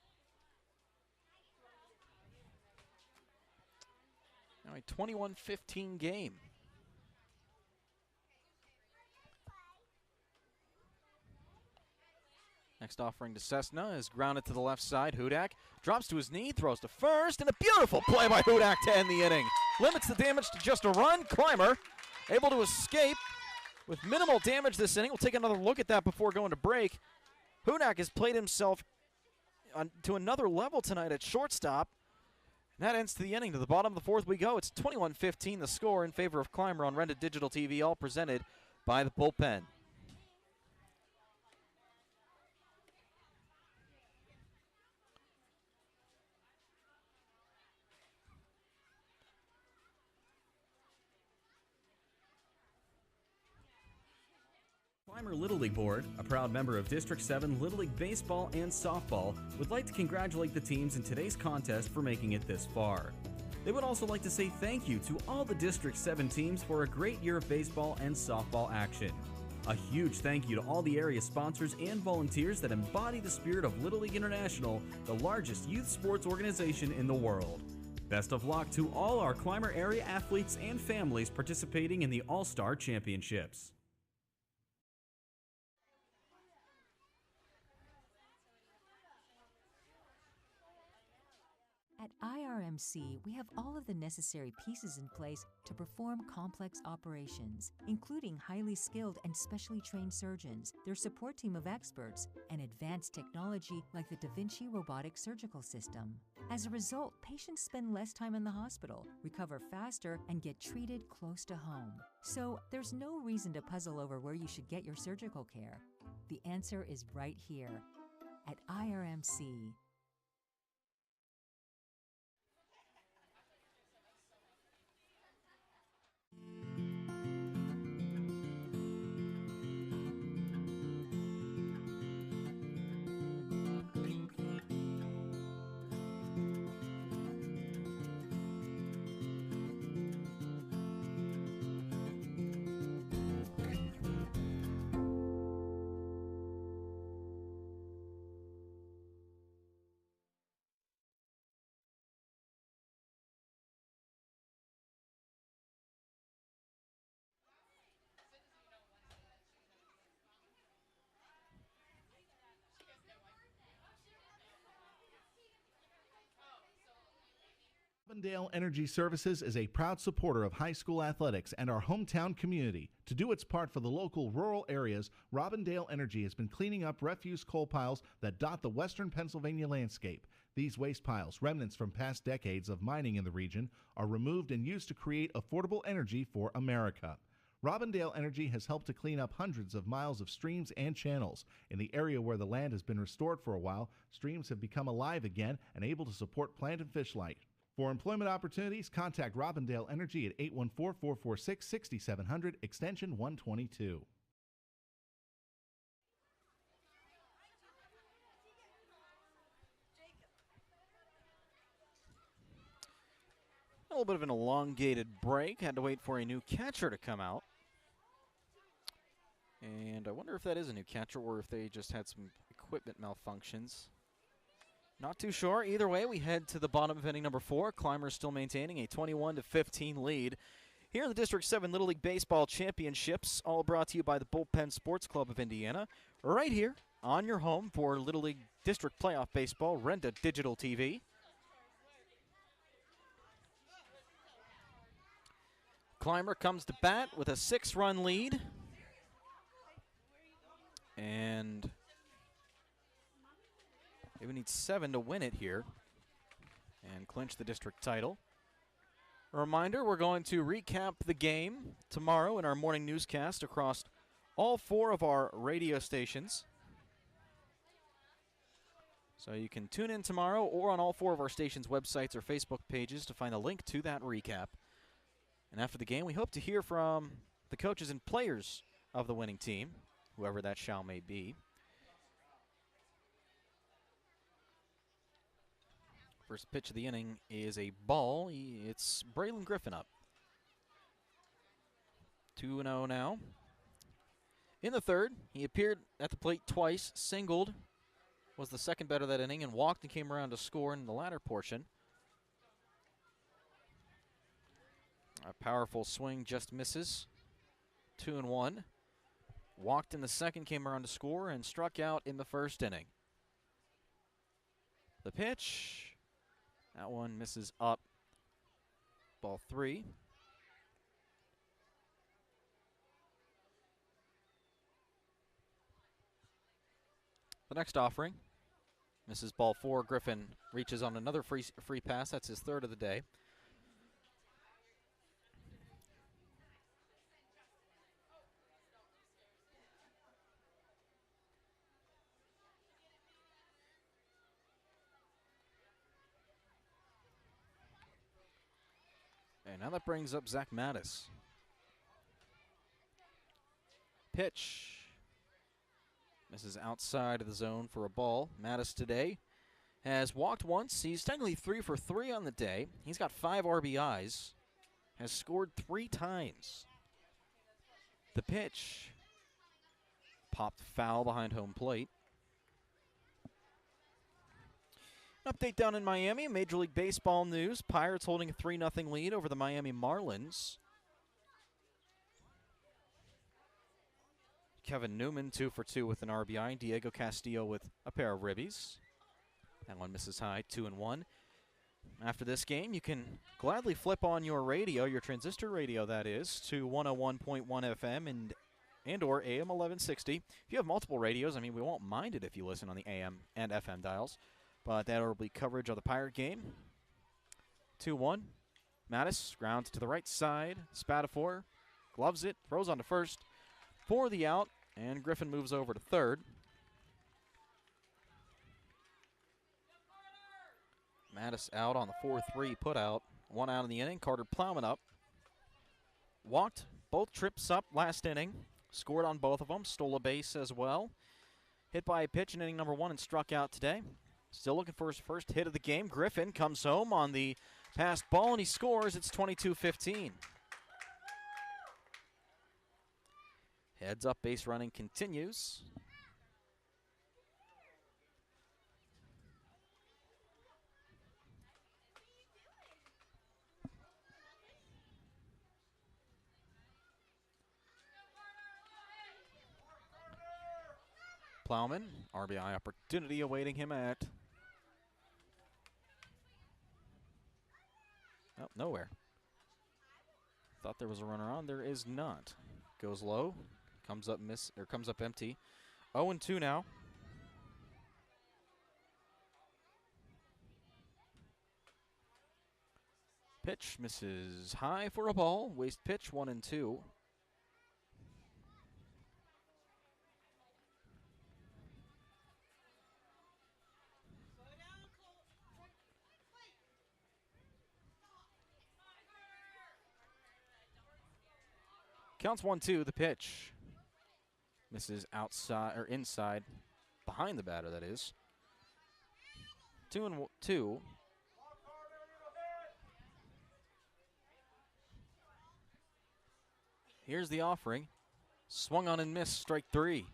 21-15 game. Next offering to Cessna is grounded to the left side. Hudak drops to his knee, throws to first, and a beautiful play by Hudak to end the inning. Limits the damage to just a run. Clymer able to escape with minimal damage this inning. We'll take another look at that before going to break. Hudak has played himself to another level tonight at shortstop. And that ends the inning. To the bottom of the fourth we go. It's 21-15 the score in favor of Clymer on Rented Digital TV, all presented by the Bullpen. Clymer Little League Board, a proud member of District 7 Little League Baseball and Softball, would like to congratulate the teams in today's contest for making it this far. They would also like to say thank you to all the District 7 teams for a great year of baseball and softball action. A huge thank you to all the area sponsors and volunteers that embody the spirit of Little League International, the largest youth sports organization in the world. Best of luck to all our Clymer area athletes and families participating in the All-Star Championships. At IRMC, we have all of the necessary pieces in place to perform complex operations, including highly skilled and specially trained surgeons, their support team of experts, and advanced technology like the Da Vinci robotic surgical system. As a result, patients spend less time in the hospital, recover faster, and get treated close to home. So there's no reason to puzzle over where you should get your surgical care. The answer is right here at IRMC. Robindale Energy Services is a proud supporter of high school athletics and our hometown community. To do its part for the local rural areas, Robindale Energy has been cleaning up refuse coal piles that dot the western Pennsylvania landscape. These waste piles, remnants from past decades of mining in the region, are removed and used to create affordable energy for America. Robindale Energy has helped to clean up hundreds of miles of streams and channels. In the area where the land has been restored for a while, streams have become alive again and able to support plant and fish life. For employment opportunities, contact Robindale Energy at 814-446-6700, extension 122. A little bit of an elongated break. Had to wait for a new catcher to come out. And I wonder if that is a new catcher or if they just had some equipment malfunctions. Not too sure. Either way, we head to the bottom of inning number 4. Clymer still maintaining a 21-15 lead. Here in the District 7 Little League Baseball Championships, all brought to you by the Bullpen Sports Club of Indiana, right here on your home for Little League District Playoff Baseball, Renda Digital TV. Clymer comes to bat with a 6-run lead. And they would need 7 to win it here and clinch the district title. A reminder, we're going to recap the game tomorrow in our morning newscast across all 4 of our radio stations. So you can tune in tomorrow or on all 4 of our stations' websites or Facebook pages to find a link to that recap. And after the game, we hope to hear from the coaches and players of the winning team, whoever that shall may be. First pitch of the inning is a ball. It's Braylon Griffin up. 2-0 now. In the third, he appeared at the plate twice, singled, was the second batter that inning, and walked and came around to score in the latter portion. A powerful swing just misses. 2-1. Walked in the second, came around to score, and struck out in the first inning. The pitch, that one misses up. Ball 3. The next offering, misses ball 4. Griffin reaches on another free pass. That's his third of the day. And now that brings up Zach Mattis. Pitch. Misses outside of the zone for a ball. Mattis today has walked once. He's technically 3 for 3 on the day. He's got 5 RBIs. Has scored 3 times. The pitch. Popped foul behind home plate. An update down in Miami, Major League Baseball news. Pirates holding a 3-0 lead over the Miami Marlins. Kevin Newman 2 for 2 with an RBI. Diego Castillo with a pair of ribbies. That one misses high, 2-1. After this game, you can gladly flip on your radio, your transistor radio that is, to 101.1 FM and or AM 1160. If you have multiple radios, I mean, we won't mind it if you listen on the AM and FM dials. But that will be coverage of the Pirate game. 2-1. Mattis grounds to the right side. Spatafor gloves it, throws on to first for the out, and Griffin moves over to third. Mattis out on the 4-3 put out. 1 out in the inning. Carter Plowman up. Walked both trips up last inning. Scored on both of them. Stole a base as well. Hit by a pitch in inning number 1 and struck out today. Still looking for his first hit of the game. Griffin comes home on the passed ball, and he scores. It's 22-15. Heads up, base running continues. Plowman, RBI opportunity awaiting him at... Oh, nowhere. Thought there was a runner on. There is not. Goes low. Comes up comes up empty. 0-2 now. Pitch misses high for a ball. Waste pitch, 1-2. Counts 1-2, the pitch. Misses outside, or inside, behind the batter, that is. 2-2. Here's the offering. Swung on and missed, strike 3.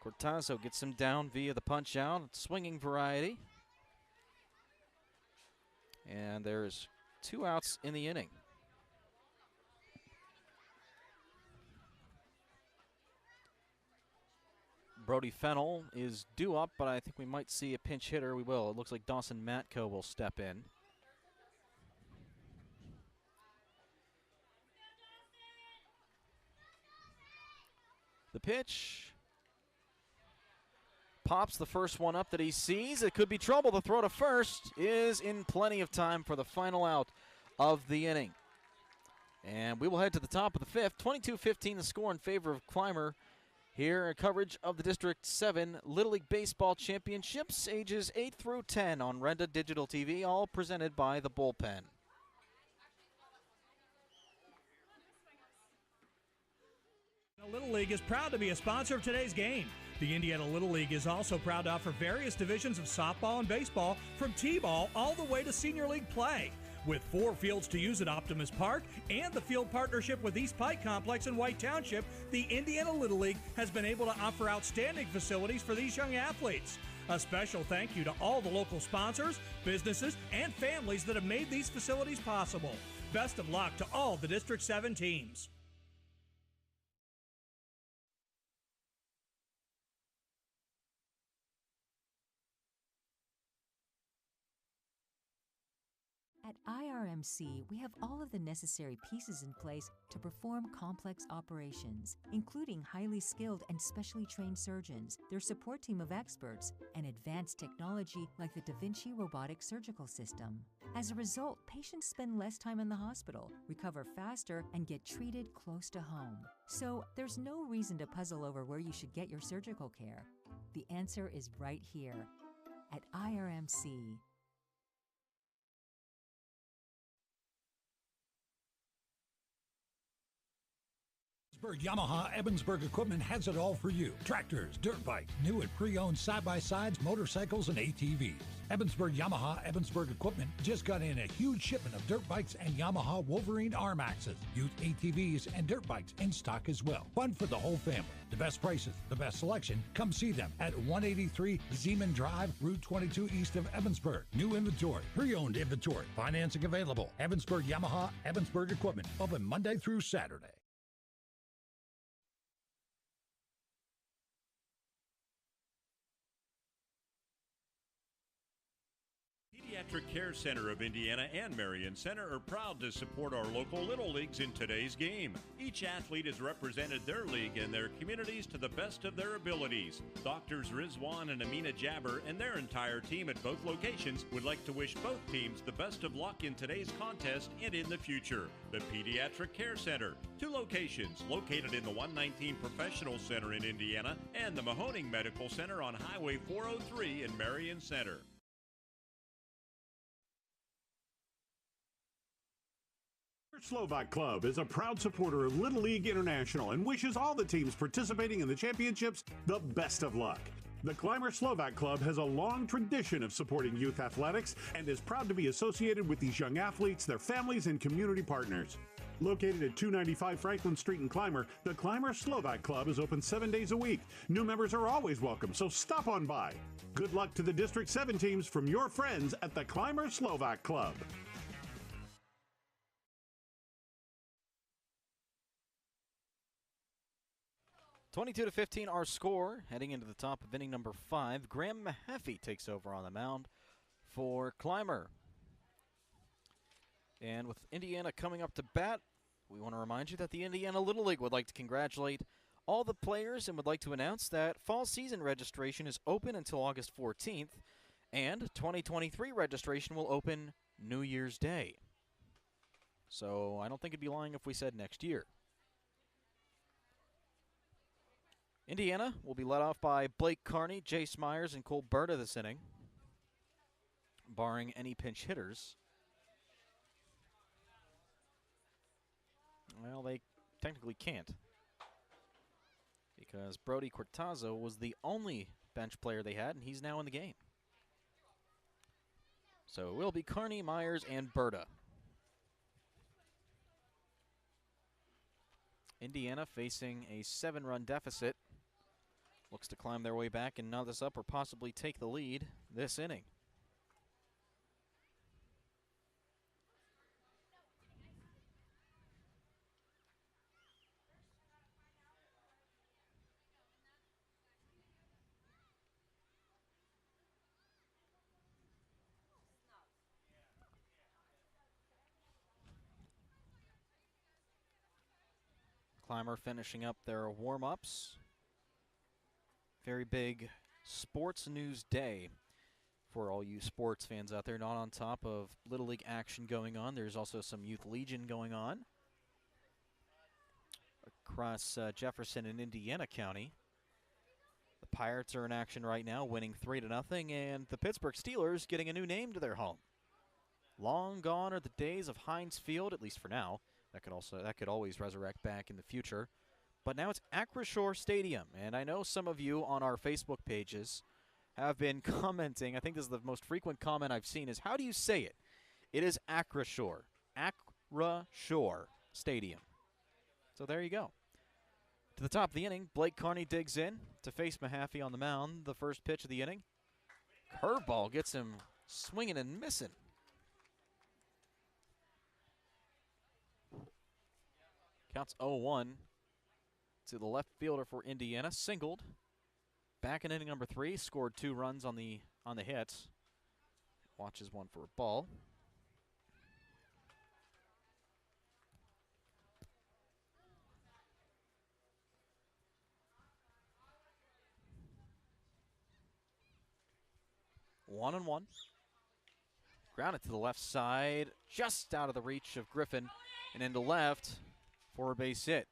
Cortazzo gets him down via the punch out, swinging variety. And there's 2 outs in the inning. Brody Fennell is due up, but I think we might see a pinch hitter. We will. It looks like Dawson Matko will step in. The pitch. Pops the first one up that he sees. It could be trouble. The throw to first is in plenty of time for the final out of the inning. And we will head to the top of the 5th. 22-15 the score in favor of Clymer. Here in coverage of the District 7 Little League Baseball Championships, ages 8 through 10 on Renda Digital TV, all presented by the Bullpen. Little League is proud to be a sponsor of today's game. The Indiana Little League is also proud to offer various divisions of softball and baseball, from T-ball all the way to senior league play. With 4 fields to use at Optimus Park and the field partnership with East Pike Complex in White Township, the Indiana Little League has been able to offer outstanding facilities for these young athletes. A special thank you to all the local sponsors, businesses, and families that have made these facilities possible. Best of luck to all the District 7 teams. At IRMC, we have all of the necessary pieces in place to perform complex operations, including highly skilled and specially trained surgeons, their support team of experts, and advanced technology like the Da Vinci robotic surgical system. As a result, patients spend less time in the hospital, recover faster, and get treated close to home. So there's no reason to puzzle over where you should get your surgical care. The answer is right here at IRMC. Yamaha Evansburg Equipment has it all for you. Tractors, dirt bikes, new and pre-owned side-by-sides, motorcycles, and ATVs. Yamaha Evansburg Equipment just got in a huge shipment of dirt bikes and Yamaha Wolverine arm axes, used ATVs, and dirt bikes in stock as well. Fun for the whole family. The best prices, the best selection. Come see them at 183 Zeeman Drive, Route 22 east of Evansburg. New inventory, pre-owned inventory, financing available. Yamaha Evansburg Equipment, open Monday through Saturday. Pediatric Care Center of Indiana and Marion Center are proud to support our local Little Leagues in today's game. Each athlete has represented their league and their communities to the best of their abilities. Doctors Rizwan and Amina Jabber and their entire team at both locations would like to wish both teams the best of luck in today's contest and in the future. The Pediatric Care Center, 2 locations located in the 119 Professional Center in Indiana and the Mahoning Medical Center on Highway 403 in Marion Center. Slovak Club is a proud supporter of Little League International and wishes all the teams participating in the championships the best of luck. The Clymer Slovak Club has a long tradition of supporting youth athletics and is proud to be associated with these young athletes, their families, and community partners. Located at 295 Franklin Street in Clymer, the Clymer Slovak Club is open 7 days a week. New members are always welcome, so stop on by. Good luck to the District 7 teams from your friends at the Clymer Slovak Club. 22-15 our score, heading into the top of inning number 5. Graham Mahaffey takes over on the mound for Clymer. And with Indiana coming up to bat, we want to remind you that the Indiana Little League would like to congratulate all the players and would like to announce that fall season registration is open until August 14th, and 2023 registration will open New Year's Day. So I don't think it'd be lying if we said next year. Indiana will be led off by Blake Carney, Jace Myers, and Cole Berta this inning, barring any pinch hitters. Well, they technically can't, because Brody Cortazzo was the only bench player they had, and he's now in the game. So it will be Carney, Myers, and Berta. Indiana facing a 7-run deficit. Looks to climb their way back and knot this up or possibly take the lead this inning. Clymer finishing up their warm-ups. Very big sports news day for all you sports fans out there. Not on top of Little League action going on. There's also some Youth Legion going on across Jefferson and Indiana County. The Pirates are in action right now, winning 3-0, and the Pittsburgh Steelers getting a new name to their home. Long gone are the days of Heinz Field, at least for now. That could always resurrect back in the future. But now it's Acrisure Stadium, and I know some of you on our Facebook pages have been commenting. I think this is the most frequent comment I've seen is, how do you say it? It is Acrisure. Acrisure Stadium. So there you go. To the top of the inning, Blake Carney digs in to face Mahaffey on the mound. The first pitch of the inning. Curveball gets him swinging and missing. Counts 0-1 to the left fielder for Indiana. Singled. Back in inning number 3. Scored 2 runs on the hit. Watches one for a ball. One and one. Grounded to the left side. Just out of the reach of Griffin. And into left for a base hit.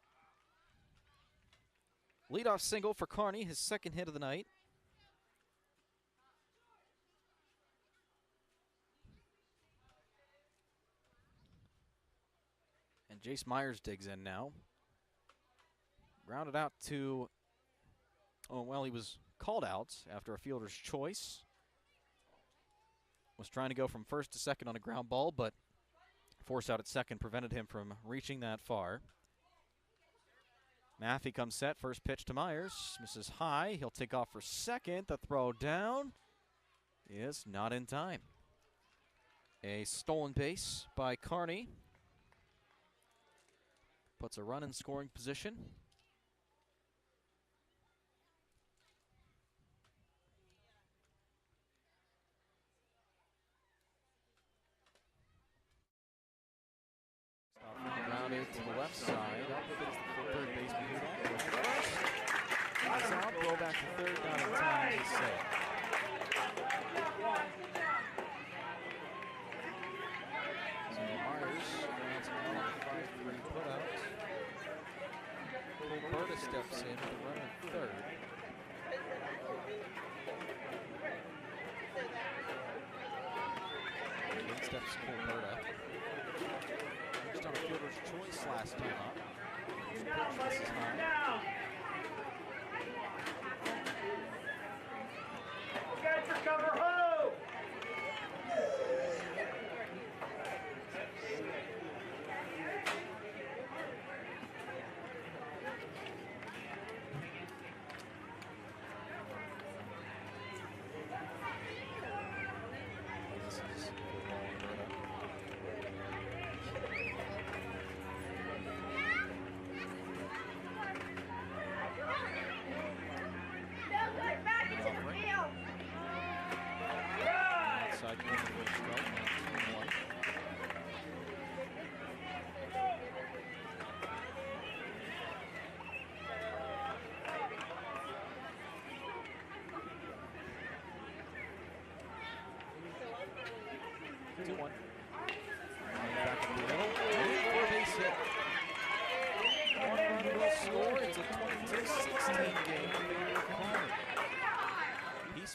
Leadoff single for Carney, his second hit of the night. And Jace Myers digs in now. Grounded out to, he was called out after a fielder's choice. Was trying to go from first to second on a ground ball, but force out at second prevented him from reaching that far. Maffey comes set. First pitch to Myers. Misses high. He'll take off for second. The throw down is not in time. A stolen base by Carney. Puts a run in scoring position. Grounded to the left side. Up against the third baseman. He's out. Throw back to third. Not in time to save. So Myers grounds him out on the 5-3 putout. Roberta steps in with a runner at third. In steps Roberta. Just on a fielder's choice last time up. Pitch misses high. Guys for cover, ho!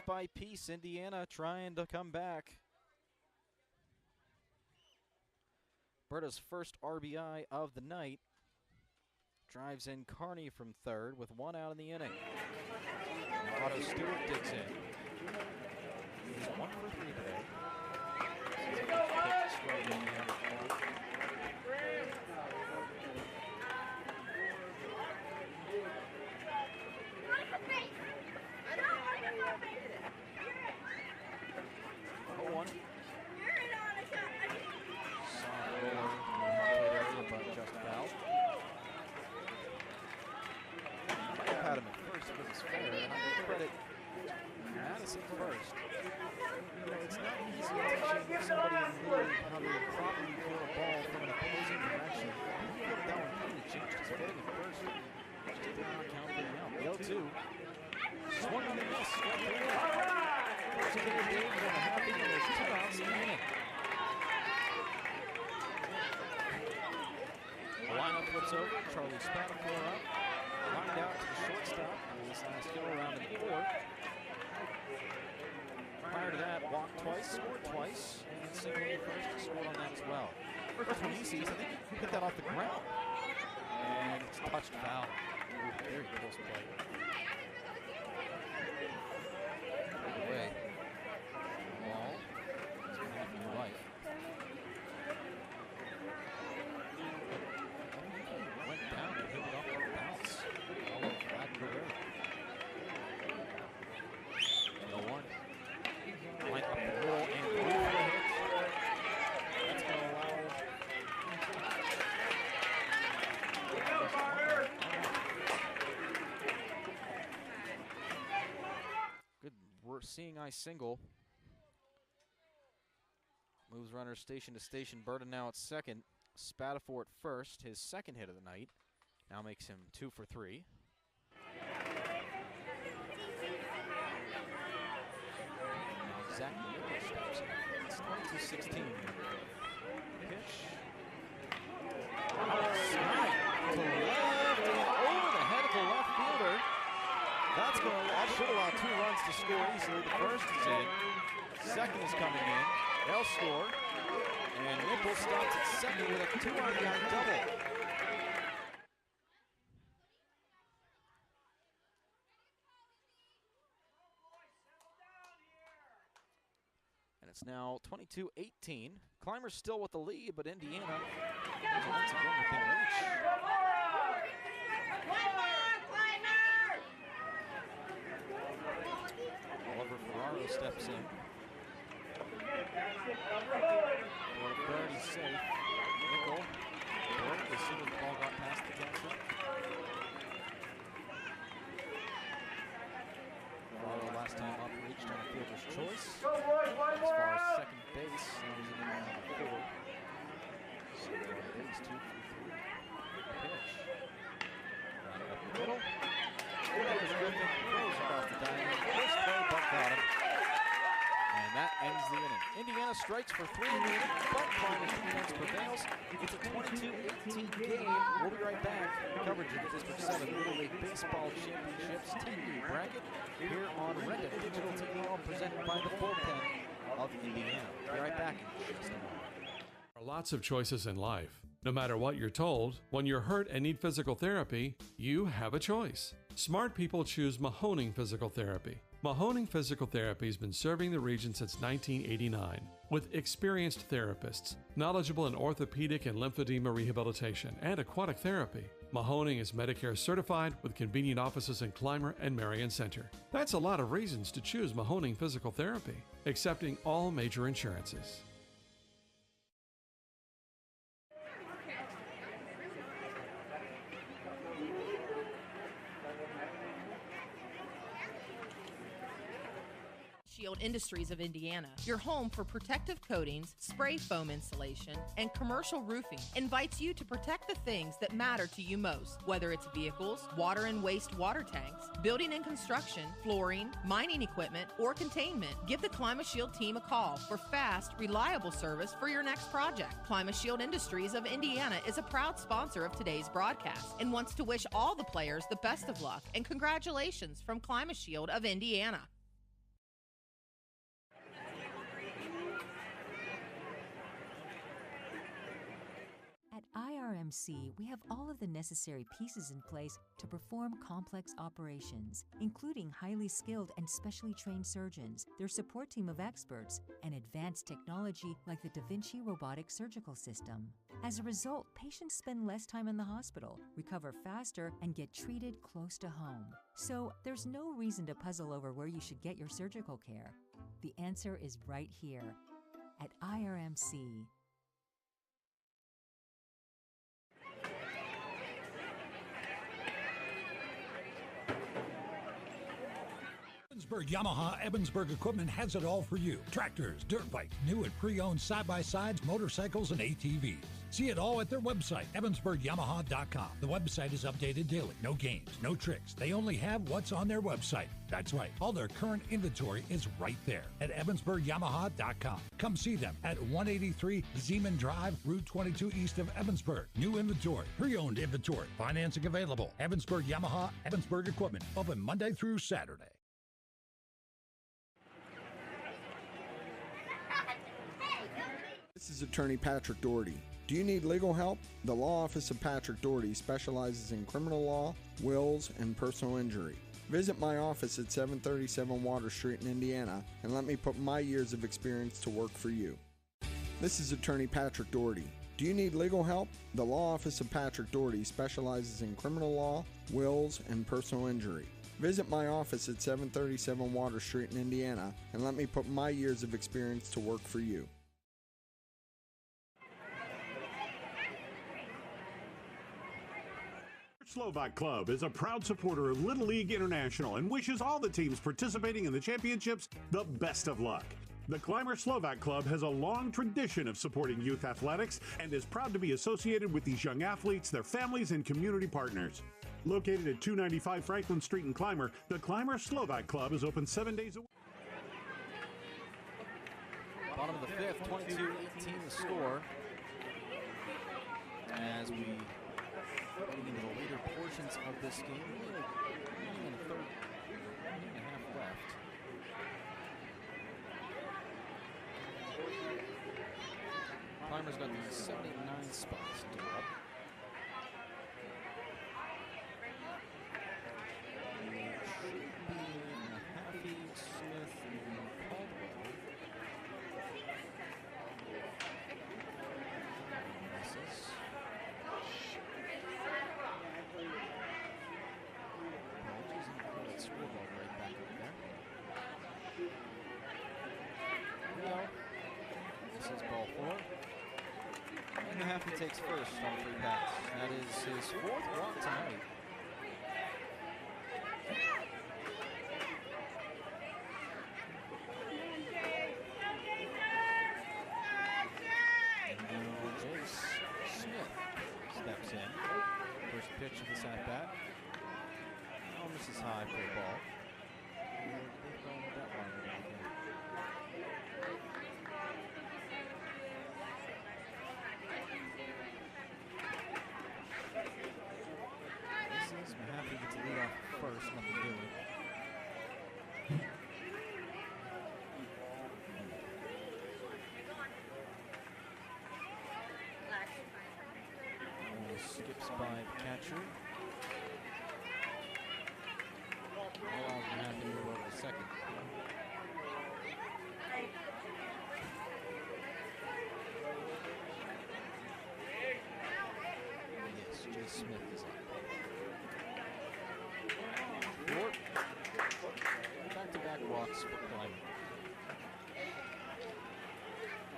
By piece, Indiana trying to come back. Berta's first RBI of the night. Drives in Carney from third with 1 out in the inning. Otto Stewart digs in. He's 1 for 3 today. is fair. And I'm going to credit Madison first. You know, it's not easy teaching somebody in the league how to properly throw a ball from an opposing direction. He put that one completely changed his footing at first. Just did not count for the out. The 0-2. Swung and a miss. First again, Dave, and a happy, and there's 2 outs in the inning. The lineup flips over. Charlie Spatafor up. Lined out to the shortstop. And this last go around in 4. Prior to that, walked twice, scored twice, and singled in first, scored on that as well. First one he sees, I think he hit that off the ground. And it's touched foul. Ooh, very close play. Away. Ball. It's going for your life. Went down and hit it off on a bounce. All over flat and away. 0-1. Went up the middle and through for a hit. That's going to allow. Good seeing eye single. Moves runners station to station. Burden now at second. Spatafor at first. His second hit of the night. Now makes him 2 for 3. Zach Nichols steps in. It's 22-16. Pitch. Outside to left and over the head of the left fielder. That should allow 2 runs to score easily. The first is in. Second is coming in. They'll score. And Nichols stops at second with a 2 RBI double. It's now 22-18. Clymer's still with the lead, but Indiana is once again within reach. Oliver Ferraro steps in. For a third, he's safe. Nickel broke as soon as the ball got past the catcher. Ferraro last time up reached on a fielder's choice. As far as second base, he was in the round 4. So base 2 for 3. Pitch. Running up the middle. That was Griffin. Throws across the diamond. First play, bunt got him. And that ends the inning. Indiana strikes for 3 in the inning, but Clymer's defense prevails. It's a 22-18 game. We'll be right back. Coverage of the District 7 Little League Baseball Championships TV bracket here on Renda Digital TV, presented by the Bullpen of Indiana. Be right back in just a moment. There are lots of choices in life. No matter what you're told, when you're hurt and need physical therapy, you have a choice. Smart people choose Mahoning Physical Therapy. Mahoning Physical Therapy has been serving the region since 1989 with experienced therapists, knowledgeable in orthopedic and lymphedema rehabilitation and aquatic therapy. Mahoning is Medicare certified with convenient offices in Clymer and Marion Center. That's a lot of reasons to choose Mahoning Physical Therapy, accepting all major insurances. Shield Industries of Indiana, your home for protective coatings, spray foam insulation, and commercial roofing, invites you to protect the things that matter to you most, whether it's vehicles, water and waste water tanks, building and construction, flooring, mining equipment, or containment. Give the Clymer Shield team a call for fast, reliable service for your next project. Clymer Shield Industries of Indiana is a proud sponsor of today's broadcast and wants to wish all the players the best of luck and congratulations from Clymer Shield of Indiana. At IRMC, we have all of the necessary pieces in place to perform complex operations, including highly skilled and specially trained surgeons, their support team of experts, and advanced technology like the Da Vinci robotic surgical system. As a result, patients spend less time in the hospital, recover faster, and get treated close to home. So there's no reason to puzzle over where you should get your surgical care. The answer is right here at IRMC. Evansburg Yamaha Evansburg Equipment has it all for you. Tractors, dirt bikes, new and pre-owned side-by-sides, motorcycles, and ATVs. See it all at their website, evansburgyamaha.com. The website is updated daily. No games, no tricks. They only have what's on their website. That's right. All their current inventory is right there at evansburgyamaha.com. Come see them at 183 Zeman Drive, Route 22 east of Evansburg. New inventory, pre-owned inventory, financing available. Evansburg Yamaha, Evansburg Equipment. Open Monday through Saturday. This is Attorney Patrick Doherty. Do you need legal help? The Law Office of Patrick Doherty specializes in criminal law, wills, and personal injury. Visit my office at 737 Water Street in Indiana and let me put my years of experience to work for you. This is Attorney Patrick Doherty. Do you need legal help? The Law Office of Patrick Doherty specializes in criminal law, wills, and personal injury. Visit my office at 737 Water Street in Indiana and let me put my years of experience to work for you. Slovak Club is a proud supporter of Little League International and wishes all the teams participating in the championships the best of luck. The Clymer Slovak Club has a long tradition of supporting youth athletics and is proud to be associated with these young athletes, their families, and community partners. Located at 295 Franklin Street in Clymer, the Clymer Slovak Club is open 7 days a week. Bottom of the fifth, 22-18 the score. As we getting into the later portions of this game, only in the third inning and a half left. Clymer's got the 79 spots to go up. Happy, Smith, and Caldwell. Misses. Scoreboard right back up there. No. This is ball four. And Happy takes first on free pass. That is his fourth walk tonight. And now Jace Smith steps in. First pitch of this at bat. Oh, misses high for the ball. This is Mahaffey gets a lead off first, nothing doing. Skips by the catcher. Happy to move over to second. Yes, Jay Smith is up. Back-to-back walks for Clymer.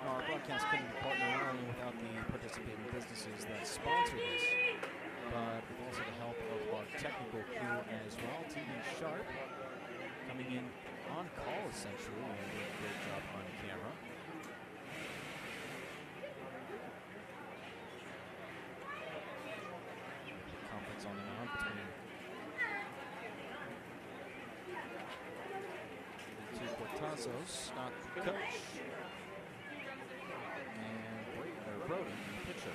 Our broadcast couldn't partner not only without the participating businesses that sponsor this, but with also the help of our technical crew as well. TV Sharp coming in on call essentially and doing a great job on camera. The conference on the mound between the two Cortazos, Scott the coach, and Brody the pitcher.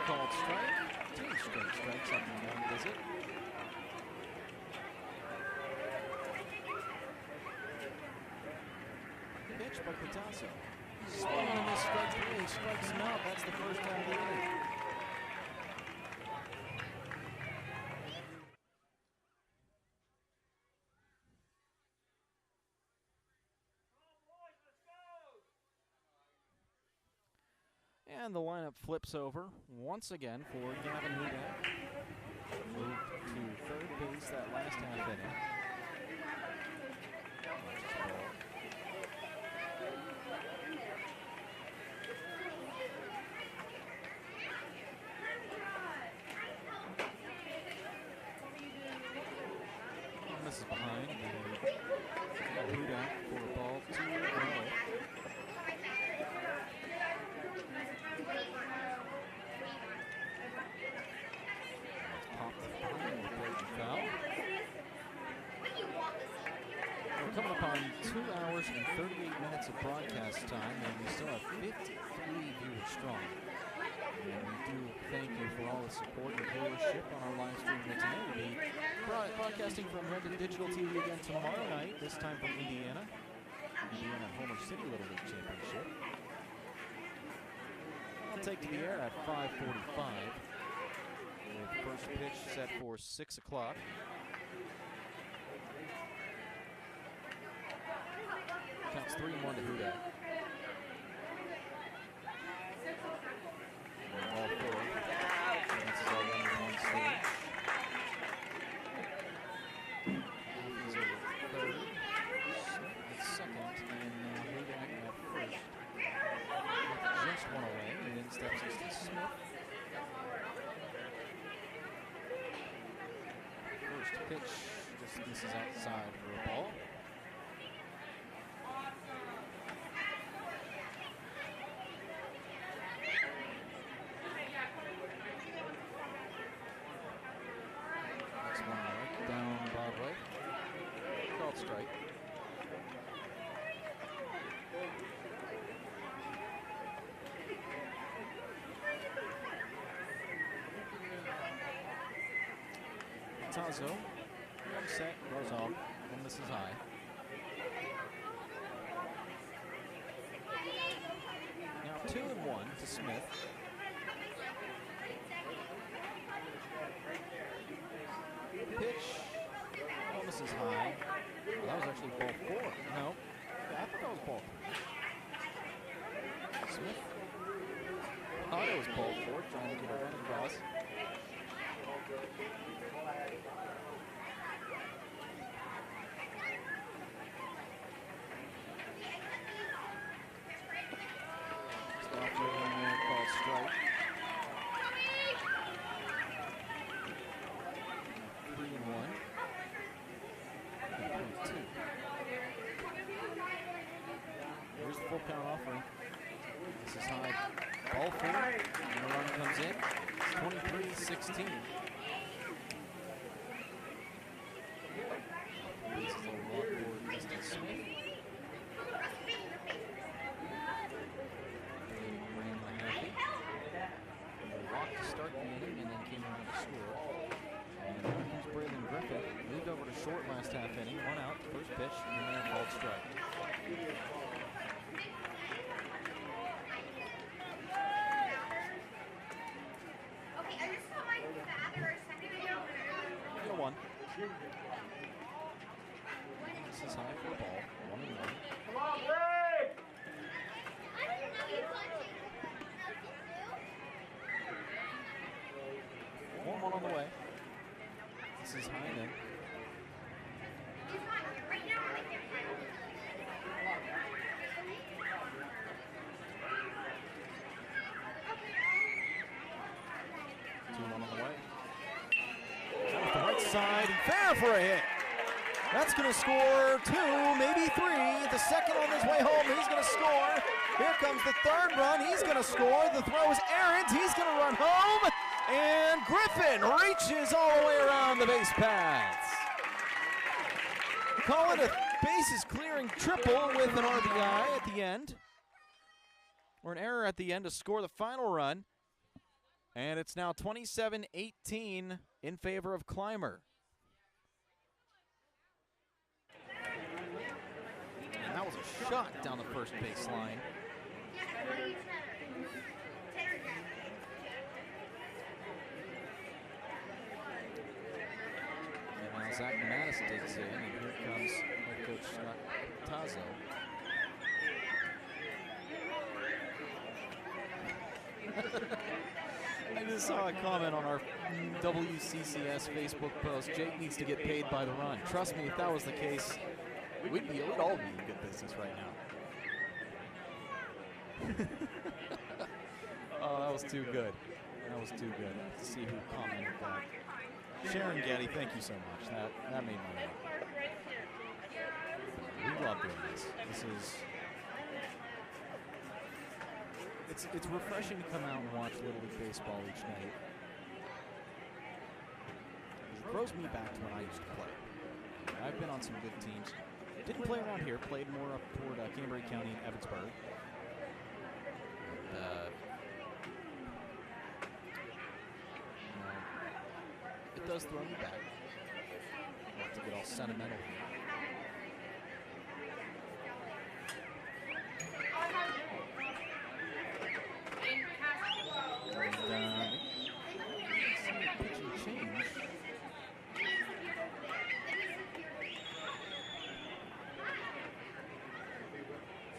Called strike. 2 straight strikes up and down visit. Pitch by Patasso. Swing and a miss, strike 3. He strikes him out. That's the first out of the inning. And the lineup flips over once again for Gavin Hudak. Moved to third base that last half inning. This is behind Hudak for a ball 2-0. We're coming up on 2 hours and 38 minutes of broadcast time, and we still have 53 viewers strong. And we do thank you for all the support and viewership on our live stream here tonight. We'll be broadcasting from Rented Digital TV again tomorrow night, this time from Indiana. Indiana Homer City Little League Championship. I'll take to the air at 5:45. With first pitch set for 6 o'clock. Counts 3-1 to Hudak. Ball 4. This is all 1-1 stage. He's over third. At second, and Hudak at first. With just one away, and in steps Easton Smith. First pitch just misses outside for a ball. Next one right down Broadway. Called strike. Tazo, one set, goes off, and this is high. Now 2-1 to Smith. Pitch, oh, this is high. Well, that was actually ball 4. No, yeah, I thought that was ball 3. Smith thought it was ball 4, trying to get a run across. Called strike. 3-1. 2. Here's the full count offering. This is high. Ball 4. And the run comes in. It's 23-16. This is a walk for Easton Smith. Walk to start the inning and then came around to score. And here comes Braylon Griffin. Moved over to short last half inning. 1 out, first pitch, and then a called strike. One. This is high for the ball. 1-1. Come on, Ray! 1-1 on the way. This is high and in. On the way. Off the right side and fair for a hit. That's going to score 2, maybe 3. The second on his way home, he's going to score. Here comes the third run. He's going to score. The throw is errant. He's going to run home. And Griffin reaches all the way around the base paths. Call it a bases clearing triple with an RBI at the end. Or an error at the end to score the final run. And it's now 27-18 in favor of Clymer. And that was a shot down the first baseline. And now Zach Mattis digs in, and here comes head coach Scott Tazo. I just saw a comment on our WCCS Facebook post. Jake needs to get paid by the run. Trust me, if that was the case, we'd all be in good business right now. Oh, that was too good. That was too good. Let's see who commented that. Sharon Getty, thank you so much. That made my night. We love doing this. It's refreshing to come out and watch Little League Baseball each night. It throws me back to when I used to play. I've been on some good teams. Didn't play around here. Played more up toward Cambria County and Evansburg. It does throw me back. Not to get all sentimental here.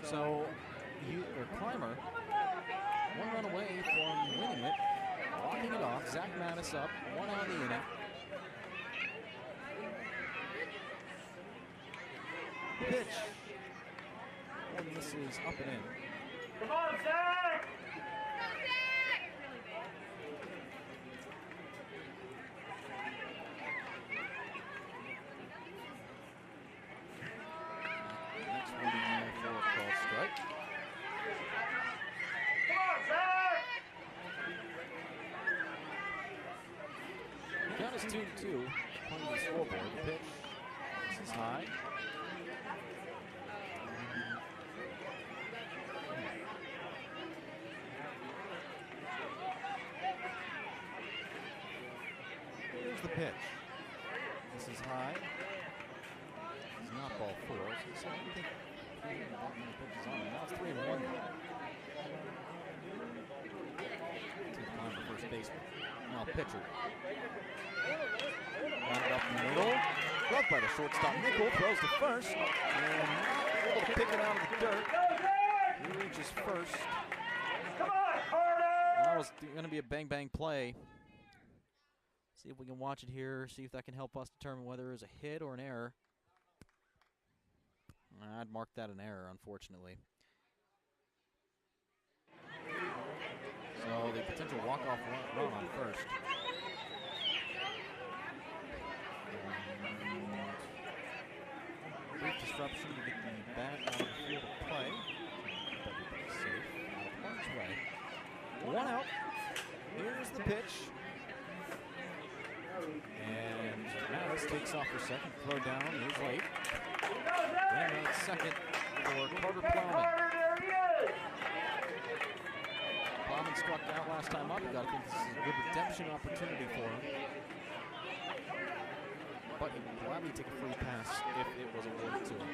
So, Clymer, one run away from winning it, walking it off. Zach Mattis up, 1 out of the inning. Pitch. And this is up and in. Come on, Zach! Next one for a called strike. Come on, Zach! The count is 2-2. On the scoreboard. The pitch. This is high. Here's the pitch. This is high. It's not ball 4. So I don't think that many pitches on it. Now it's 3-1. To the Clymer first baseman. Now pitcher. Rounded up the middle. Gloved by the shortstop. Nickel throws to first. And able to pick it out of the dirt. He reaches first. Come on, Carter! That was going to be a bang-bang play. See if we can watch it here, see if that can help us determine whether it was a hit or an error. I'd mark that an error, unfortunately. So the potential walk-off run on first. Brief disruption to get the bat out of the field of play. Keep everybody safe out of harm's way. 1 out. Here's the pitch. And Mattis takes off for second. Throw down is late. And second for Carter Plowman. Plowman struck out last time up. You got to think this is a good redemption opportunity for him. But he would gladly take a free pass if it was awarded to him.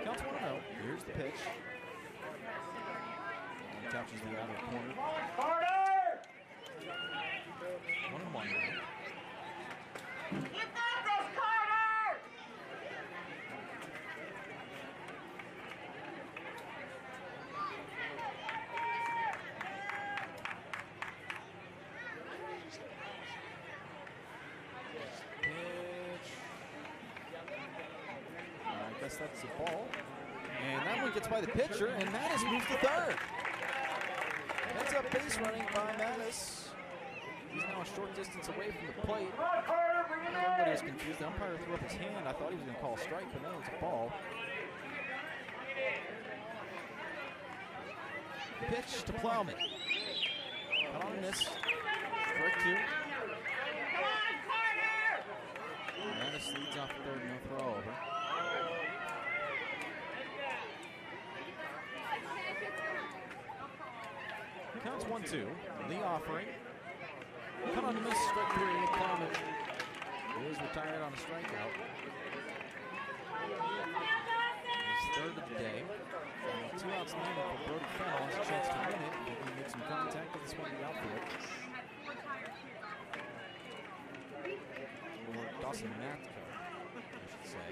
Counts 1-0. Here's the pitch. And captures the outer corner. Carter! 1-1 now. You got this, Carter! Pitch. I guess that's the ball. And that one gets by the pitcher, and Mattis moves to third. Heads up base running by Mattis. He's now a short distance away from the plate. Everybody was confused. The umpire threw up his hand. I thought he was going to call a strike, but no, it's a ball. Pitch to Plowman. Cut on miss. Strike 2. Mattis leads off the third, no throw over. Counts 1-2. The offering. Cut on miss, strike 3. Plowman is retired on a strikeout. third of the day. 2 outs in the inning for Brody Fennell. Has a chance to win it. He can make some contact with this one in the outfield. Or Dawson Matko, I should say.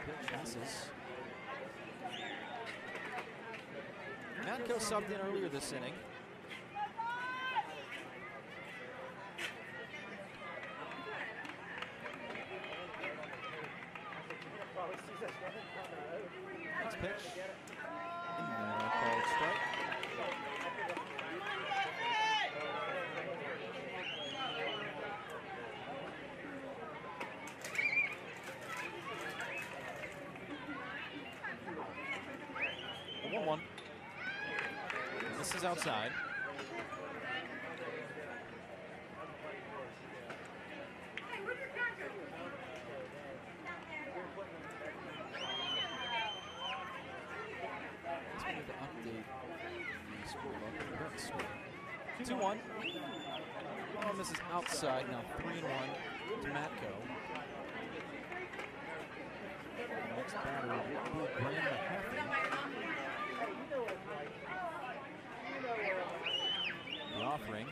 Pitch misses. Matko subbed in earlier this inning. Next pitch. Called strike. The 1-1. This is outside. To update the score up the correct score. 2-1. Oh, this is outside now. 3-1 to Matko. Next batter will be Graham McCaffrey. The offering.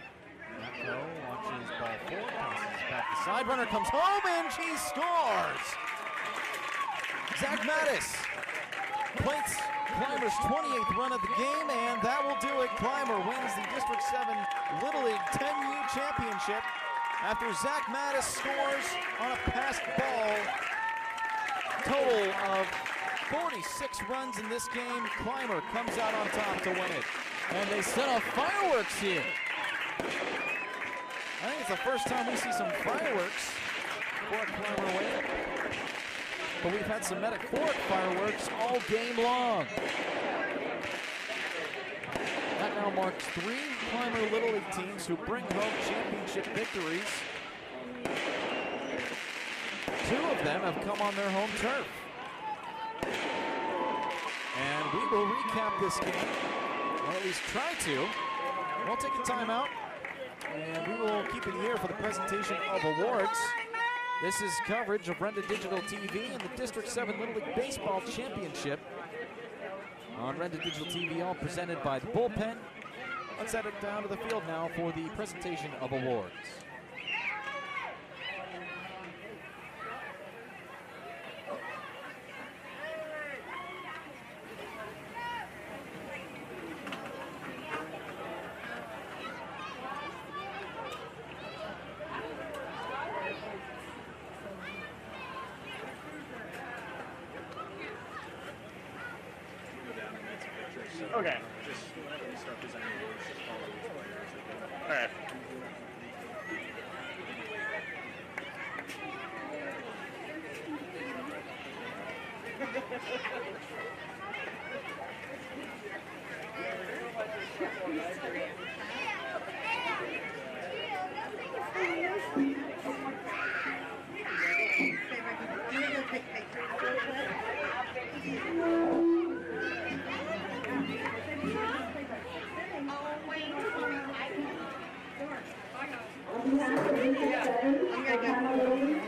Matko watches ball forward, passes back. The side runner comes home and she scores. Zach Mattis plates Clymer's 28th run of the game, and that will do it. Clymer wins the District 7 Little League 10U championship after Zach Mattis scores on a passed ball. Total of 46 runs in this game. Clymer comes out on top to win it. And they set off fireworks here. I think it's the first time we see some fireworks for a Clymer win. But we've had some metaphoric fireworks all game long. That now marks 3 Clymer Little League teams who bring home championship victories. 2 of them have come on their home turf. And we will recap this game, or at least try to. We'll take a timeout, and we will keep it here for the presentation of awards. This is coverage of Renda Digital TV and the District 7 Little League Baseball Championship on Renda Digital TV, all presented by the Bullpen. Let's head it down to the field now for the presentation of awards. Okay. Just whenever we start presenting awards, just follow these players. All right. On behalf of District 7 of Honolulu,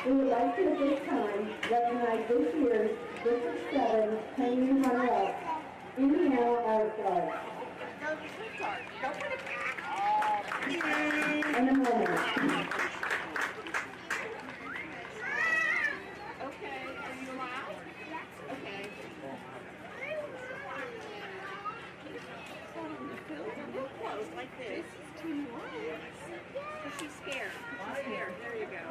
we would like to at this time recognize this year's District 7 10-year runner-up, Indiana Art Club. In a moment. Okay, are you allowed? Okay. Close like this. This is too much. But she's scared. She's scared. There you go.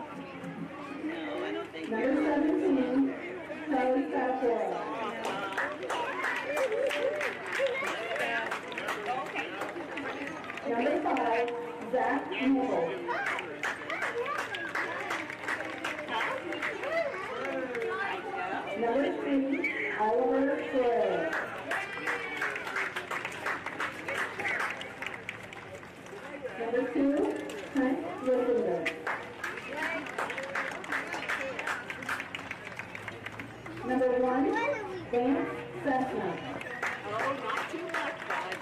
No, I don't think Number 17, Kelly Sapphire. Number 5, Zach Nickel. Number 3, Oliver Flores. Number 2, Hunt Rissinger. Number 1, Vance Cessna. Oh, not too much, bud.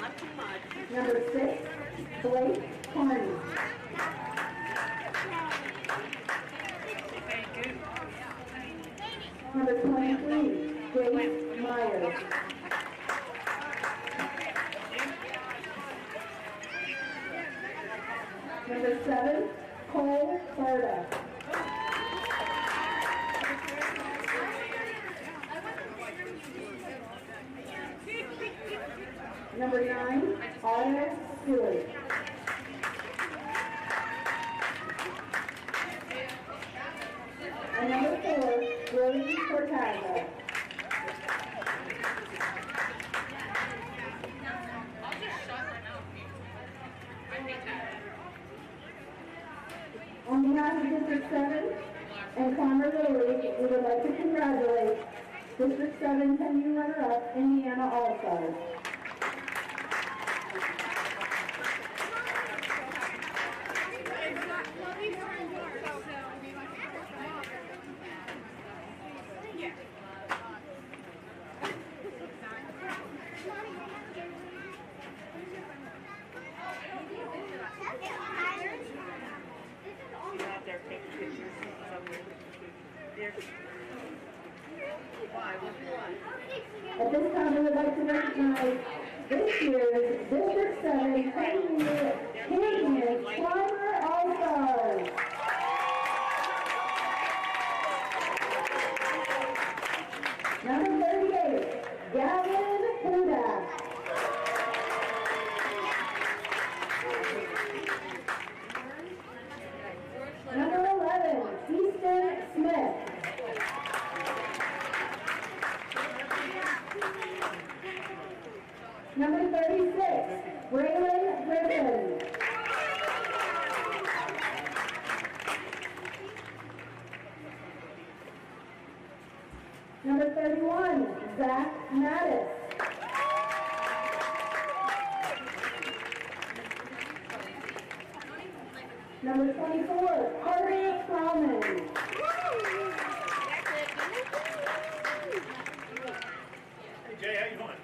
Not too much. Number 6, Blake Carney. Number 23, Jace Myers. Number 7, Cole Sarda. Number 9, Autumn Stewart. And number 4, Brody Cortázar. On behalf of District 7 and Clymer Little League, we would like to congratulate District 7 10U runner-up Indiana All-Stars. At this time, we would like to recognize this year's District 7 10U champion, Clymer All-Stars. Number 38, Gavin Hudak. Number 11, Easton Smith. Number 36, Braylon Griffin. Number 31, Zach Mattis. Number 24, Carter Plowman. Hey Jay, how you doing?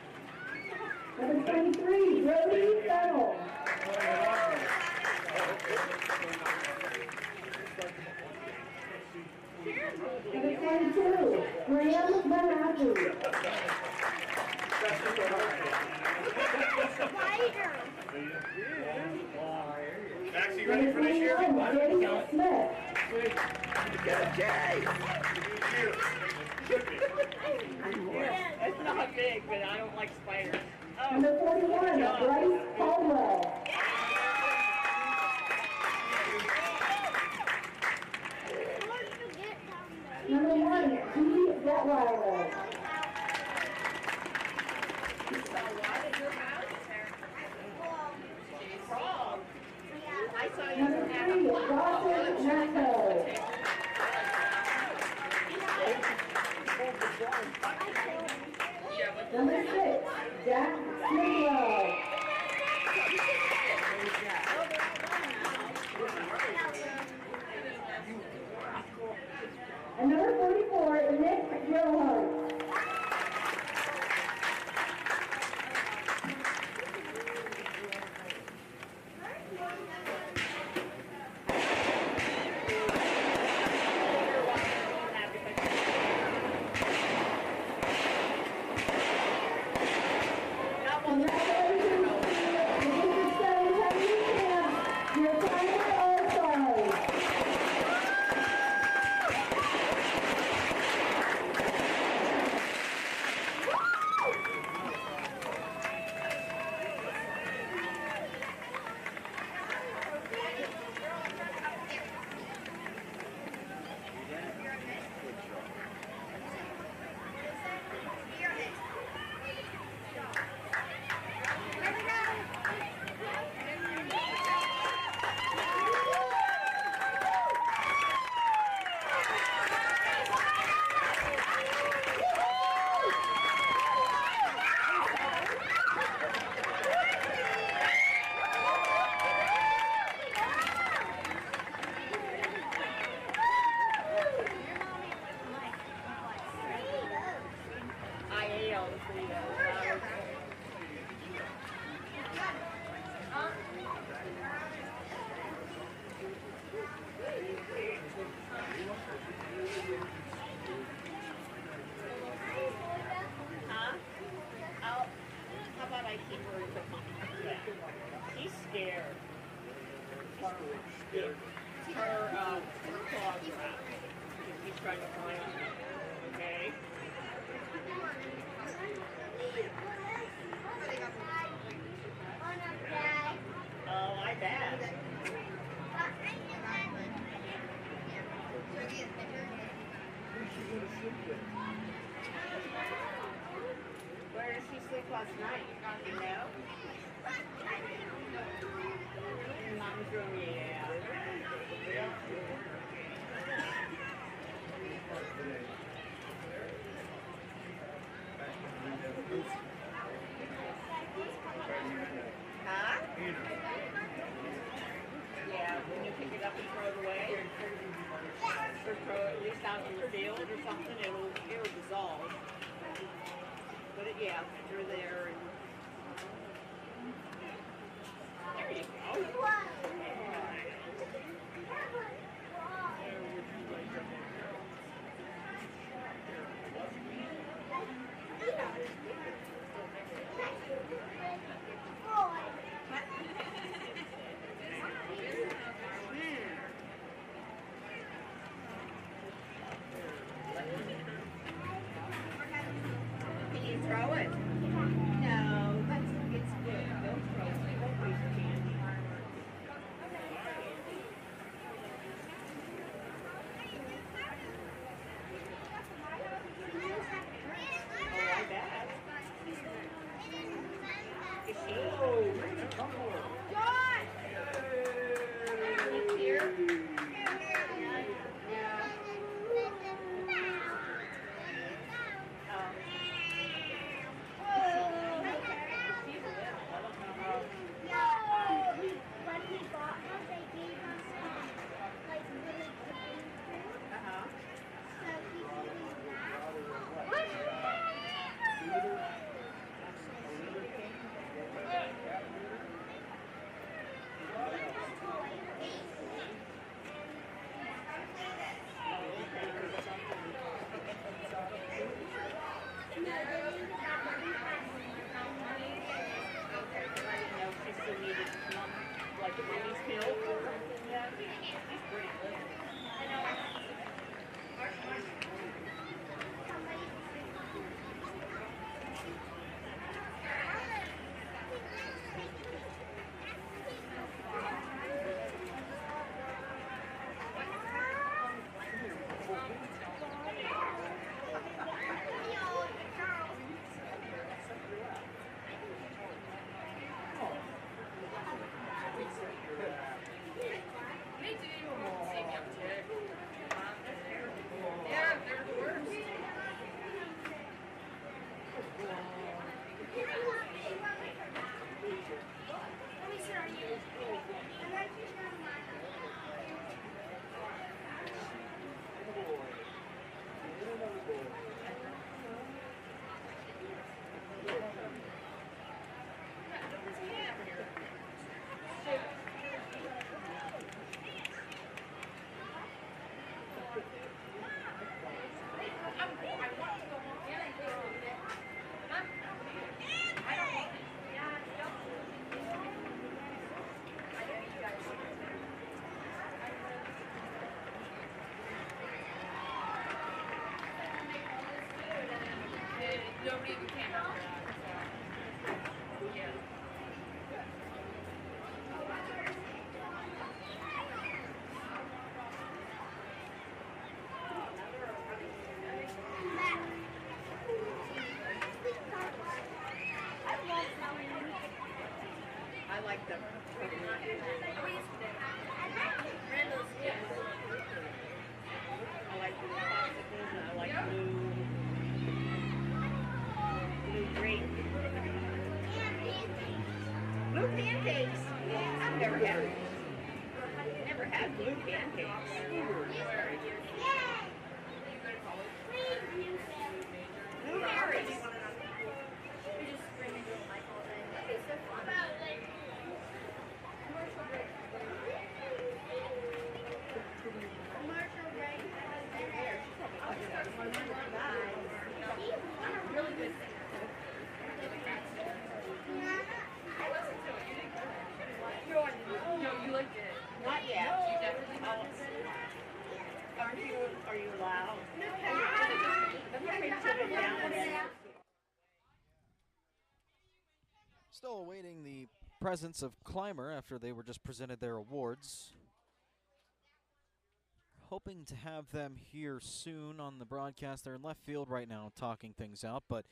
Number 23, Brody Fennell. Number 22, Graham Manatee. Max, you ready for this year? Jason Smith. Good, Jay. It's not big, but I don't like spiders. Oh. Number 41, Bryce Caldwell. Number 1, G. Detweiler. Number 3, Dawson Matto. Number 6, Jack Smithwell. And number 44, Nick Gilhart. Congratulations Her claws are out. He's trying to find her. Okay. Oh, I bet. Where did she sleep last night? You know? In Mom's room, yeah. Huh? Yeah, when you pick it up and throw it away, or throw it at least out in the field or something, it'll dissolve. But yeah, they're there. And there you go. Can you throw it? No, it's good. Don't throw it. Don't waste candy. Oh, I bet. Is she? John! Here? Like a mommy's pill or something, yeah. She's pretty good. Nobody even came out. Yeah. I like them. I like the popsicles and I like blue drink. Blue pancakes? I've never had blue pancakes. Blueberries. Really good. No, you liked it. Are you loud? Let me put it down there. Still awaiting the presence of Clymer after they were just presented their awards. Hoping to have them here soon on the broadcast. They're in left field right now talking things out, but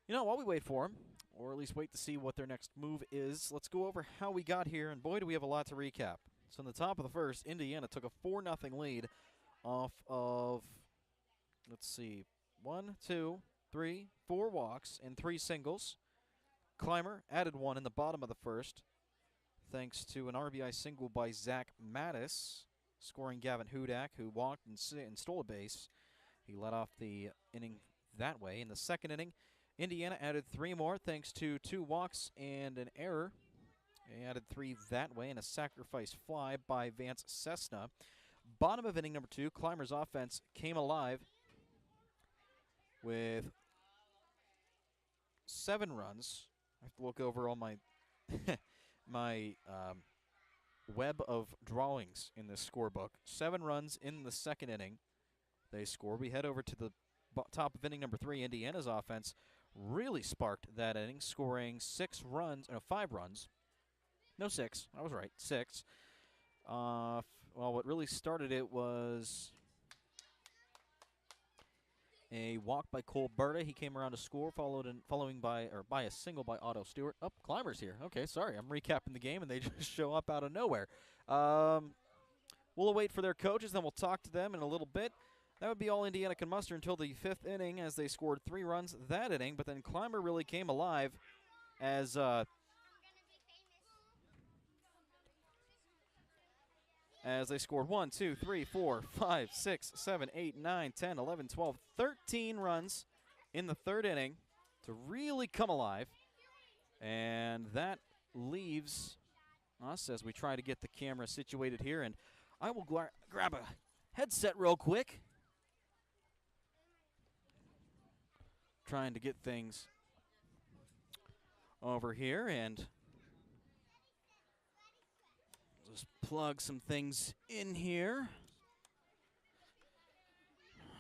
while we wait for them, or at least wait to see what their next move is, let's go over how we got here, and boy, do we have a lot to recap. So in the top of the first, Indiana took a 4-0 lead off of, let's see, 1, 2, 3, 4 walks and 3 singles. Clymer added 1 in the bottom of the first, thanks to an RBI single by Zach Mattis, scoring Gavin Hudak, who walked and stole a base. He led off the inning that way. In the second inning, Indiana added 3 more thanks to 2 walks and an error. They added 3 that way and a sacrifice fly by Vance Cessna. Bottom of inning number 2, Clymer's offense came alive with 7 runs. I have to look over all my my web of drawings in this scorebook. 7 runs in the second inning. They score. We head over to the top of inning number 3. Indiana's offense really sparked that inning, scoring 5 runs. No, 6. I was right. 6. Well, what really started it was a walk by Cole Berta. He came around to score, following by a single by Otto Stewart. Oh, Clymer's here. Okay, sorry. I'm recapping the game, and they just show up out of nowhere. We'll wait for their coaches, then we'll talk to them in a little bit. That would be all Indiana can muster until the 5th inning, as they scored 3 runs that inning. But then Clymer really came alive as they scored 1, 2, 3, 4, 5, 6, 7, 8, 9, 10, 11, 12, 13 runs in the 3rd inning to really come alive. And that leaves us as we try to get the camera situated here. And I will grab a headset real quick. Trying to get things over here and just plug some things in here.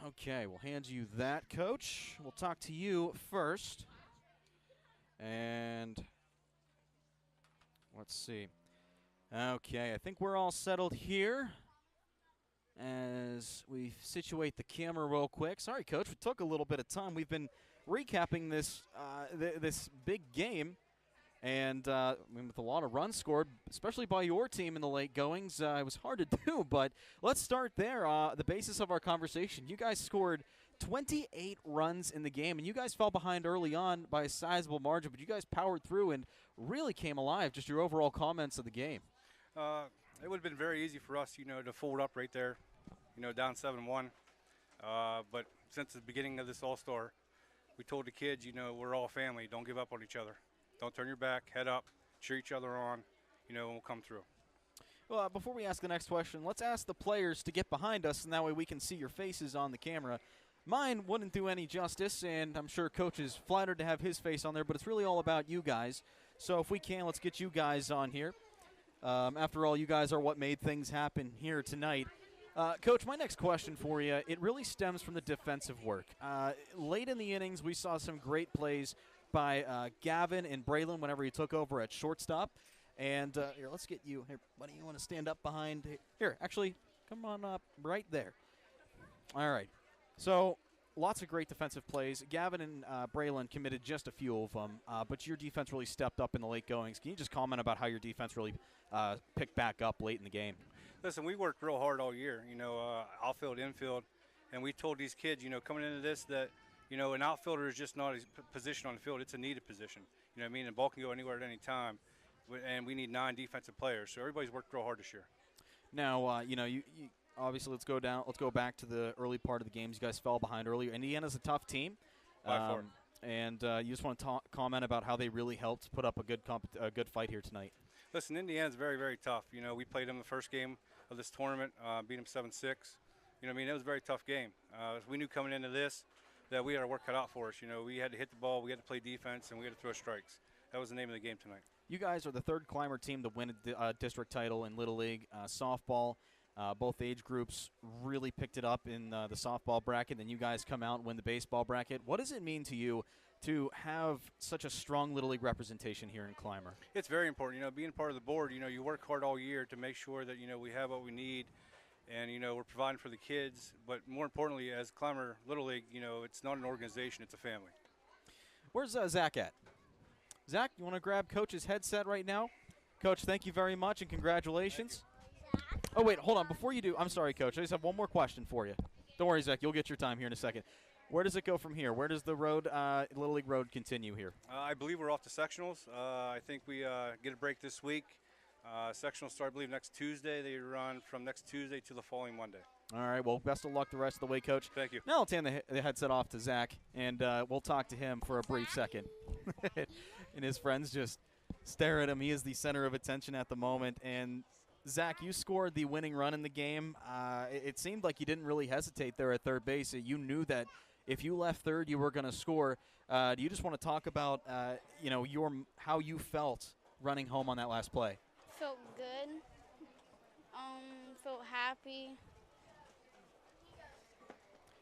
Okay, we'll hand you that, Coach. We'll talk to you first. And let's see. Okay, I think we're all settled here as we situate the camera real quick. Sorry, Coach, we took a little bit of time. We've been recapping this this big game, and with a lot of runs scored, especially by your team in the late goings, it was hard to do, but let's start there. The basis of our conversation, you guys scored 28 runs in the game, and you guys fell behind early on by a sizable margin, but you guys powered through and really came alive. Just your overall comments of the game. It would have been very easy for us, to fold up right there, down 7-1. But since the beginning of this All-Star, we told the kids, we're all family. Don't give up on each other. Don't turn your back. Head up. Cheer each other on. And we'll come through. Well, before we ask the next question, let's ask the players to get behind us, and that way we can see your faces on the camera. Mine wouldn't do any justice, and I'm sure Coach is flattered to have his face on there, but it's really all about you guys. So if we can, let's get you guys on here. After all, you guys are what made things happen here tonight. Coach, my next question for you, it really stems from the defensive work. Late in the innings, we saw some great plays by Gavin and Braylon whenever he took over at shortstop. And here, let's get you. Here, buddy, you want to stand up behind? Here, actually, come on up right there. All right. So lots of great defensive plays. Gavin and Braylon committed just a few of them, but your defense really stepped up in the late goings. Can you just comment about how your defense really picked back up late in the game? Listen, we worked real hard all year, outfield, infield, and we told these kids, coming into this that, an outfielder is just not a position on the field. It's a needed position. You know what I mean? And ball can go anywhere at any time, and we need 9 defensive players. So everybody's worked real hard this year. Now, you obviously, let's go back to the early part of the games. You guys fell behind earlier. Indiana's a tough team. By far. And you just want to comment about how they really helped put up a good fight here tonight. Listen, Indiana's very, very tough. We played them the first game of this tournament, beat them 7-6. It was a very tough game. We knew coming into this that we had our work cut out for us. We had to hit the ball, we had to play defense, and we had to throw strikes. That was the name of the game tonight. You guys are the 3rd Clymer team to win a district title in Little League softball. Both age groups really picked it up in the softball bracket. Then you guys come out and win the baseball bracket. What does it mean to you to have such a strong Little League representation here in Clymer? It's very important. Being part of the board, you work hard all year to make sure that, we have what we need and, we're providing for the kids. But more importantly, as Clymer Little League, it's not an organization, it's a family. Where's Zach at? Zach, you want to grab Coach's headset right now? Coach, thank you very much and congratulations. Oh, wait, hold on. Before you do, I'm sorry, Coach. I just have one more question for you. Don't worry, Zach. You'll get your time here in a second. Where does it go from here? Where does the road, Little League road, continue here? I believe we're off to sectionals. I think we get a break this week. Sectionals start, I believe, next Tuesday. They run from next Tuesday to the following Monday. All right, well, best of luck the rest of the way, Coach. Thank you. Now I'll hand the headset off to Zach, and we'll talk to him for a brief second. And his friends just stare at him. He is the center of attention at the moment. And, Zach, you scored the winning run in the game. It seemed like you didn't really hesitate there at third base. You knew that if you left third, you were going to score. Do you just want to talk about, how you felt running home on that last play? Felt good. Felt happy.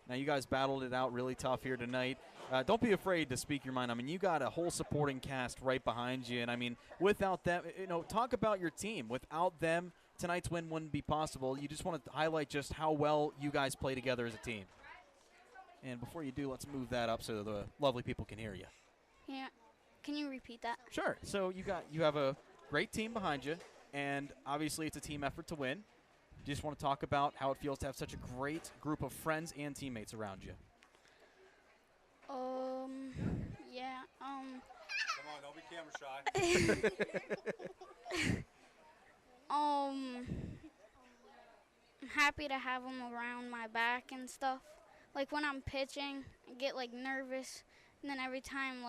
Now, you guys battled it out really tough here tonight. Don't be afraid to speak your mind. I mean, you got a whole supporting cast right behind you. And, I mean, without them, talk about your team. Without them, tonight's win wouldn't be possible. You just want to highlight just how well you guys play together as a team. And before you do, let's move that up so the lovely people can hear you. Yeah. Can you repeat that? Sure. So you have a great team behind you, and obviously it's a team effort to win. Do you just want to talk about how it feels to have such a great group of friends and teammates around you? Yeah. Come on, don't be camera shy. I'm happy to have them around my back and stuff. Like when I'm pitching, I get nervous, and then every time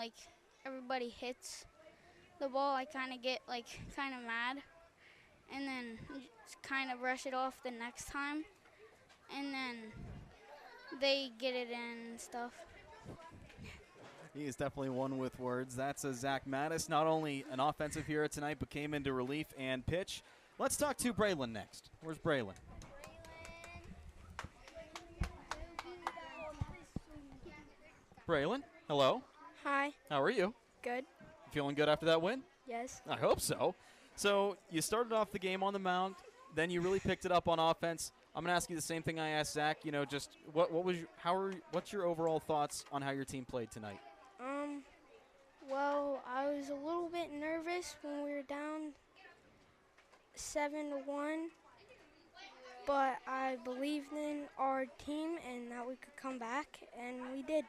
everybody hits the ball, I kind of get kind of mad, and then just kind of brush it off the next time, and then they get it in and stuff. He is definitely one with words. That's Zach Mattis, not only an offensive hero tonight, but came into relief and pitch. Let's talk to Braylon next. Where's Braylon? Braylon, hello. Hi. How are you? Good. Feeling good after that win? Yes. I hope so. So you started off the game on the mound, then you really picked it up on offense. I'm gonna ask you the same thing I asked Zach. Just what's your overall thoughts on how your team played tonight? Well, I was a little bit nervous when we were down 7-1, but I believed in our team and that we could come back, and we did.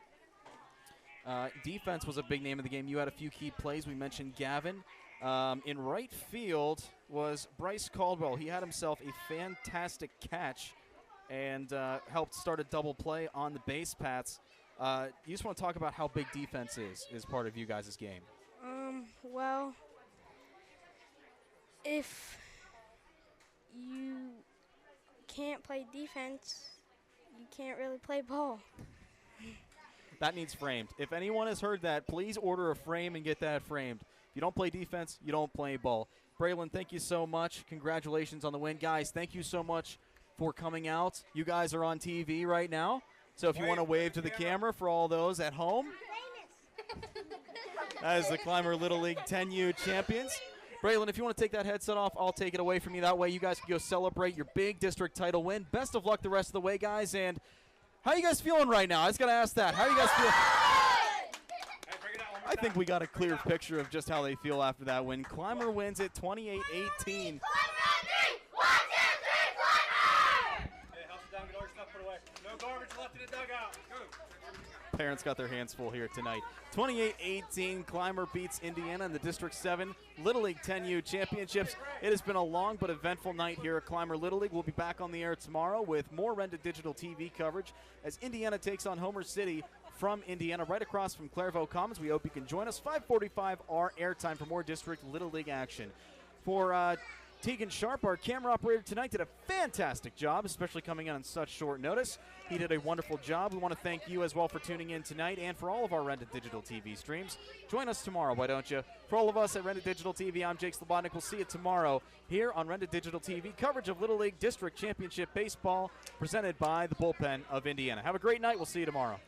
Defense was a big name of the game. You had a few key plays. We mentioned Gavin. In right field was Bryce Caldwell. He had himself a fantastic catch and helped start a double play on the base paths. You just want to talk about how big defense is part of you guys' game. Well, if you can't play defense, you can't really play ball. That needs framed. If anyone has heard that, please order a frame and get that framed. If you don't play defense, you don't play ball. Braylon, thank you so much. Congratulations on the win. Guys, thank you so much for coming out. You guys are on TV right now, so if you want to wave to the camera for all those at home. That is the Clymer Little League 10U champions. Braylon, if you want to take that headset off, I'll take it away from you. That way you guys can go celebrate your big district title win. Best of luck the rest of the way, guys. And how are you guys feeling right now? I just got to ask that. How are you guys feeling? I think we got a clear picture of just how they feel after that win. Clymer wins it 28-18. Parents got their hands full here tonight. 28-18, Clymer beats Indiana in the District 7 Little League 10U Championships. It has been a long but eventful night here at Clymer Little League. We'll be back on the air tomorrow with more Renda Digital TV coverage as Indiana takes on Homer City from Indiana, right across from Clairvaux Commons. We hope you can join us. 5:45 our airtime for more District Little League action. For Tegan Sharp, our camera operator tonight, did a fantastic job, especially coming in on such short notice. He did a wonderful job. We want to thank you as well for tuning in tonight and for all of our Rented Digital TV streams. Join us tomorrow, why don't you? For all of us at Rented Digital TV, I'm Jake Slobodnik. We'll see you tomorrow here on Rented Digital TV. Coverage of Little League District Championship Baseball presented by the Bullpen of Indiana. Have a great night. We'll see you tomorrow.